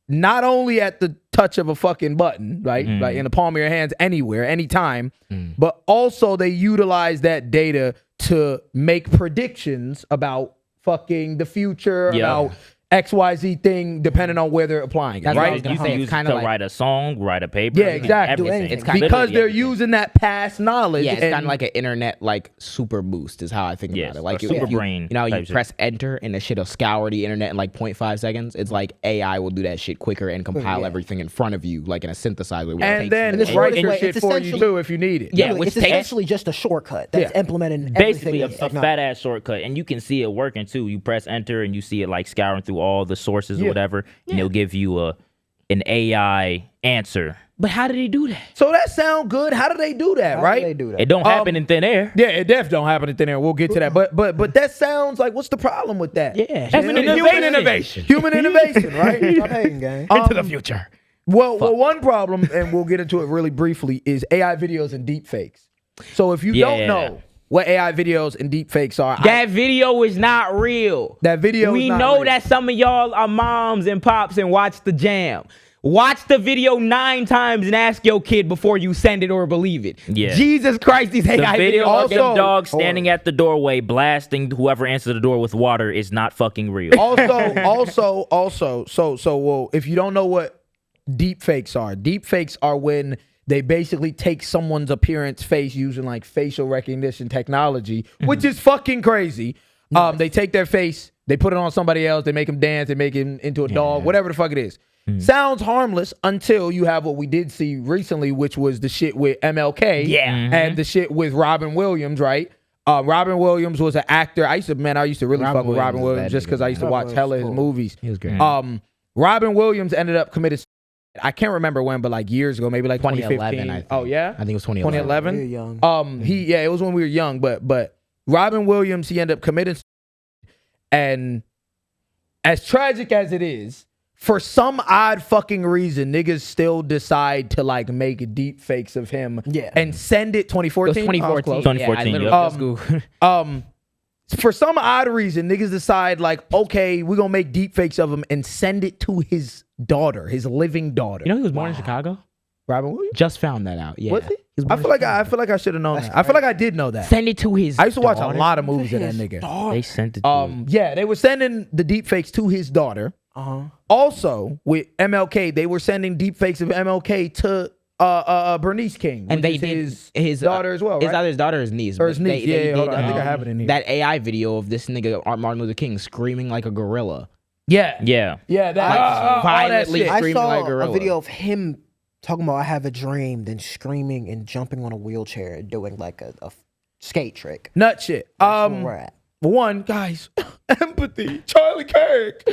not only at the touch of a fucking button, right? Like in the palm of your hands, anywhere, anytime, but also they utilize that data to make predictions about fucking the future, about XYZ thing, depending on where they're applying it, right? You can use it to write a song, write a paper. Yeah, exactly. It's because they're using that past knowledge. Yeah, it's kind of like an internet like super boost is how I think about it. Like super brain. You know, you press enter and the shit'll scour the internet in like 0.5 seconds. It's like AI will do that shit quicker and compile everything in front of you, like in a synthesizer. And then it's writing your shit for you too if you need it. Yeah, it's essentially just a shortcut that's implemented in basically a fat ass shortcut, and you can see it working too. You press enter and you see it like scouring through all the sources or whatever, and it'll give you an AI answer. But how did he do that? So that sound good. How do they do that, right? They do that. It don't happen in thin air. Yeah, it definitely don't happen in thin air. We'll get to that. But that sounds like, what's the problem with that? Yeah, That's an innovation. Human innovation, right? Stop hating, gang. Into the future. Well, one problem, and we'll get into it really briefly, is AI videos and deep fakes. So if you don't know what AI videos and deep fakes are, That video is not real. that video We is not know real. that some of y'all are moms and pops and watch the Jaam. Watch the video 9 times and ask your kid before you send it or believe it. Yeah. Jesus Christ, these The AI video videos. of them dogs standing at the doorway blasting whoever answers the door with water is not fucking real. also, well, if you don't know what deep fakes are when they basically take someone's appearance face using like facial recognition technology, which is fucking crazy. They take their face, they put it on somebody else, they make him dance, they make him into a dog, whatever the fuck it is. Sounds harmless until you have what we did see recently, which was the shit with MLK and the shit with Robin Williams, right? Robin Williams was an actor. I used to really fuck with Robin Williams just because I used to watch hella his movies. He was great. Robin Williams ended up committing. I can't remember when, but like years ago, maybe like 2015. I think. Oh yeah, I think it was 2011. 2011. We were young. It was when we were young, but Robin Williams, he ended up committing, and as tragic as it is, for some odd fucking reason, niggas still decide to like make deep fakes of him and send it 2014. It was 2014. 2014, Yeah, I literally just Googled. For some odd reason, niggas decide like, okay, we're gonna make deep fakes of him and send it to his daughter, his living daughter. You know he was born in Chicago? Robin Williams? Just found that out. Yeah. Was he? was I born feel like I should have known that. I feel like I did know that. Send it to his I used to watch daughter. a lot of movies of that nigga. They sent it to him. Yeah, they were sending the deep fakes to his daughter. Also, with MLK, they were sending deep fakes of MLK to Bernice King, And they is did his daughter as well, right? Either his daughter or his niece. Or his but niece. they Hold did, on. I think I have it in here. That AI video of this nigga Martin Luther King screaming like a gorilla. Yeah. Yeah. That Violently shit. I screaming saw like a gorilla. a video of him talking about I have a dream, then screaming and jumping on a wheelchair and doing like a skate trick. Nut shit. That's where we're at. One, guys, empathy. Charlie Kirk.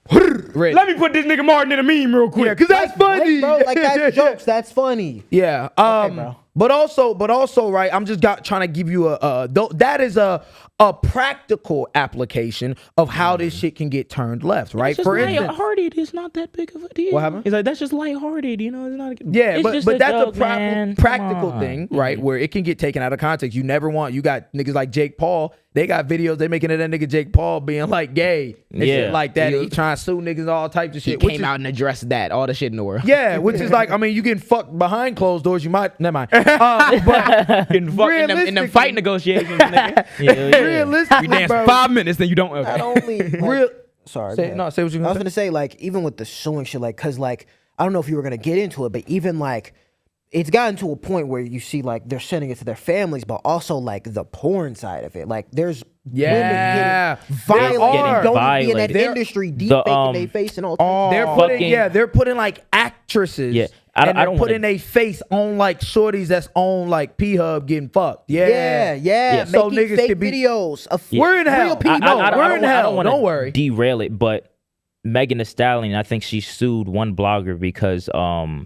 Let me put this nigga Martin in a meme real quick. Yeah, because that's funny. Bro, like that's jokes. That's funny. Yeah. bro. But also, right, I'm just trying to give you that is a practical application of how this shit can get turned left, right? It's just lighthearted. It's not that big of a deal. What happened? He's like, that's just lighthearted, you know? It's not. Yeah, it's but that's joke, a man. practical Come thing, on. right? Where it can get taken out of context. You got niggas like Jake Paul. They got videos they making of that nigga Jake Paul being like gay and shit like that. He trying to sue niggas, all types of He shit. came out and addressed that, all the shit in the world. Yeah, which is like, I mean, you getting fucked behind closed doors. You might, never mind. But in them fight negotiations, nigga. realistically, We dance bro, 5 minutes, then you don't. Not only like, real. sorry. Say, go no, ahead. say what you I was gonna say. gonna say, like, even with the suing shit, like, cause like I don't know if you were gonna get into it, but even like it's gotten to a point where you see like they're sending it to their families, but also like the porn side of it. Like there's women getting violated, don't be in that industry, deep faking their face and all. They're putting like actresses. Yeah. I don't putting a face on like shorties that's on like P-Hub getting fucked. Yeah. So making niggas fake could be videos of We're in hell. real people. We're in hell. wanna Don't worry. Derail it, but Megan Thee Stallion, I think she sued one blogger because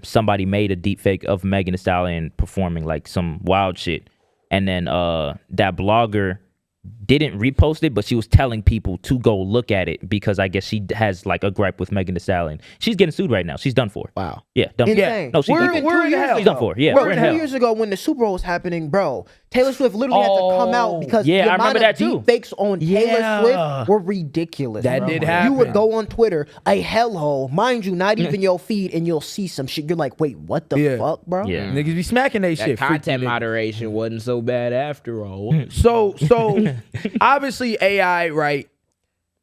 somebody made a deep fake of Megan Thee Stallion performing like some wild shit, and then that blogger didn't repost it, but she was telling people to go look at it because I guess she has like a gripe with Megan Thee Stallion. She's getting sued right now. She's done for. Wow. Yeah, done for. Insane. No, she's We're in hell. She's done for. Yeah, Bro, we're in 2 hell. years ago when the Super Bowl was happening, bro, Taylor Swift literally had to come out because yeah, the I amount remember of that too. deep fakes on Taylor Swift were ridiculous. That bro. did happen. You would go on Twitter, a hellhole, mind you, not even your feed, and you'll see some shit. You're like, wait, what the fuck, bro? Yeah. Niggas be smacking they shit. Content moderation wasn't so bad after all. So obviously AI, right,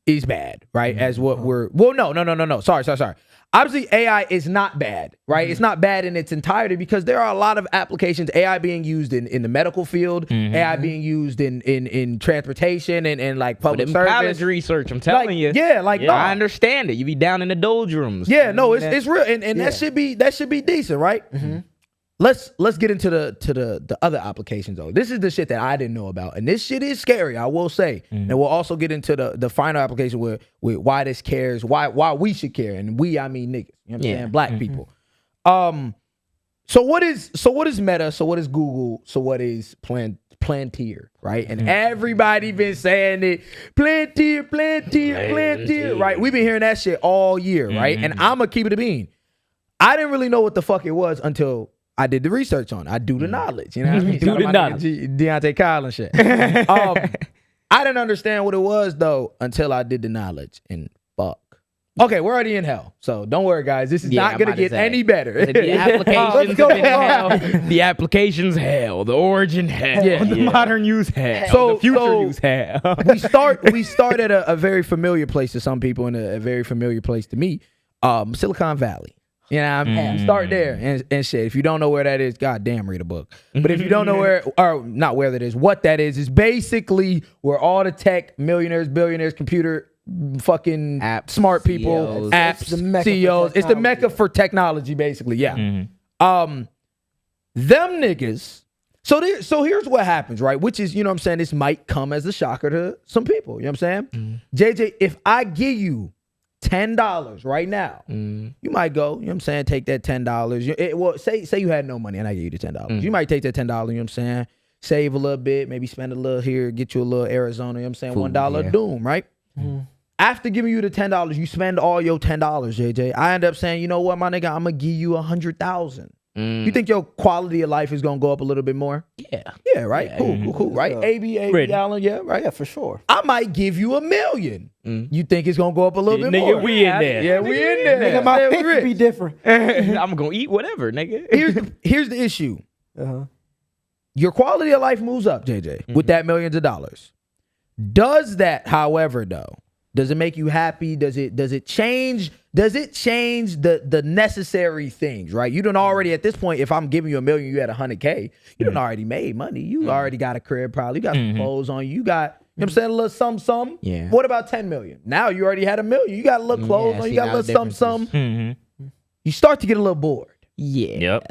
is bad, right? As what we're no. Sorry. Obviously AI is not bad, right? It's not bad in its entirety because there are a lot of applications, AI being used in the medical field, AI being used in transportation and like public service. College research, I'm telling you. Yeah, I understand it. You be down in the doldrums. Yeah, no, it's real, and that should be decent, right? Let's get into the other applications though. This is the shit that I didn't know about, and this shit is scary, I will say. And we'll also get into the final application with why this cares, why we should care, and I mean niggas. You know what I'm saying? Black people. So what is Meta? So what is Google? So what is Palantir, right? And everybody been saying it, Palantir, right? We've been hearing that shit all year, right? And I'm gonna keep it a bean. I didn't really know what the fuck it was until I did the research on it. I do the knowledge, you know what I mean? Do the knowledge. Deontay Collins shit. I didn't understand what it was though until I did the knowledge, and fuck. Okay, we're already in hell, so don't worry, guys. This is not gonna get any better. The applications been hell. The applications hell. The origin hell. The modern use hell. So the future use hell. we start at a very familiar place to some people and a very familiar place to me, Silicon Valley. You know what I mean? Start there and shit. If you don't know where that is, goddamn, read a book. But if you don't know where, or not where that is, what that is basically where all the tech millionaires, billionaires, computer fucking smart people, apps, CEOs. It's the mecca for technology, basically. Yeah. Them niggas. So here's what happens, right? Which is, you know what I'm saying, this might come as a shocker to some people. You know what I'm saying? JJ, if I give you $10 right now, you might go, you know what I'm saying, take that $10. Well, say you had no money and I give you the $10. You might take that $10, you know what I'm saying, save a little bit, maybe spend a little here, get you a little Arizona, you know what I'm saying, $1 doom, right? After giving you the $10, you spend all your $10, JJ. I end up saying, you know what, my nigga, I'm gonna give you 100,000. You think your quality of life is gonna go up a little bit more? Yeah, right. Cool, right? AB Allen, yeah, right. Yeah, for sure. I might give you $1 million. You think it's gonna go up a little bit Nigga, more? we in there. Yeah, we in there. Nigga, my pick would be different. I'm gonna eat whatever, nigga. Here's the issue. Your quality of life moves up, JJ, with that millions of dollars. Does that, however, though, does it make you happy? Does it change the necessary things, right? You done already at this point, if I'm giving you $1 million, you had 100K, you done already made money. You already got a crib probably. You got some clothes on you. You got, you know what I'm saying, a little something. Yeah. What about 10 million? Now you already had $1 million. You got a little clothes on. You got a little something. You start to get a little bored. Yep.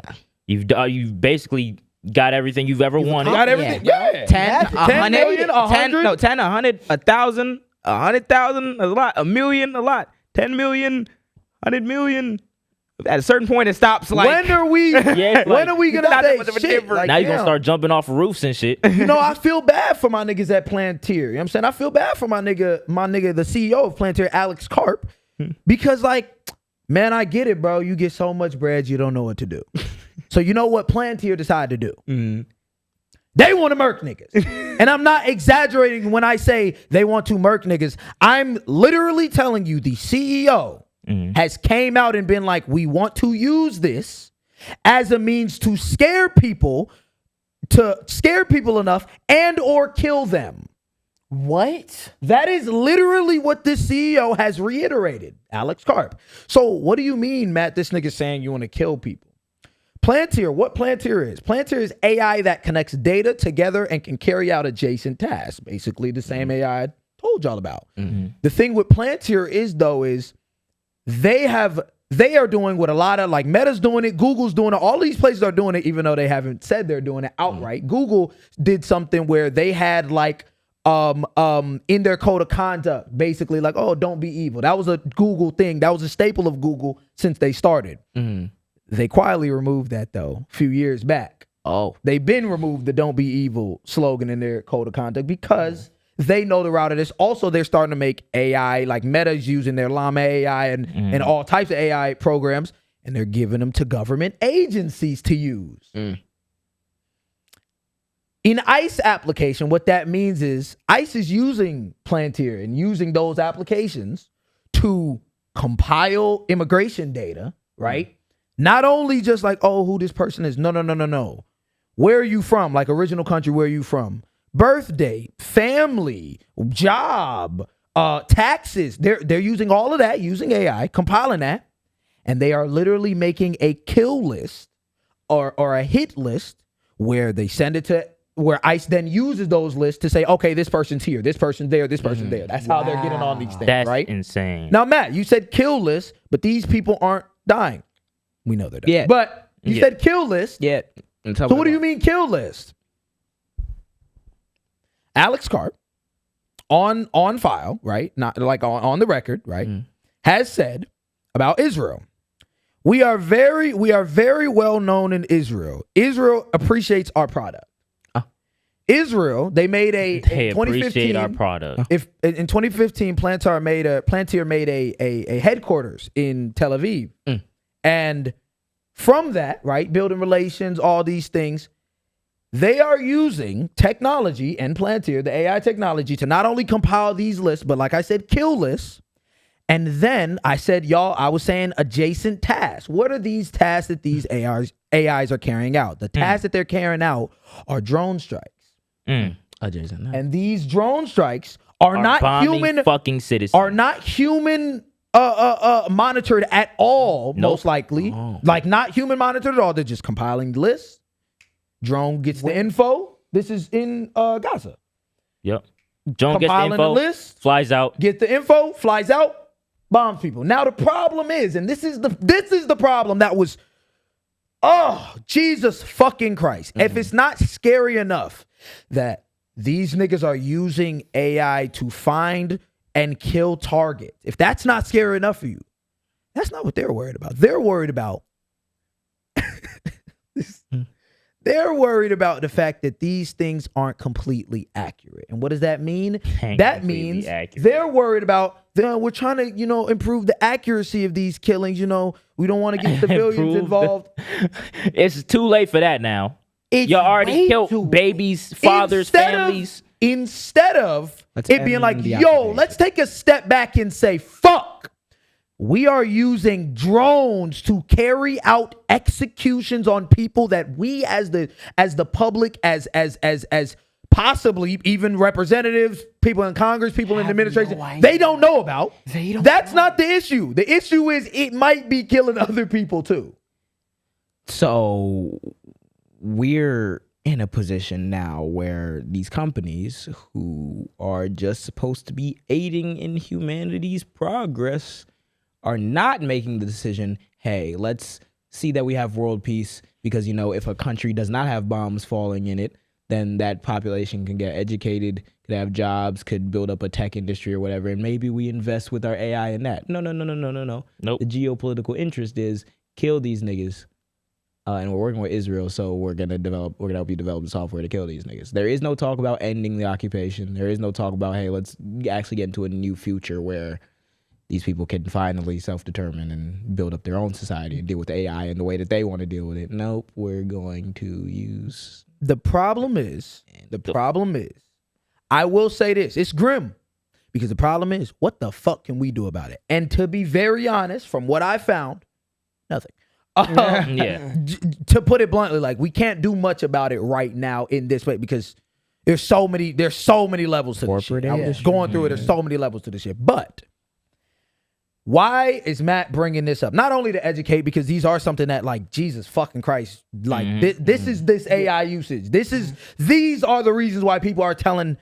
You've basically got everything you've ever wanted. Got everything. Yeah. 10 million, 100? 10, 100, 1,000, 100,000, a lot, $1 million, a lot, 10 million, 100 million. At a certain point, it stops. Like, when are we? When are we gonna say shit? Like, now you're gonna start jumping off roofs and shit. You know, I feel bad for my niggas at Palantir. You know what I'm saying? I feel bad for my nigga, the CEO of Palantir, Alex Karp, because like, man, I get it, bro. You get so much bread, you don't know what to do. So you know what Palantir decided to do? They want to murk niggas. And I'm not exaggerating when I say they want to murk niggas. I'm literally telling you the CEO has came out and been like, we want to use this as a means to scare people enough and or kill them. What? That is literally what this CEO has reiterated, Alex Karp. So what do you mean, Matt, this nigga saying you want to kill people? Palantir, what Palantir is? Palantir is AI that connects data together and can carry out adjacent tasks. Basically the same AI I told y'all about. The thing with Palantir is they are doing what a lot of, like, Meta's doing it, Google's doing it, all these places are doing it, even though they haven't said they're doing it outright. Google did something where they had like in their code of conduct, basically like, oh, don't be evil. That was a Google thing. That was a staple of Google since they started. They quietly removed that though a few years back. They've been removed the "Don't be evil" slogan in their code of conduct because they know the route of this. Also, they're starting to make AI, like Meta's using their Llama AI and all types of AI programs, and they're giving them to government agencies to use. In ICE application, what that means is ICE is using Palantir and using those applications to compile immigration data, right? Not only just like, oh, who this person is. No. Where are you from? Like original country, where are you from? Birth date, family, job, taxes. They're using all of that, using AI, compiling that, and they are literally making a kill list or a hit list where they send it to where ICE then uses those lists to say, okay, this person's here, this person's there, this person's there. That's how they're getting on these things, That's right? insane. Now, Matt, you said kill list, but these people aren't dying. We know they're dying. Yeah. But you said kill list. Yeah. So what do you mean kill list? Alex Karp, on file, right? Not like on the record, right? Has said about Israel, We are very well known in Israel. Israel appreciates our product. Israel, they made They 2015, appreciate our product. If in 2015, Palantir made a headquarters in Tel Aviv, and from that, right, building relations, all these things, they are using technology and Palantir, the AI technology, to not only compile these lists, but like I said, kill lists. And then I said, I was saying adjacent tasks. What are these tasks that these AIs are carrying out? The tasks that they're carrying out are drone strikes. Adjacent. And these drone strikes are not human fucking citizens. Are not human monitored at all, most likely. Like not human monitored at all. They're just compiling lists. Drone gets the info. This is in Gaza. Yep. Drone gets the Compiling info, the list, flies out. get the info, flies out, bombs people. Now the problem is, and this is the problem that was, Jesus fucking Christ. If it's not scary enough that these niggas are using AI to find and kill targets, if that's not scary enough for you, that's not what they're worried about. They're worried about they're worried about the fact that these things aren't completely accurate. And what does that mean? That means they're worried about, we're trying to, improve the accuracy of these killings. We don't want to get the billions involved. It's too late for that now. You already killed babies, fathers, families. Instead of it being like, let's take a step back and say, fuck. We are using drones to carry out executions on people that we as the public, as possibly even representatives, people in Congress, people in the administration, they don't know about. That's not the issue. The issue is it might be killing other people too. So we're in a position now where these companies who are just supposed to be aiding in humanity's progress are not making the decision, hey, let's see that we have world peace, because, if a country does not have bombs falling in it, then that population can get educated, could have jobs, could build up a tech industry or whatever, and maybe we invest with our AI in that. No. Nope. The geopolitical interest is kill these niggas. And we're working with Israel, so we're gonna help you develop the software to kill these niggas. There is no talk about ending the occupation. There is no talk about, hey, let's actually get into a new future where these people can finally self-determine and build up their own society and deal with AI in the way that they want to deal with it. Nope, we're going to use... The problem is, I will say this, it's grim, because the problem is, what the fuck can we do about it? And to be very honest, from what I found, nothing. To put it bluntly, like, we can't do much about it right now in this way, because there's so many levels to this shit. I was going through it, there's so many levels to this shit. But why is Matt bringing this up? Not only to educate, because these are something that, like, Jesus fucking Christ, like, this is this AI usage. These are the reasons why people are telling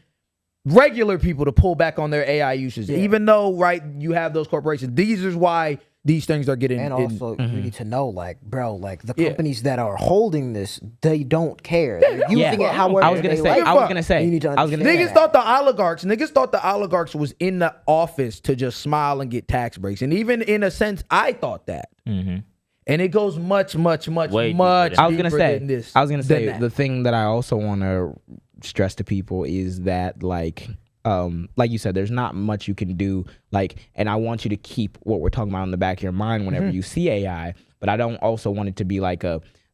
regular people to pull back on their AI usage. Even though, right, you have those corporations. These is why these things are getting... And also, you need to know, like, bro, like, the companies that are holding this, they don't care. They're using it however I was gonna say. You need to understand Niggas thought the oligarchs was in the office to just smile and get tax breaks. And even in a sense, I thought that. And it goes much deeper than this. I was gonna say the thing that I also want to stress to people is that, like you said, there's not much you can do, and I want you to keep what we're talking about in the back of your mind whenever you see AI, but I don't also want it to be like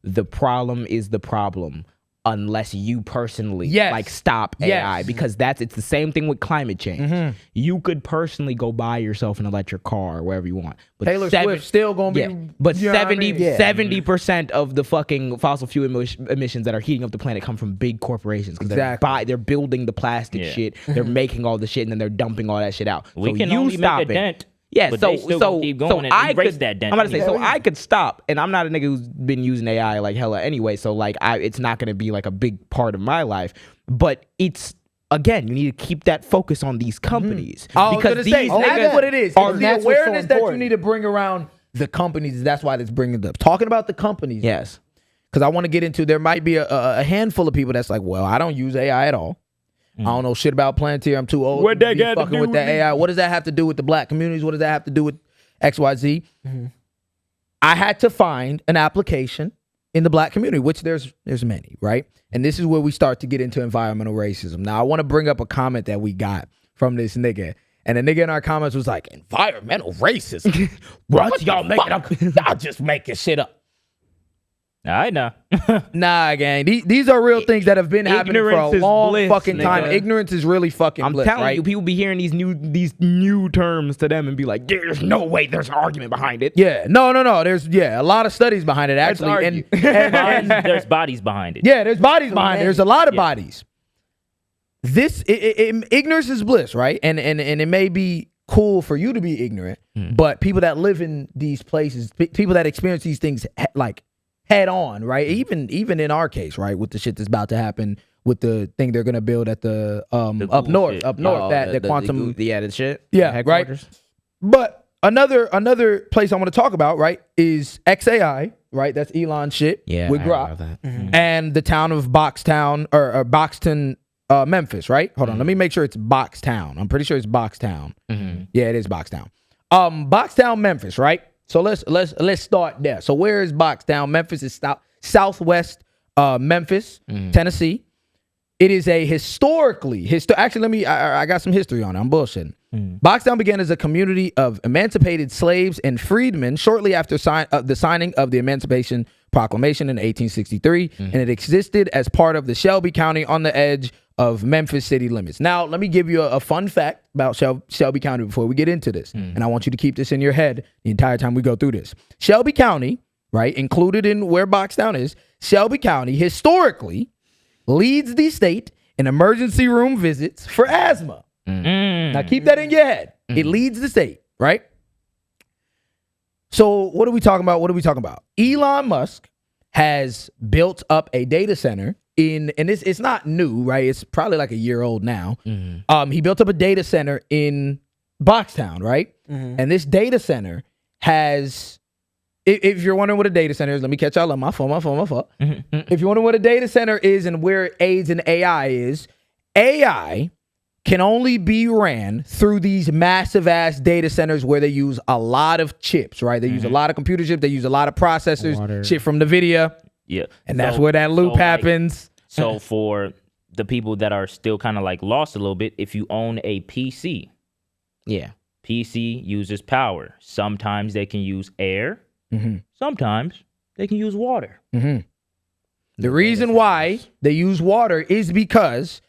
the problem is the problem unless you personally stop AI, because it's the same thing with climate change. You could personally go buy yourself an electric car wherever you want, but Taylor Swift still gonna be but 70% of the fucking fossil fuel emissions that are heating up the planet come from big corporations, because they're building the plastic shit, they're making all the shit, and then they're dumping all that shit out. We can only make a dent. Yeah, but so keep going and erase that dent. I'm about to say, so I could stop, and I'm not a nigga who's been using AI like hella anyway, so like it's not gonna be like a big part of my life. But it's, again, you need to keep that focus on these companies. Because these niggas, what it is. Are the awareness that you need to bring around the companies. That's why it's bringing it up. Talking about the companies. Yes. Because I want to get into, there might be a handful of people that's like, well, I don't use AI at all. I don't know shit about Palantir. I'm too old to be fucking with that AI. What does that have to do with the black communities? What does that have to do with XYZ? I had to find an application in the black community, which there's many, right? And this is where we start to get into environmental racism. Now, I want to bring up a comment that we got from this nigga. And the nigga in our comments was like, environmental racism? What y'all making up? Y'all just making shit up. I know. Nah, gang. These are real things that have been happening for a long fucking time. Ignorance is really fucking bliss, I'm telling right? you, people be hearing these new terms to them and be like, there's no way there's an argument behind it. Yeah. No. There's a lot of studies behind it, actually. And there's bodies behind it. Yeah, there's bodies behind it. There's a lot of bodies. This ignorance is bliss, right? And it may be cool for you to be ignorant, but people that live in these places, people that experience these things like head on, right? Even in our case, right, with the shit that's about to happen with the thing they're gonna build at the up north, that quantum, the shit, right. But another place I want to talk about, right, is XAI, right? That's Elon shit, with Grok, and the town of Boxtown or Boxtown, Memphis, right? Hold on, let me make sure it's Boxtown. I'm pretty sure it's Boxtown. Yeah, it is Boxtown. Boxtown, Memphis, right? So let's start there. So where is Boxtown? Memphis is southwest Memphis, Tennessee. It is a actually, I got some history on it. I'm bullshitting. Boxtown began as a community of emancipated slaves and freedmen shortly after the signing of the Emancipation Proclamation in 1863, and it existed as part of the Shelby County on the edge of Memphis city limits. Now, let me give you a fun fact about Shelby County before we get into this. And I want you to keep this in your head the entire time we go through this. Shelby County, right, included in where Boxtown is, Shelby County historically leads the state in emergency room visits for asthma. Now, keep that in your head. It leads the state, right? So what are we talking about? Elon Musk has built up a data center and it's not new, right? It's probably like a year old now. He built up a data center in Boxtown, right? And this data center has, if you're wondering what a data center is, let me catch y'all on my phone. If you're wondering what a data center is and where it aids in AI is, AI can only be ran through these massive ass data centers where they use a lot of chips, right? They use a lot of computer chips. They use a lot of processors, shit from NVIDIA. Yeah. And that's where that loop happens. So for the people that are still kind of like lost a little bit, if you own a PC, PC uses power. Sometimes they can use air. Sometimes they can use water. The reason why they use water is because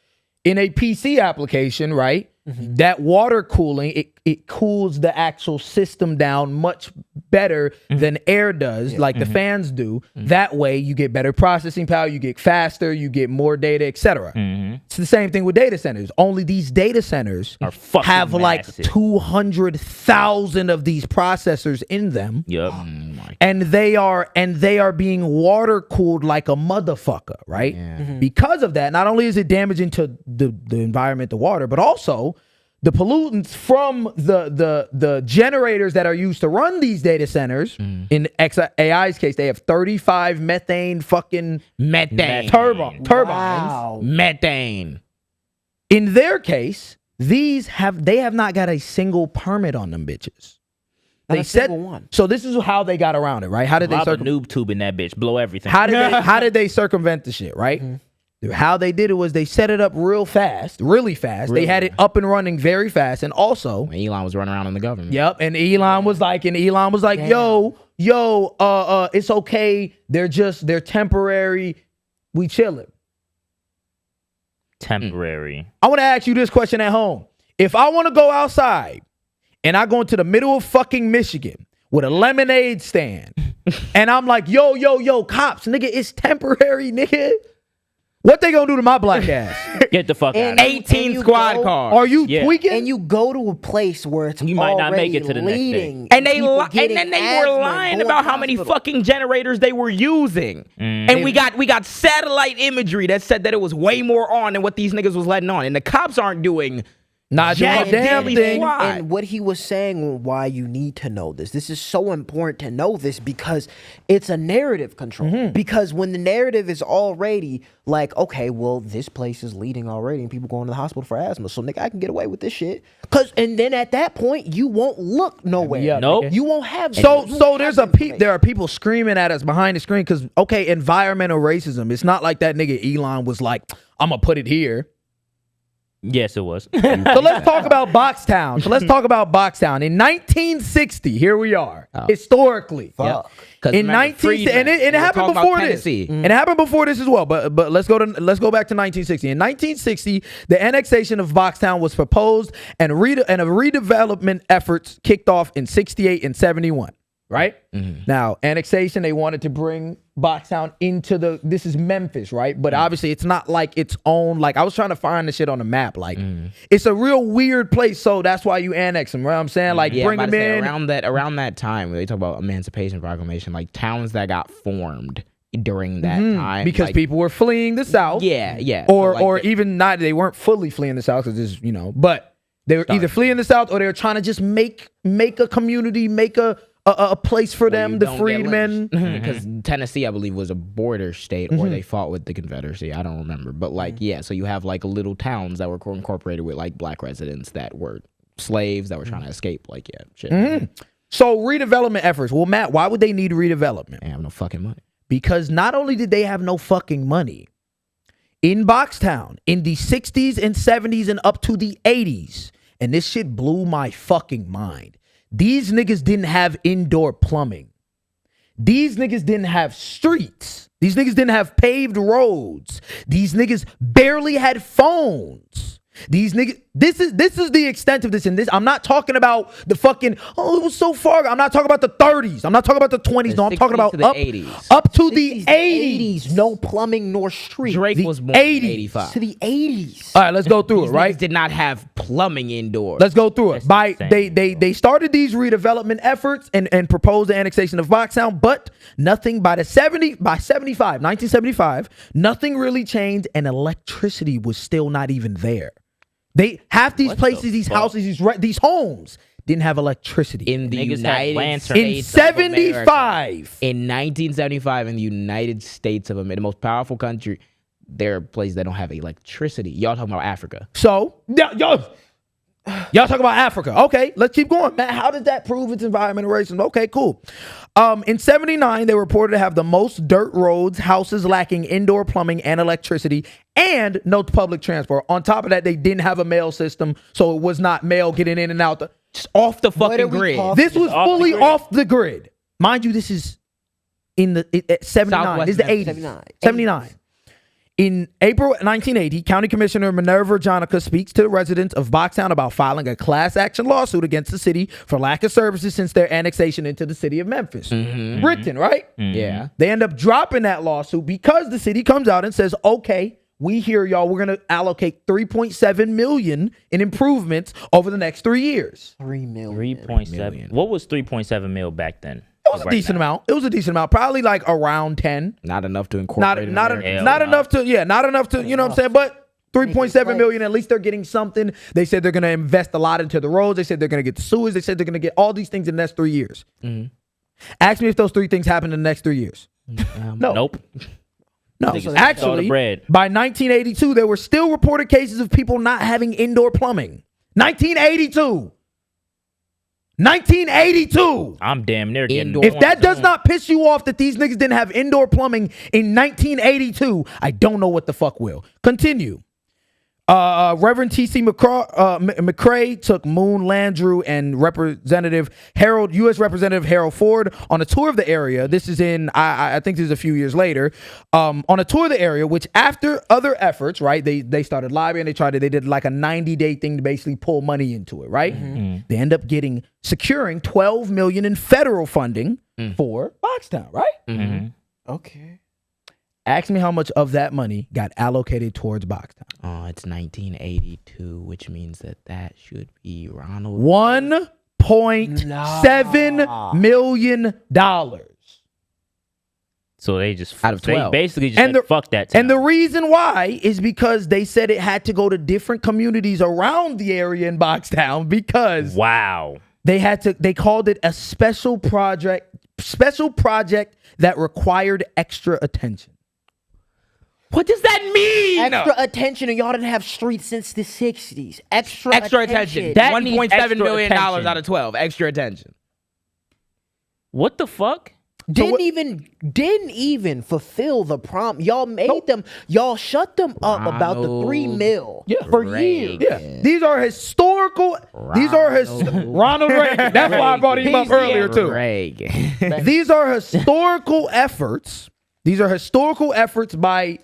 in a PC application, right, that water cooling, it cools the actual system down much better than air does, like the fans do. That way you get better processing power, you get faster, you get more data, etc. It's the same thing with data centers. Only these data centers have like 200,000 of these processors in them. And they are being water cooled like a motherfucker, right? Because of that, not only is it damaging to the environment, the water, but also the pollutants from the generators that are used to run these data centers. In AI's case, they have 35 methane turbines. Wow. Methane. In their case, they have not got a single permit on them bitches. Not a single one. So this is how they got around it, right? How did they noob tube in that bitch, blow everything. How did they circumvent the shit, right? How they did it was they set it up really fast. They had it up and running very fast. And also, when Elon was running around in the government. And Elon was like, yo, it's okay. They're temporary. We chilling. Temporary. I want to ask you this question at home. If I want to go outside and I go into the middle of fucking Michigan with a lemonade stand and I'm like, yo, cops, nigga, it's temporary, nigga. What they gonna do to my black ass? Get the fuck out. 18 squad cars. Are you tweaking? And you go to a place where it's you might not make it to the next day. And then they were lying about how many fucking generators they were using. And we got satellite imagery that said that it was way more on than what these niggas was letting on. And the cops aren't doing Not doing a damn thing. And what he was saying, why you need to know this. This is so important to know this because it's a narrative control. Because when the narrative is already like, okay, well, this place is leading already and people going to the hospital for asthma. So, nigga, I can get away with this shit. And then at that point, you won't look nowhere. Yeah, nope. You won't have So there are people screaming at us behind the screen because, okay, environmental racism. It's not like that nigga Elon was like, I'm going to put it here. Yes, it was. So let's talk about Boxtown. In 1960, here we are. Historically. Fuck. In 1960, and it happened before this. And it happened before this as well. But let's go back to 1960. In 1960, the annexation of Boxtown was proposed and a redevelopment efforts kicked off in 68 and 71. Right? Now, annexation, they wanted to bring Boxtown into this is Memphis, right? But obviously it's not like its own, like I was trying to find the shit on the map. Like it's a real weird place, so that's why you annex them, right? I'm saying, like, bring them in. Around that time, they talk about Emancipation Proclamation, like towns that got formed during that time. Because people were fleeing the South. Yeah. Or even not, they weren't fully fleeing the South, because but they were either fleeing the South or they were trying to just make a community, make a place for them, the freedmen. Because Tennessee, I believe, was a border state, or they fought with the Confederacy. I don't remember. But so you have like little towns that were incorporated with like black residents that were slaves that were trying to escape. Shit. So redevelopment efforts. Well, Matt, why would they need redevelopment? They have no fucking money. Because not only did they have no fucking money, in Boxtown, in the 60s and 70s and up to the 80s, and this shit blew my fucking mind, these niggas didn't have indoor plumbing. These niggas didn't have streets. These niggas didn't have paved roads. These niggas barely had phones. These niggas, this is the extent of this. And this, I'm not talking about the fucking, it was so far. I'm not talking about the 30s. I'm not talking about the 20s. No, I'm talking about the 80s. Up to the 80s. No plumbing nor street. Drake was born in 85. To the 80s. All right, let's go through it, right? Did not have plumbing indoors. Let's go through it. They started these redevelopment efforts and proposed the annexation of Boxtown, but nothing by 1975, nothing really changed, and electricity was still not even there. Half these places, these houses, these homes didn't have electricity. In the United States. In 75. In 1975, in the United States of America, the most powerful country, there are places that don't have electricity. Y'all talking about Africa. So, y'all talk about Africa. Okay, let's keep going. Matt, how does that prove it's environmental racism? Okay, cool. In 79, they were reported to have the most dirt roads, houses lacking indoor plumbing and electricity, and no public transport. On top of that, they didn't have a mail system, so it was not mail getting in and out. Just off the fucking grid. This was fully off the grid. Mind you, this is in the 79. This is the 80s. 79. In April 1980, County Commissioner Minerva Jonica speaks to the residents of Boxtown about filing a class action lawsuit against the city for lack of services since their annexation into the city of Memphis. Britain, right? Yeah. They end up dropping that lawsuit because the city comes out and says, okay, we hear y'all, we're going to allocate $3.7 million in improvements over the next 3 years. $3 million. 3.7. What was 3.7 mil back then? It was a decent amount. It was a decent amount. Probably like around 10. Not enough to incorporate. Not enough to, you know what I'm saying? But 3.7 million, at least they're getting something. They said they're going to invest a lot into the roads. They said they're going to get the sewage. They said they're going to get all these things in the next 3 years. Ask me if those three things happen in the next 3 years. No. Nope. No. Actually, by 1982, there were still reported cases of people not having indoor plumbing. 1982. I'm damn near getting If that does not piss you off that these niggas didn't have indoor plumbing in 1982, I don't know what the fuck will. Continue. Reverend T.C. McCrae took Moon Landrew and U.S. Representative Harold Ford on a tour of the area. This is I think this is a few years later. On a tour of the area, which after other efforts, right, they started lobbying. They did like a 90-day thing to basically pull money into it, right? They end up securing $12 million in federal funding for Boxtown, right? Okay. Ask me how much of that money got allocated towards Boxtown. Oh, it's 1982, which means that should be Ronald. $1.7 million. So they just out of 12. They basically just said, fuck that town. And the reason why is because they said it had to go to different communities around the area in Boxtown because they called it a special project that required extra attention. What does that mean? Extra attention, and y'all didn't have streets since the 60s. Extra attention. That $1.7 million out of 12. Extra attention. What the fuck? Didn't even fulfill the prompt. Y'all made them. Y'all shut them up about the $3 million for years. Yeah, these are historical. Ronald Reagan. That's why I brought him up earlier too. These are historical efforts. These are historical efforts by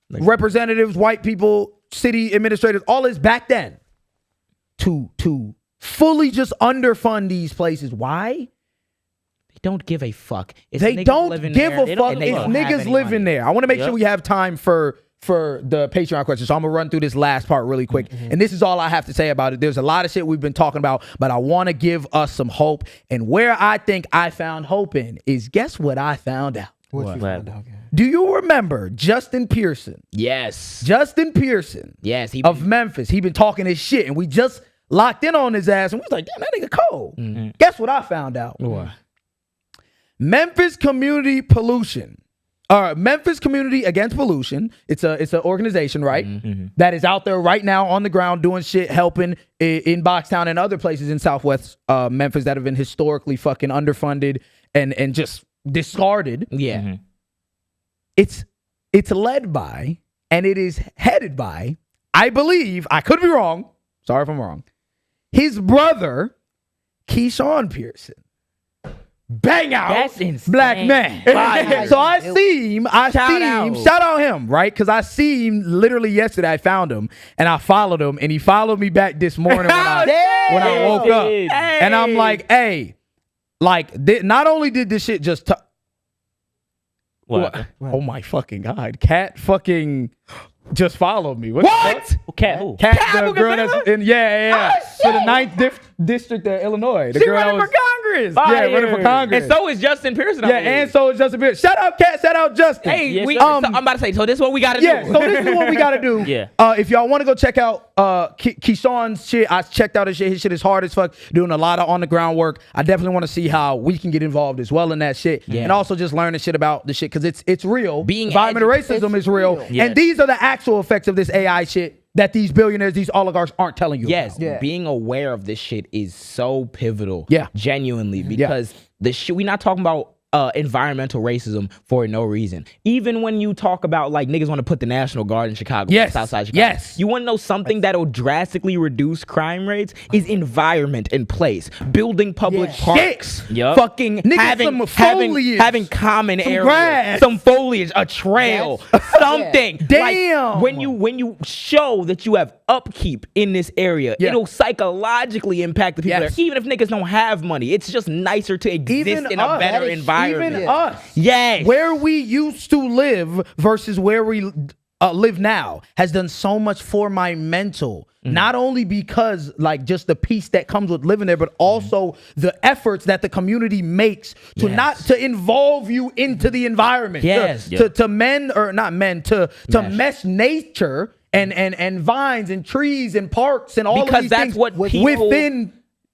representatives, white people, city administrators, all this back then to fully just underfund these places. Why? Don't give a fuck. They don't give a fuck if niggas live in there. I want to make sure we have time for the Patreon question. So I'm going to run through this last part really quick. And this is all I have to say about it. There's a lot of shit we've been talking about, but I want to give us some hope. And where I think I found hope in is, guess what I found out? What you found out? Do you remember Justin Pearson? Yes. Justin Pearson. Yes. Of Memphis. He been talking his shit, and we just locked in on his ass, and we was like, damn, that nigga cold. Guess what I found out? What? Memphis Community Pollution. Memphis Community Against Pollution. It's an organization, right? That is out there right now on the ground doing shit, helping in Boxtown and other places in Southwest Memphis that have been historically fucking underfunded and just discarded. Yeah. It's led by and it is headed by, I believe, I could be wrong. Sorry if I'm wrong. His brother, Keyshawn Pearson. Bang out. That's insane. Black man. So I see him. Shout out him, right? Because I see him literally yesterday. I found him and I followed him and he followed me back this morning when I woke up. And I'm like, hey, like, not only did this shit just What? Oh my fucking God. Cat fucking just followed me. What? Cat who? Cat, the girl that's in, to the 9th district of Illinois. The She girl running was, for Congress. running for Congress. And so is Justin Pearson. And so is Justin Pearson. Shout out Cat, shout out Justin. Hey, I'm about to say, so this is what we got to do. So this is what we got to do. If y'all want to go check out Keyshawn's shit, I checked out his shit. His shit is hard as fuck, doing a lot of on the ground work. I definitely want to see how we can get involved as well in that shit. And also just learn the shit about the shit, because it's real. Environmental racism is real. And these are the actual effects of this AI shit that these billionaires, these oligarchs aren't telling you about. Being aware of this shit is so pivotal. Genuinely, Mm-hmm. because the shit, we're not talking about environmental racism for no reason. Even when you talk about, like, niggas want to put the National Guard in Chicago, Southside Chicago. You want to know something that'll drastically reduce crime rates is environment in place, building public parks, fucking having common areas, grass, some foliage, a trail, something. Damn. Like, when you show that you have upkeep in this area, it'll psychologically impact the people there. Even if niggas don't have money, it's just nicer to exist in a better environment. Even us. Yes. Where we used to live versus where we live now has done so much for my mental. Not only because, like, just the peace that comes with living there, but also the efforts that the community makes to not to involve you into the environment. To mesh nature and vines and trees and parks and all of these things within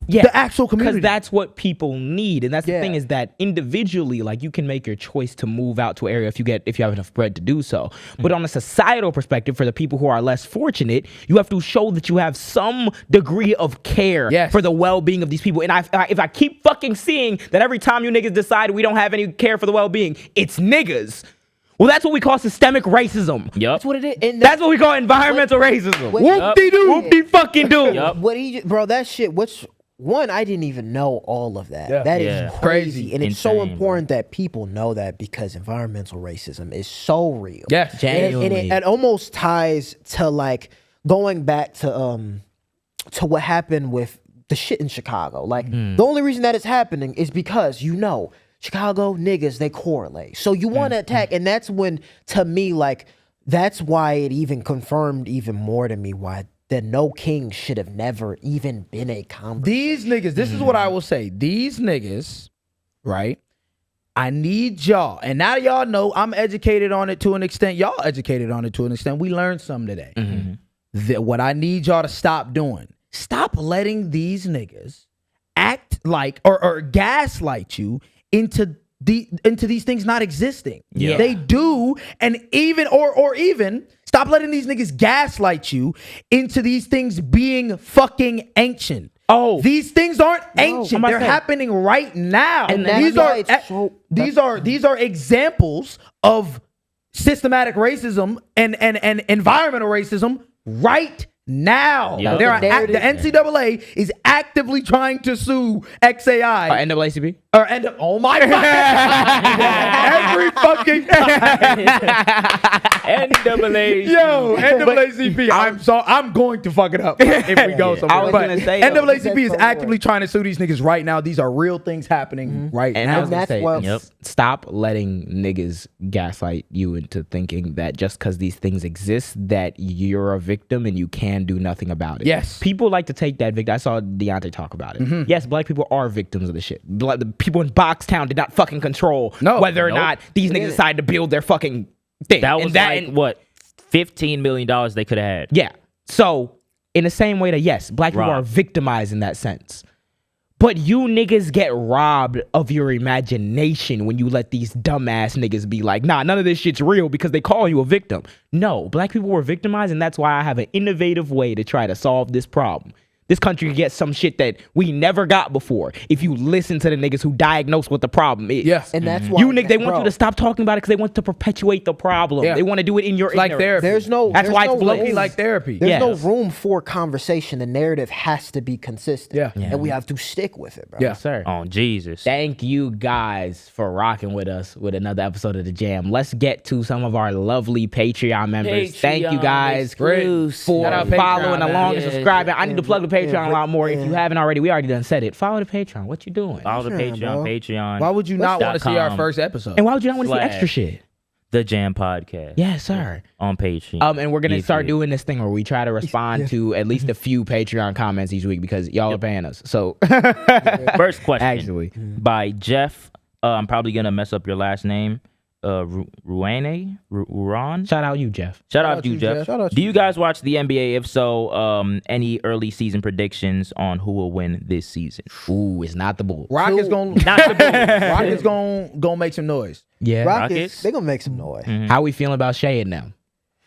the actual community. Because that's what people need. And that's the thing, is that individually, like, you can make your choice to move out to an area if you have enough bread to do so. But on a societal perspective, for the people who are less fortunate, you have to show that you have some degree of care for the well-being of these people. And if I keep fucking seeing that every time you niggas decide we don't have any care for the well-being, it's niggas. Well, that's what we call systemic racism. That's what it is. And that's what we call environmental racism. Whoop-de-doo. Whoop-de-fucking-doo. Bro, that shit, one, I didn't even know all of that. That is crazy. And it's so important that people know that, because environmental racism is so real. And it almost ties to, like, going back to what happened with the shit in Chicago. Like, the only reason that it's happening is because, Chicago niggas, they correlate. So you want to attack. And that's when, to me, like, that's why it even confirmed even more to me why the No King should have never even been a conversation. These niggas, this is what I will say. These niggas, right? I need y'all, and now y'all know I'm educated on it to an extent. Y'all educated on it to an extent. We learned some today. What I need y'all to stop doing, stop letting these niggas act like or gaslight you into these things not existing. Yeah. They do, and even or even stop letting these niggas gaslight you into these things being fucking ancient. Oh, These things aren't ancient. They're happening right now. And these are examples of systematic racism and environmental racism right now. Yep. The NCAA is actively trying to sue XAI. NAACP? Oh my God. Every fucking NAACP. Yo, NAACP. I'm going to fuck it up if we go somewhere. I was But gonna say, NAACP is actively trying to sue these niggas right now. These are real things happening right And now. I was gonna say, why- stop letting niggas gaslight you into thinking that just because these things exist, that you're a victim and you can do nothing about it. Yes. People like to take that victim. I saw Deontay talk about it. Yes, black people are victims of the shit. The people in Boxtown did not fucking control whether or not these niggas decided to build their fucking thing. That was what, $15 million they could have had. Yeah. So in the same way that, yes, black people are victimized in that sense. But you niggas get robbed of your imagination when you let these dumbass niggas be like, nah, none of this shit's real because they call you a victim. No, black people were victimized, and that's why I have an innovative way to try to solve this problem. This country gets some shit that we never got before if you listen to the niggas who diagnose what the problem is. Yes. And that's why They want you to stop talking about it because they want to perpetuate the problem. Yeah. They want to do it in your Like ignorance. therapy. That's why it's Low-key like therapy. There's no Yes. room for conversation. The narrative has to be consistent. Yeah. And we have to stick with it, bro. Yeah. Sir. Oh, Jesus. Thank you guys for rocking with us with another episode of The Jam. Let's get to some of our lovely Patreon members. Thank you guys for Shout out following Patreon, along man. and subscribing. I need to plug the Patreon a lot more. If you haven't already, we already done said it. Follow the Patreon. What you doing? Follow the Patreon. bro. Patreon. Why would you not want to see our .com. first episode? And why would you not want to see / extra shit? The Jaam Podcast. Yes, sir. On Patreon. And we're gonna Yes, start yes. doing this thing where we try to respond to at least a few Patreon comments each week because y'all are paying us. So First question. actually, By Jeff. I'm probably going to mess up your last name. Ruane? Ruan? shout out you, Jeff. Shout out to you, Jeff. Shout out to Do you guys watch the NBA? If so, any early season predictions on who will win this season? Ooh, it's not the Bulls. Rockets gonna Rockets gonna make some noise. Yeah. Rockets? They're going to make some noise. How we feeling about Shay and them?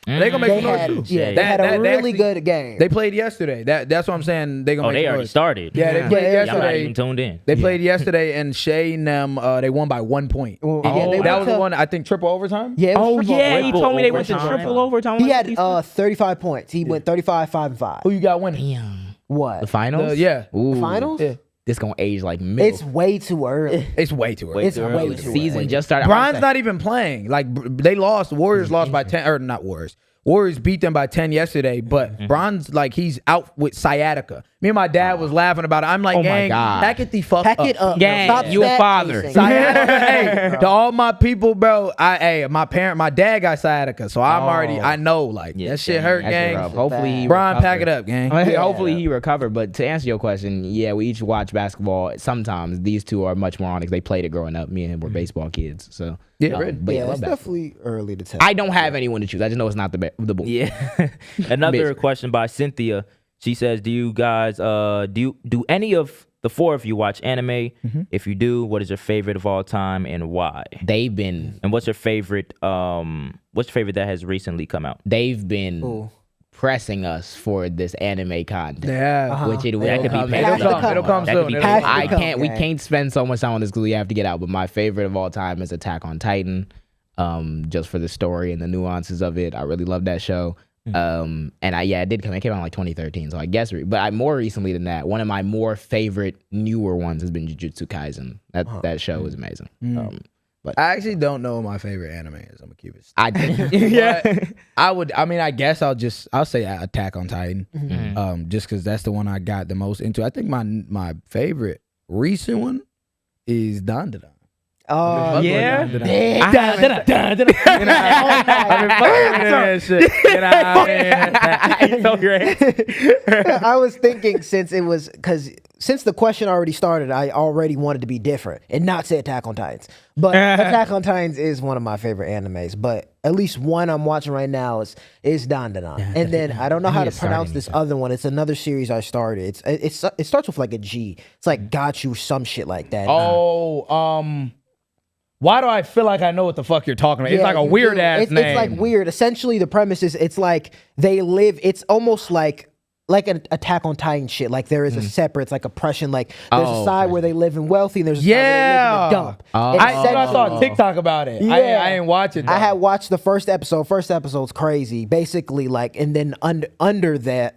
They gonna make They some had, noise too. yeah, they had a really actually- good game. They played yesterday. That's what I'm saying. They gonna Oh, make they some already noise. started. Yeah, they played Yeah, Y'all not yesterday. even tuned in. They played yesterday, and Shay and them they won by 1 point. Well, yeah, they that went was the to- one I think triple overtime. Yeah, it was Oh triple yeah, overtime. he told me they went to overtime. triple overtime. He had 35 points. He went 35, 5, and 5. Who you got winning? Damn. What? The finals? Yeah, Ooh. Finals? Yeah. This gonna age like milk. It's way too early. It's way too early. It's way The too season early. just started. Brian's not even playing. Like they lost. Warriors lost by 10, or not Warriors. Warriors beat them by 10 yesterday, but Bron's like he's out with sciatica. Me and my dad was laughing about it. I'm like, Oh my gang, God. pack it the fuck Pack up. it up. Gang, Stop you a stat father. chasing. Sciatica, hey, to all my people, bro. My dad got sciatica, so I'm already. I know, like that shit hurt, That's gang. rough. Hopefully, he Brian, recovered. pack it up, gang. Hopefully he recovered. But to answer your question, yeah, we each watch basketball. Sometimes these two are much more on because they played it growing up. Me and him were baseball kids, so Yeah, really. but Yeah, love it's basketball. definitely early to tell. I don't have anyone to choose. I just know it's not the Bulls. Yeah. Another Basically. question by Cynthia. She says, "Do you guys do any of the four of you watch anime? If you do, what is your favorite of all time and why? They've been And what's your favorite that has recently come out? they've been pressing us for this anime content. Yeah, Which it will That could be come. paid it'll for. come. It'll come That could soon. be It'll paid come. for. I come, can't. We gang. can't spend so much time on this because we have to get out. But my favorite of all time is Attack on Titan. Just for the story and the nuances of it, I really love that show. And it did come. It came out in like 2013, so I guess. But more recently than that, one of my more favorite newer ones has been Jujutsu Kaisen. That show is amazing. I actually don't know what my favorite anime is. I'm gonna keep it. I think, But I guess I'll say Attack on Titan. Just because that's the one I got the most into. I think my favorite recent one is Dandadan. Oh, Yeah. I've been fucking shit. You know what I mean? So your answer. I was thinking since the question already started, I already wanted to be different and not say Attack on Titans. But Attack on Titans is one of my favorite animes. But at least one I'm watching right now is Dan. And then I don't know how to pronounce this other one. It's another series I started. It starts with like a G. It's like Got You, some shit like that. Why do I feel like I know what the fuck you're talking about? It's like a weird ass name. It's like weird. Essentially, the premise is it's like they live. It's almost like an Attack on Titan shit. Like there is a separate. It's like oppression. Like there's a side where they live in wealthy, and there's a side where they live in a dump. I saw a TikTok about it. Yeah. I ain't watching that. I had watched the first episode. First episode's crazy. Basically, like, and then under the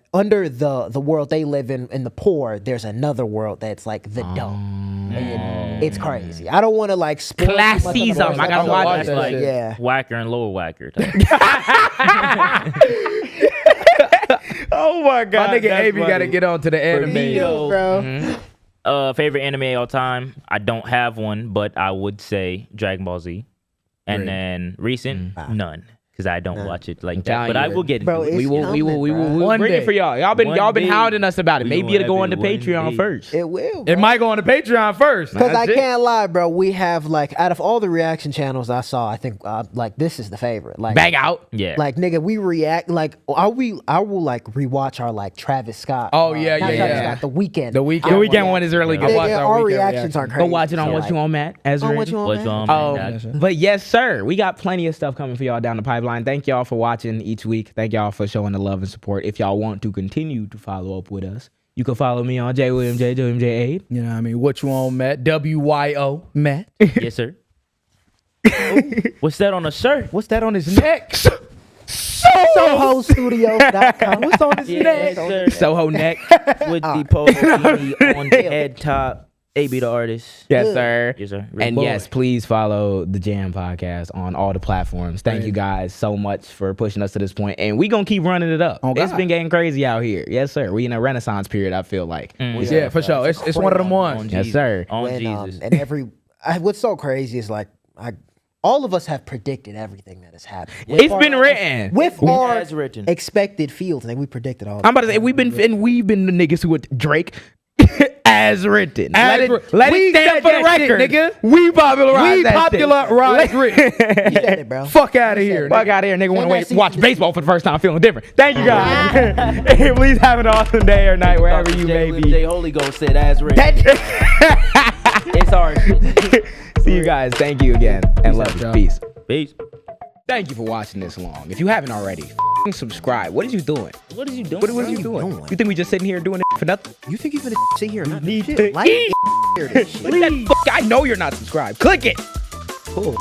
world they live in the poor, there's another world that's like the dump. And it's crazy. I don't want to like spoil too much of the Classism. first I gotta watch episode. that like shit. Yeah. whacker and lower whacker. Oh my god, my nigga that's AB got to funny. get on to the anime. Yo, bro. Favorite anime all time? I don't have one, but I would say Dragon Ball Z. And then recent, none. Because I don't watch it like that. But I will get Bro, into it. it's We will One bring day. it for y'all. Y'all been One day. hounding us about it. We Maybe gonna it'll go on have the it one Patreon day. first. It will. It might go on the Patreon first. Because I That's it. can't lie, bro. We have like out of all the reaction channels I saw, I think like this is the favorite. Like Bang out. Yeah. Like nigga, we react like I will like rewatch our like Travis Scott. Oh, yeah, not yeah, Travis yeah. Scott, the weekend. The Weekend. The weekend one is really good. watch Our Weekend reactions are reaction. crazy. Go watch it on So, What You On, Matt. Ezra. on What You On, What's man? on? But yes, sir, we got plenty of stuff coming for y'all down the pipeline. Thank y'all for watching each week. Thank y'all for showing the love and support. If y'all want to continue to follow up with us, you can follow me on JWilliamJ8. You know what I mean? What you on, Matt? WYO, Matt. Yes, sir. What's that on a shirt? What's that on his neck? SohoStudios.com. What's on his Yes, neck? sir. Soho neck. With the polo beanie on the head top. AB the artist. Yes, sir. Yes, sir. And Boy. yes, please follow the Jaam podcast on all the platforms. Thank you guys so much for pushing us to this point. And we going to keep running it up. Oh, It's God. been getting crazy out here. Yes, sir. We in a renaissance period, I feel like. Yeah, for sure. It's one of them On ones. Yes, Jesus. sir. On When, Jesus. and what's so crazy is like all of us have predicted everything that has happened. It's been written. With our As written. expected fields, and we predicted all. I'm about to say, we've been the niggas who would Drake. As written. As Let we it stand said for the that shit, record. nigga. We popularized that shit. Rick. You said it, bro. Fuck out of here. Fuck out of here, nigga. Want that to watch season- baseball for the first time, feeling different. Thank you guys. Please have an awesome day or night wherever you may be. J Holy Ghost said as written. It's hard. See you guys. Thank you again, and love you. y'all. Peace. Peace. Thank you for watching this long. If you haven't already, subscribe. What are you doing? What is you doing? What are you doing? You think we just sitting here doing it for nothing? You think you're gonna sit here and not do Need shit? to Like eat. hear this shit. Click that I know you're not subscribed. Click it. Cool.